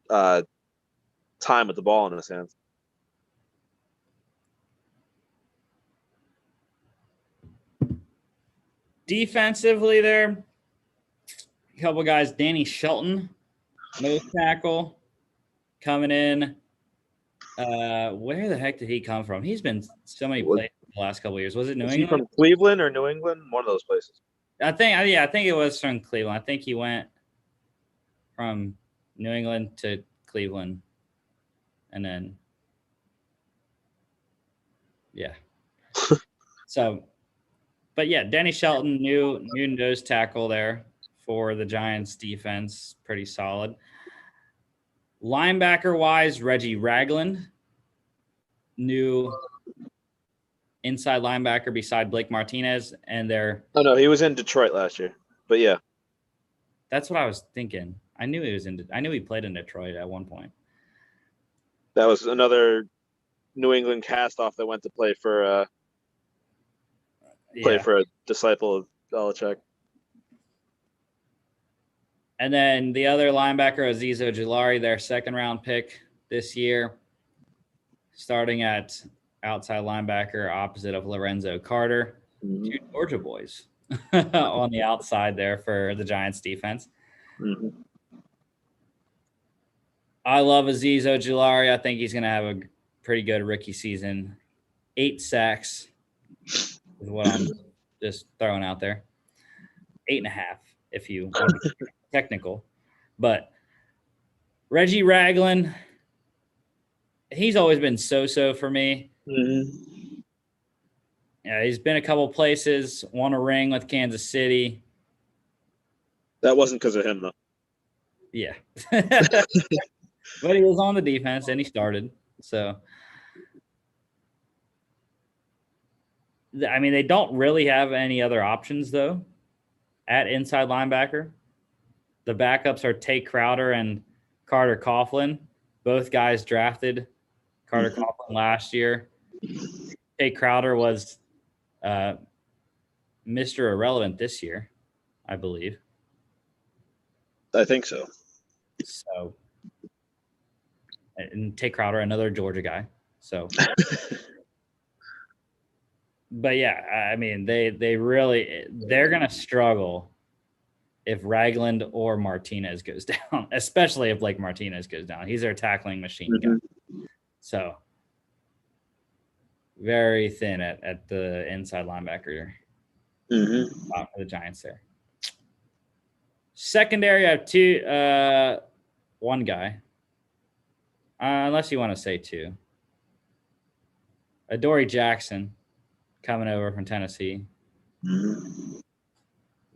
C: time with the ball in his hands.
A: Defensively there, a couple guys. Danny Shelton, nose tackle, coming in. Where the heck did he come from? He's been so many places the last couple of years. Was it New
C: Is
A: England?
C: he from Cleveland or New England? One of those places.
A: I think it was from Cleveland. I think he went from New England to Cleveland, and then yeah. So, but yeah, Danny Shelton, new nose tackle there for the Giants defense, pretty solid. Linebacker wise, Reggie Ragland, new inside linebacker beside Blake Martinez, and they're.
C: Oh no, he was in Detroit last year, but yeah,
A: that's what I was thinking. I knew he played in Detroit at one point.
C: that was another New England cast-off that went to play for a disciple of Belichick.
A: And then the other linebacker, Azeez Ojulari, their second-round pick this year, starting at outside linebacker opposite of Lorenzo Carter, 2 Georgia boys on the outside there for the Giants defense.
C: Mm-hmm.
A: I love Azeez Ojulari. I think he's going to have a pretty good rookie season. 8 sacks is what I'm just throwing out there. 8.5 if you want to be technical. But Reggie Ragland, he's always been so-so for me.
C: Mm-hmm.
A: Yeah, he's been a couple places, won a ring with Kansas City.
C: That wasn't because of him, though.
A: Yeah. But he was on the defense, and he started. So, I mean, they don't really have any other options, though, at inside linebacker. The backups are Tate Crowder and Carter Coughlin. Both guys drafted Carter Coughlin last year. Tate Crowder was Mr. Irrelevant this year, I believe.
C: I think so.
A: So, and Tate Crowder, another Georgia guy. So, but yeah, I mean, they're going to struggle if Ragland or Martinez goes down, especially if Blake Martinez goes down. He's their tackling machine guy. So, very thin at the inside linebacker for the Giants there. Secondary, I have one guy. Unless you want to say 2. Adoree Jackson coming over from Tennessee.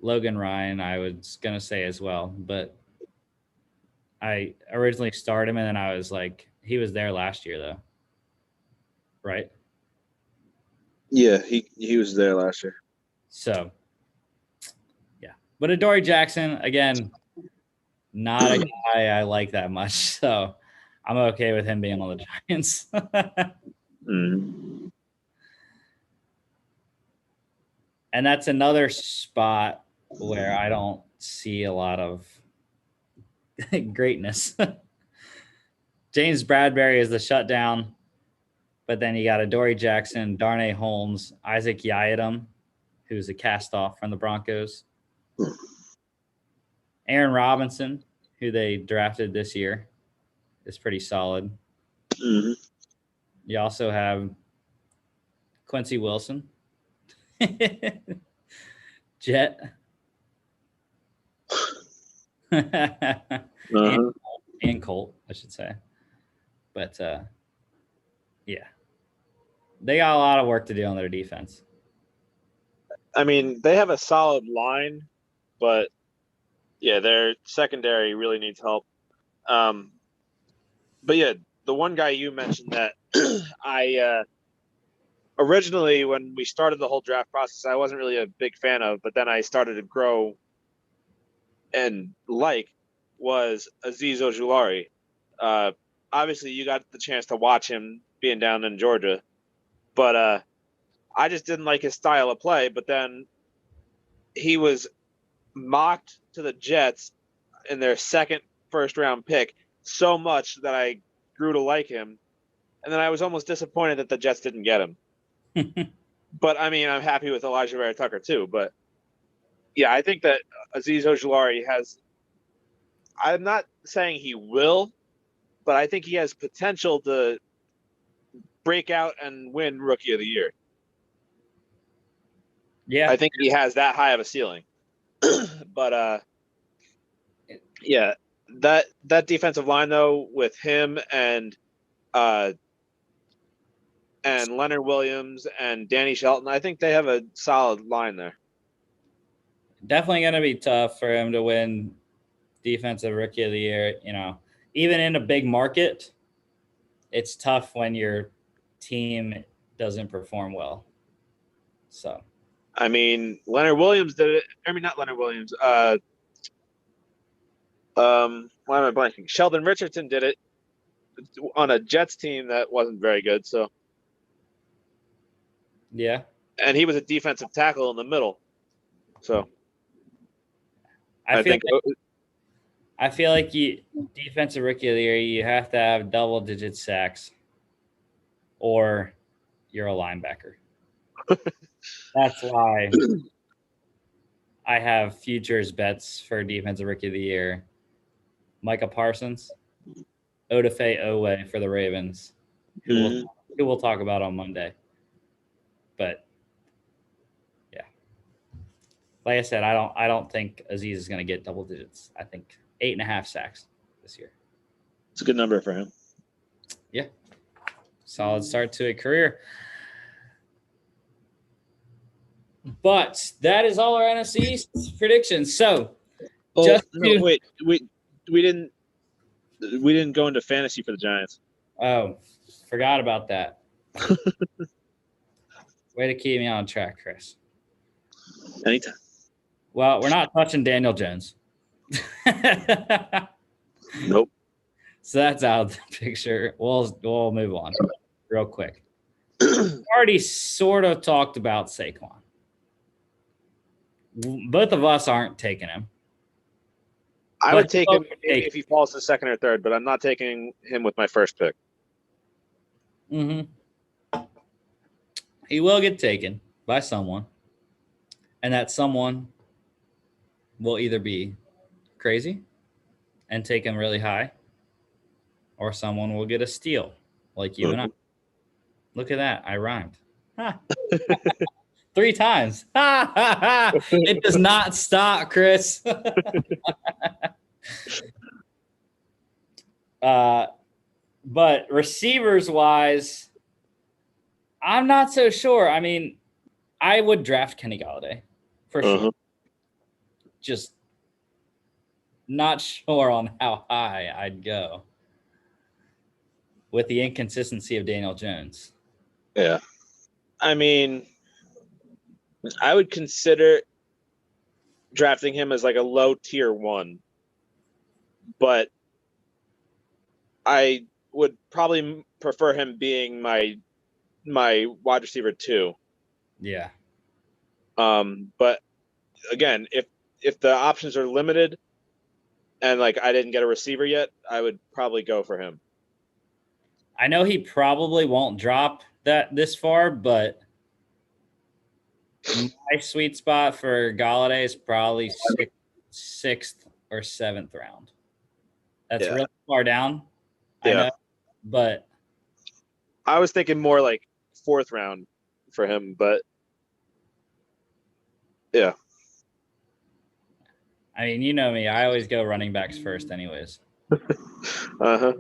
A: Logan Ryan, I was going to say as well, but I originally started him, and then I was like, he was there last year, though. Right?
C: Yeah, he was there last year.
A: So, yeah. But Adoree Jackson, again, not a guy I like that much, so I'm okay with him being on the Giants. And that's another spot where I don't see a lot of greatness. James Bradbury is the shutdown But then you got Adoree Jackson, Darnay Holmes, Isaac Yiadom, who's a cast-off from the Broncos. Aaron Robinson, who they drafted this year, is pretty solid.
C: Mm-hmm.
A: You also have Quincy Wilson, Jet, and Colt, I should say. But yeah, they got a lot of work to do on their defense.
C: I mean, they have a solid line, but yeah, their secondary really needs help. But yeah, the one guy you mentioned that I originally, when we started the whole draft process, I wasn't really a big fan of, but then I started to grow and was Azeez Ojulari. Obviously, you got the chance to watch him being down in Georgia, but I just didn't like his style of play. But then he was mocked to the Jets in their second first-round pick so much that I grew to like him. And then I was almost disappointed that the Jets didn't get him. But, I mean, I'm happy with Elijah Vera Tucker, too. But, yeah, I think that Azeez Ojulari has – I'm not saying he will, but I think he has potential to break out and win Rookie of the Year.
A: Yeah.
C: I think he has that high of a ceiling. But, yeah, that defensive line, though, with him and Leonard Williams and Danny Shelton, I think they have a solid line there.
A: Definitely going to be tough for him to win Defensive Rookie of the Year. You know, even in a big market, it's tough when your team doesn't perform well. So,
C: I mean, Leonard Williams did it. I mean, not Leonard Williams. Why am I blanking? Sheldon Richardson did it on a Jets team that wasn't very good. So,
A: yeah.
C: And he was a defensive tackle in the middle. So,
A: I feel like you Defensive Rookie of the Year, you have to have double-digit sacks, or you're a linebacker. That's why I have futures bets for Defensive Rookie of the Year. Micah Parsons, Odafe Owe for the Ravens, who we'll talk about on Monday. But yeah, like I said, I don't think Azeez is going to get double digits. I think 8.5 sacks this year.
C: It's a good number for him.
A: Yeah, solid start to a career. But that is all our NFC East predictions. So,
C: wait, we didn't go into fantasy for the Giants.
A: Oh, forgot about that. Way to keep me on track, Chris.
C: Anytime.
A: Well, we're not touching Daniel Jones.
C: Nope.
A: So that's out of the picture. We'll move on real quick. We already sort of talked about Saquon. Both of us aren't taking him.
C: I would take him if he falls to second or third, but I'm not taking him with my first pick.
A: Mm-hmm. He will get taken by someone, and that someone will either be crazy and take him really high, or someone will get a steal like you and I. Look at that. I rhymed. 3 times. It does not stop, Chris. But receivers-wise, I'm not so sure. I mean, I would draft Kenny Golladay for sure. Just not sure on how high I'd go with the inconsistency of Daniel Jones.
C: Yeah. I mean, I would consider drafting him as like a low tier 1, but I would probably prefer him being my wide receiver 2.
A: Yeah.
C: But again, if the options are limited and like I didn't get a receiver yet, I would probably go for him.
A: I know he probably won't drop that this far, but my sweet spot for Galladay is probably sixth or seventh round. That's really far down. I know, but
C: I was thinking more like fourth round for him, but yeah.
A: I mean, you know me. I always go running backs first anyways.
C: Uh-huh.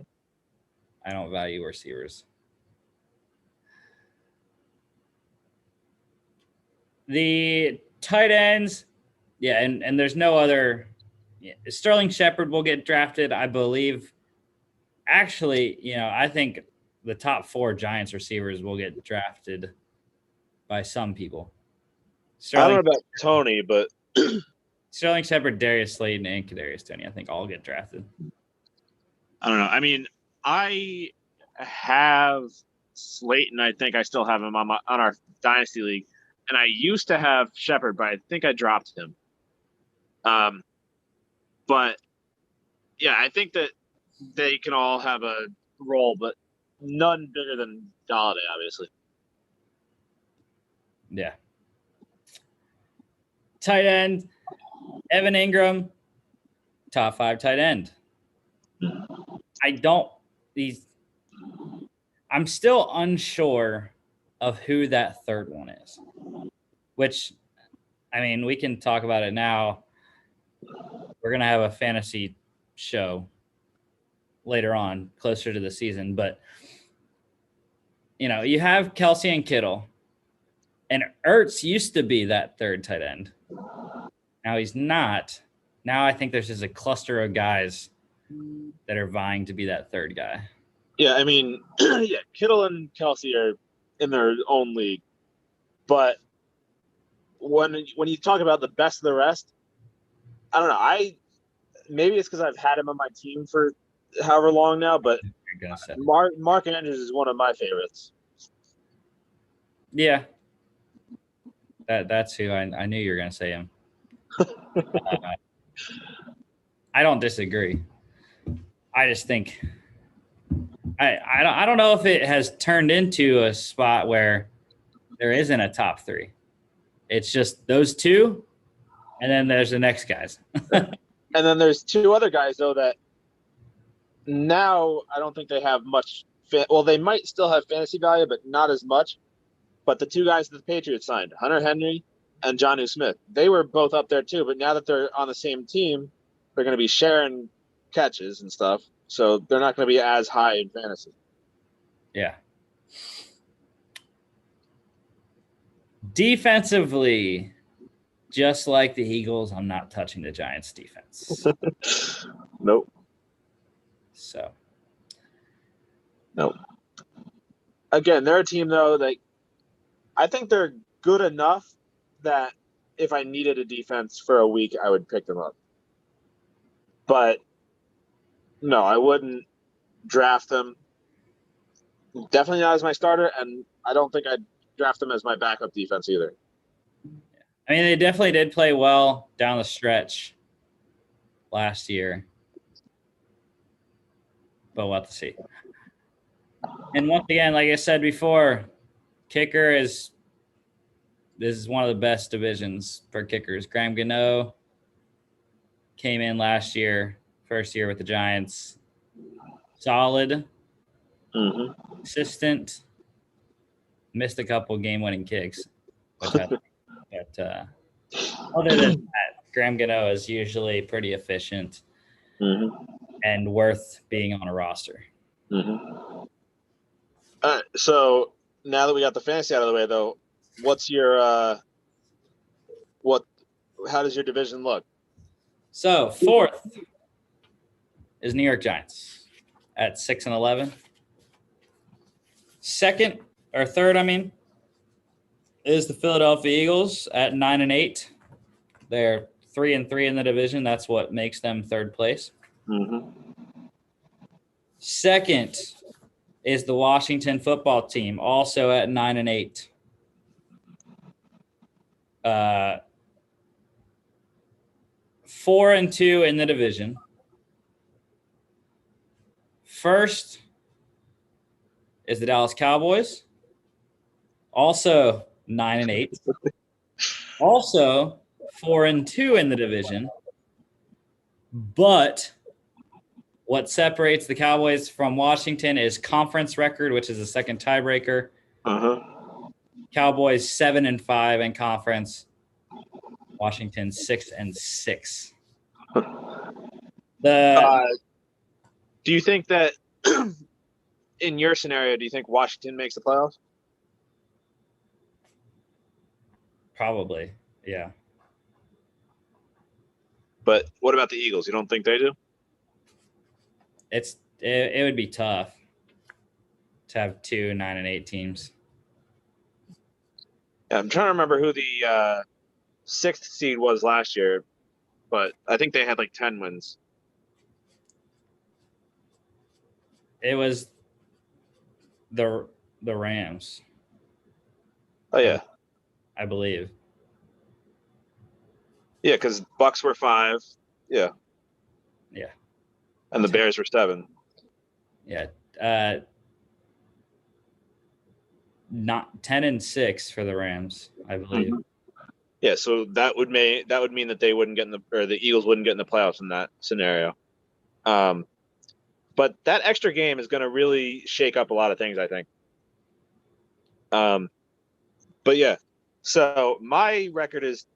A: I don't value receivers. The tight ends, yeah, and there's no other. Yeah, Sterling Shepard will get drafted, I believe. Actually, I think the top 4 Giants receivers will get drafted by some people.
C: I don't know about Tony, but
A: Sterling Shepard, Darius Slayton, and Kadarius Toney, I think all get drafted.
B: I don't know. I mean, I have Slayton. I think I still have him on our Dynasty League. And I used to have Shepard, but I think I dropped him. But yeah, I think that they can all have a role, but none bigger than Galladay, obviously.
A: Yeah. Tight end, Evan Ingram, top 5 tight end. I'm still unsure of who that third one is, which, I mean, we can talk about it now. We're going to have a fantasy show later on, closer to the season, but you have Kelsey and Kittle, and Ertz used to be that third tight end. Now he's not. Now I think there's just a cluster of guys that are vying to be that third guy.
C: Yeah, I mean, yeah, Kittle and Kelsey are in their own league, but when you talk about the best of the rest, I don't know. Maybe it's because I've had him on my team for however long now, but Mark Andrews is one of my favorites.
A: Yeah, that's who I knew you were going to say him. I don't disagree. I just think I don't know if it has turned into a spot where there isn't a top 3. It's just those 2, and then there's the next guys.
C: And then there's 2 other guys, though, that now I don't think they have much. Well, they might still have fantasy value, but not as much. But the 2 guys that the Patriots signed, Hunter Henry and Jonnu Smith, they were both up there too. But now that they're on the same team, they're going to be sharing catches and stuff. So they're not going to be as high in fantasy.
A: Yeah. Defensively, just like the Eagles, I'm not touching the Giants' defense.
C: Nope.
A: So.
C: Nope. Again, they're a team, though, that I think they're good enough that if I needed a defense for a week, I would pick them up. But no, I wouldn't draft them. Definitely not as my starter, and I don't think I'd draft them as my backup defense either.
A: I mean, they definitely did play well down the stretch last year, but we'll have to see. And once again, like I said before, this is one of the best divisions for kickers. Graham Gano came in last year, first year with the Giants. Solid, consistent, missed a couple game-winning kicks. But other than that, Graham Gano is usually pretty efficient and worth being on a roster.
C: All right, so now that we got the fantasy out of the way, though, what's your how does your division look?
A: So 4th is New York Giants at 6-11. Second or third, is the Philadelphia Eagles at 9-8. They're 3-3 in the division. That's what makes them third place. Second is the Washington football team, also at 9-8. 4-2 in the division. First is the Dallas Cowboys. Also 9-8. Also 4-2 in the division. But what separates the Cowboys from Washington is conference record, which is the second tiebreaker. Cowboys 7-5 in conference. Washington 6-6.
C: Do you think that in your scenario, do you think Washington makes the playoffs?
A: Probably, yeah.
C: But what about the Eagles? You don't think they do?
A: It would be tough to have 2 9-8 teams.
C: Yeah, I'm trying to remember who the 6th seed was last year, but I think they had like 10 wins.
A: It was the Rams.
C: Oh yeah,
A: I believe.
C: yeah, because Bucks were 5. Yeah.
A: Yeah.
C: And the Bears were 7.
A: Yeah. Not 10-6 for the Rams, I believe.
C: Yeah, so that would mean that they wouldn't get the Eagles wouldn't get in the playoffs in that scenario. But that extra game is going to really shake up a lot of things, I think. But yeah, so my record is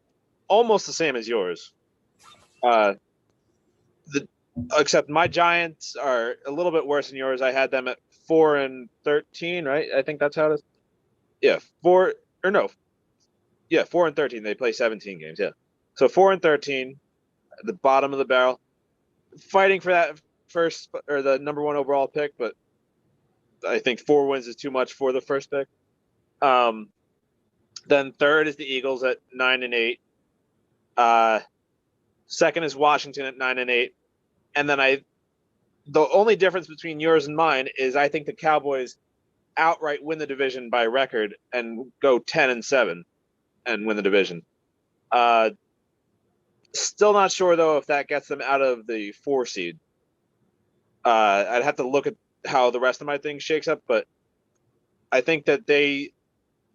C: almost the same as yours. Except my Giants are a little bit worse than yours. I had them at 4-13, right? I think that's how it is. Yeah, 4-13. They play 17 games. Yeah, so 4-13, at the bottom of the barrel, fighting for that first or the number 1 overall pick, but I think 4 wins is too much for the first pick. Then third is the Eagles at 9-8. Second is Washington at 9-8, and then the only difference between yours and mine is I think the Cowboys outright win the division by record and go 10-7 and win the division. Still not sure though if that gets them out of the 4 seed. I'd have to look at how the rest of my thing shakes up, but I think that they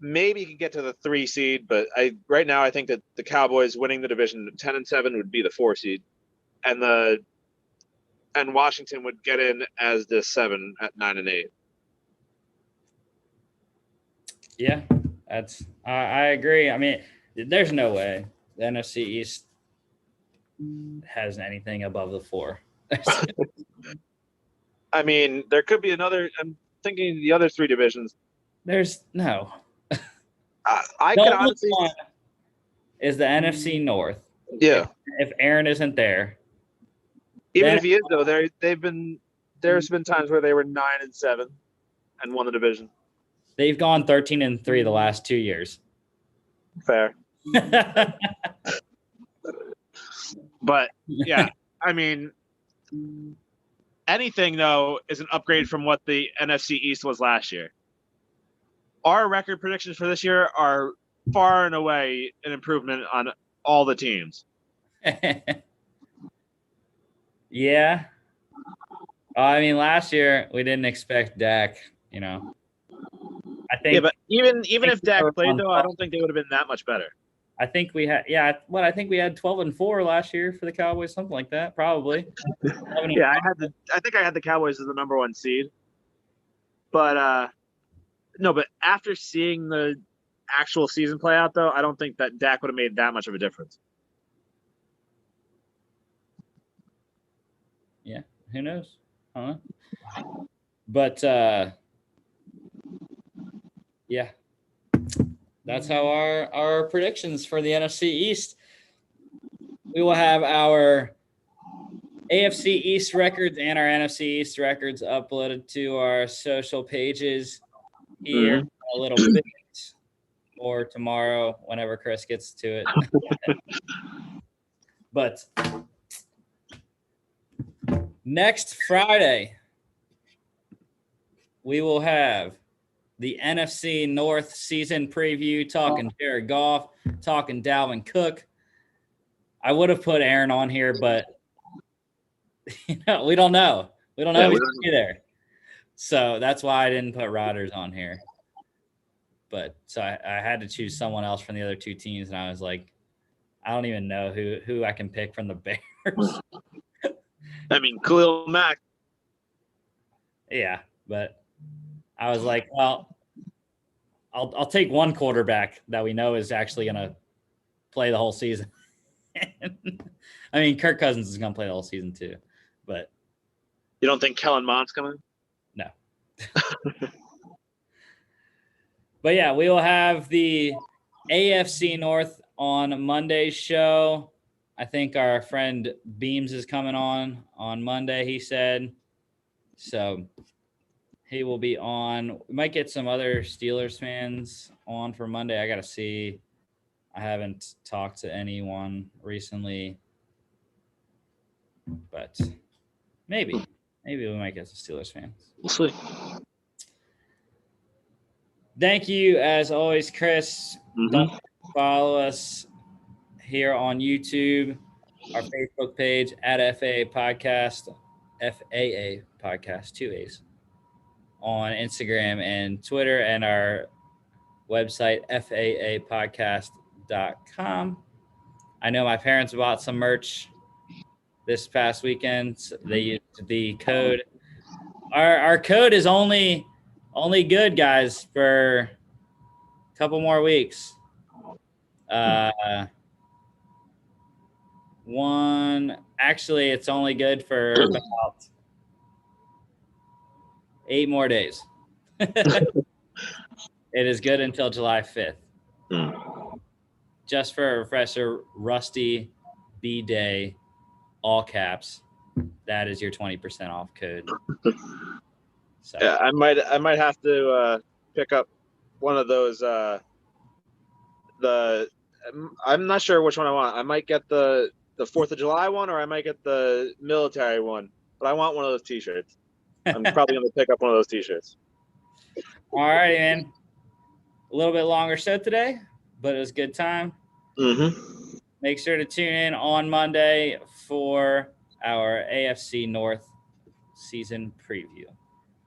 C: maybe can get to the 3 seed. But right now I think that the Cowboys winning the division 10-7 would be the 4 seed, and Washington would get in as the 7 at 9-8.
A: Yeah, I agree. I mean, there's no way the NFC East has anything above the 4.
C: I mean, there could be another. I'm thinking the other 3 divisions.
A: There's no.
C: I
A: The
C: could
A: only
C: honestly
A: one is the NFC North.
C: Yeah.
A: If Aaron isn't there,
C: Even if he is though, there's been times where they were 9-7 and won the division.
A: they've gone 13-3 the last 2 years.
C: Fair. But yeah, I mean, anything though is an upgrade from what the NFC East was last year. Our record predictions for this year are far and away an improvement on all the teams.
A: Yeah. I mean, last year we didn't expect Dak, I think.
C: Yeah, but even if Dak played though, I don't think they would have been that much better.
A: I think we had, I think we had 12-4 last year for the Cowboys, something like that, probably.
C: Yeah, I think I had the Cowboys as the number 1 seed. But no, but after seeing the actual season play out though, I don't think that Dak would have made that much of a difference.
A: Yeah, who knows? Huh? But yeah. That's how our predictions for the NFC East. We will have our AFC East records and our NFC East records uploaded to our social pages here in a little bit, or tomorrow whenever Chris gets to it. But next Friday, we will have the NFC North season preview, talking Jared Goff, talking Dalvin Cook. I would have put Aaron on here, but we don't know. We don't know if he's going to be there. So that's why I didn't put Rodgers on here. But so I had to choose someone else from the other two teams, and I was like, I don't even know who I can pick from the Bears.
C: I mean, Khalil Mack.
A: Yeah, but I was like, well, I'll take one quarterback that we know is actually going to play the whole season. I mean, Kirk Cousins is going to play the whole season too, but
C: You don't think Kellen Mond's coming?
A: no. But yeah, we will have the AFC North on Monday's show. I think our friend Beams is coming on Monday, he said. So he will be on. We might get some other Steelers fans on for Monday. I got to see. I haven't talked to anyone recently, but maybe we might get some Steelers fans.
C: We'll see.
A: Thank you, as always, Chris. Don't follow us here on YouTube, our Facebook page at FAA Podcast, 2 A's, on Instagram and Twitter, and our website, faapodcast.com. I know my parents bought some merch this past weekend. They used the code. Our code is only good, guys, for a couple more weeks. Actually, it's only good for about 8 more days. It is good until July 5th. Just for a refresher, Rusty B-Day, all caps. That is your 20% off code. So.
C: Yeah, I might have to pick up one of those. I'm not sure which one I want. I might get the 4th of July one, or I might get the military one. But I want one of those T-shirts. I'm probably going to pick up one of those T-shirts.
A: All right, man. A little bit longer show today, but it was a good time. Make sure to tune in on Monday for our AFC North season preview.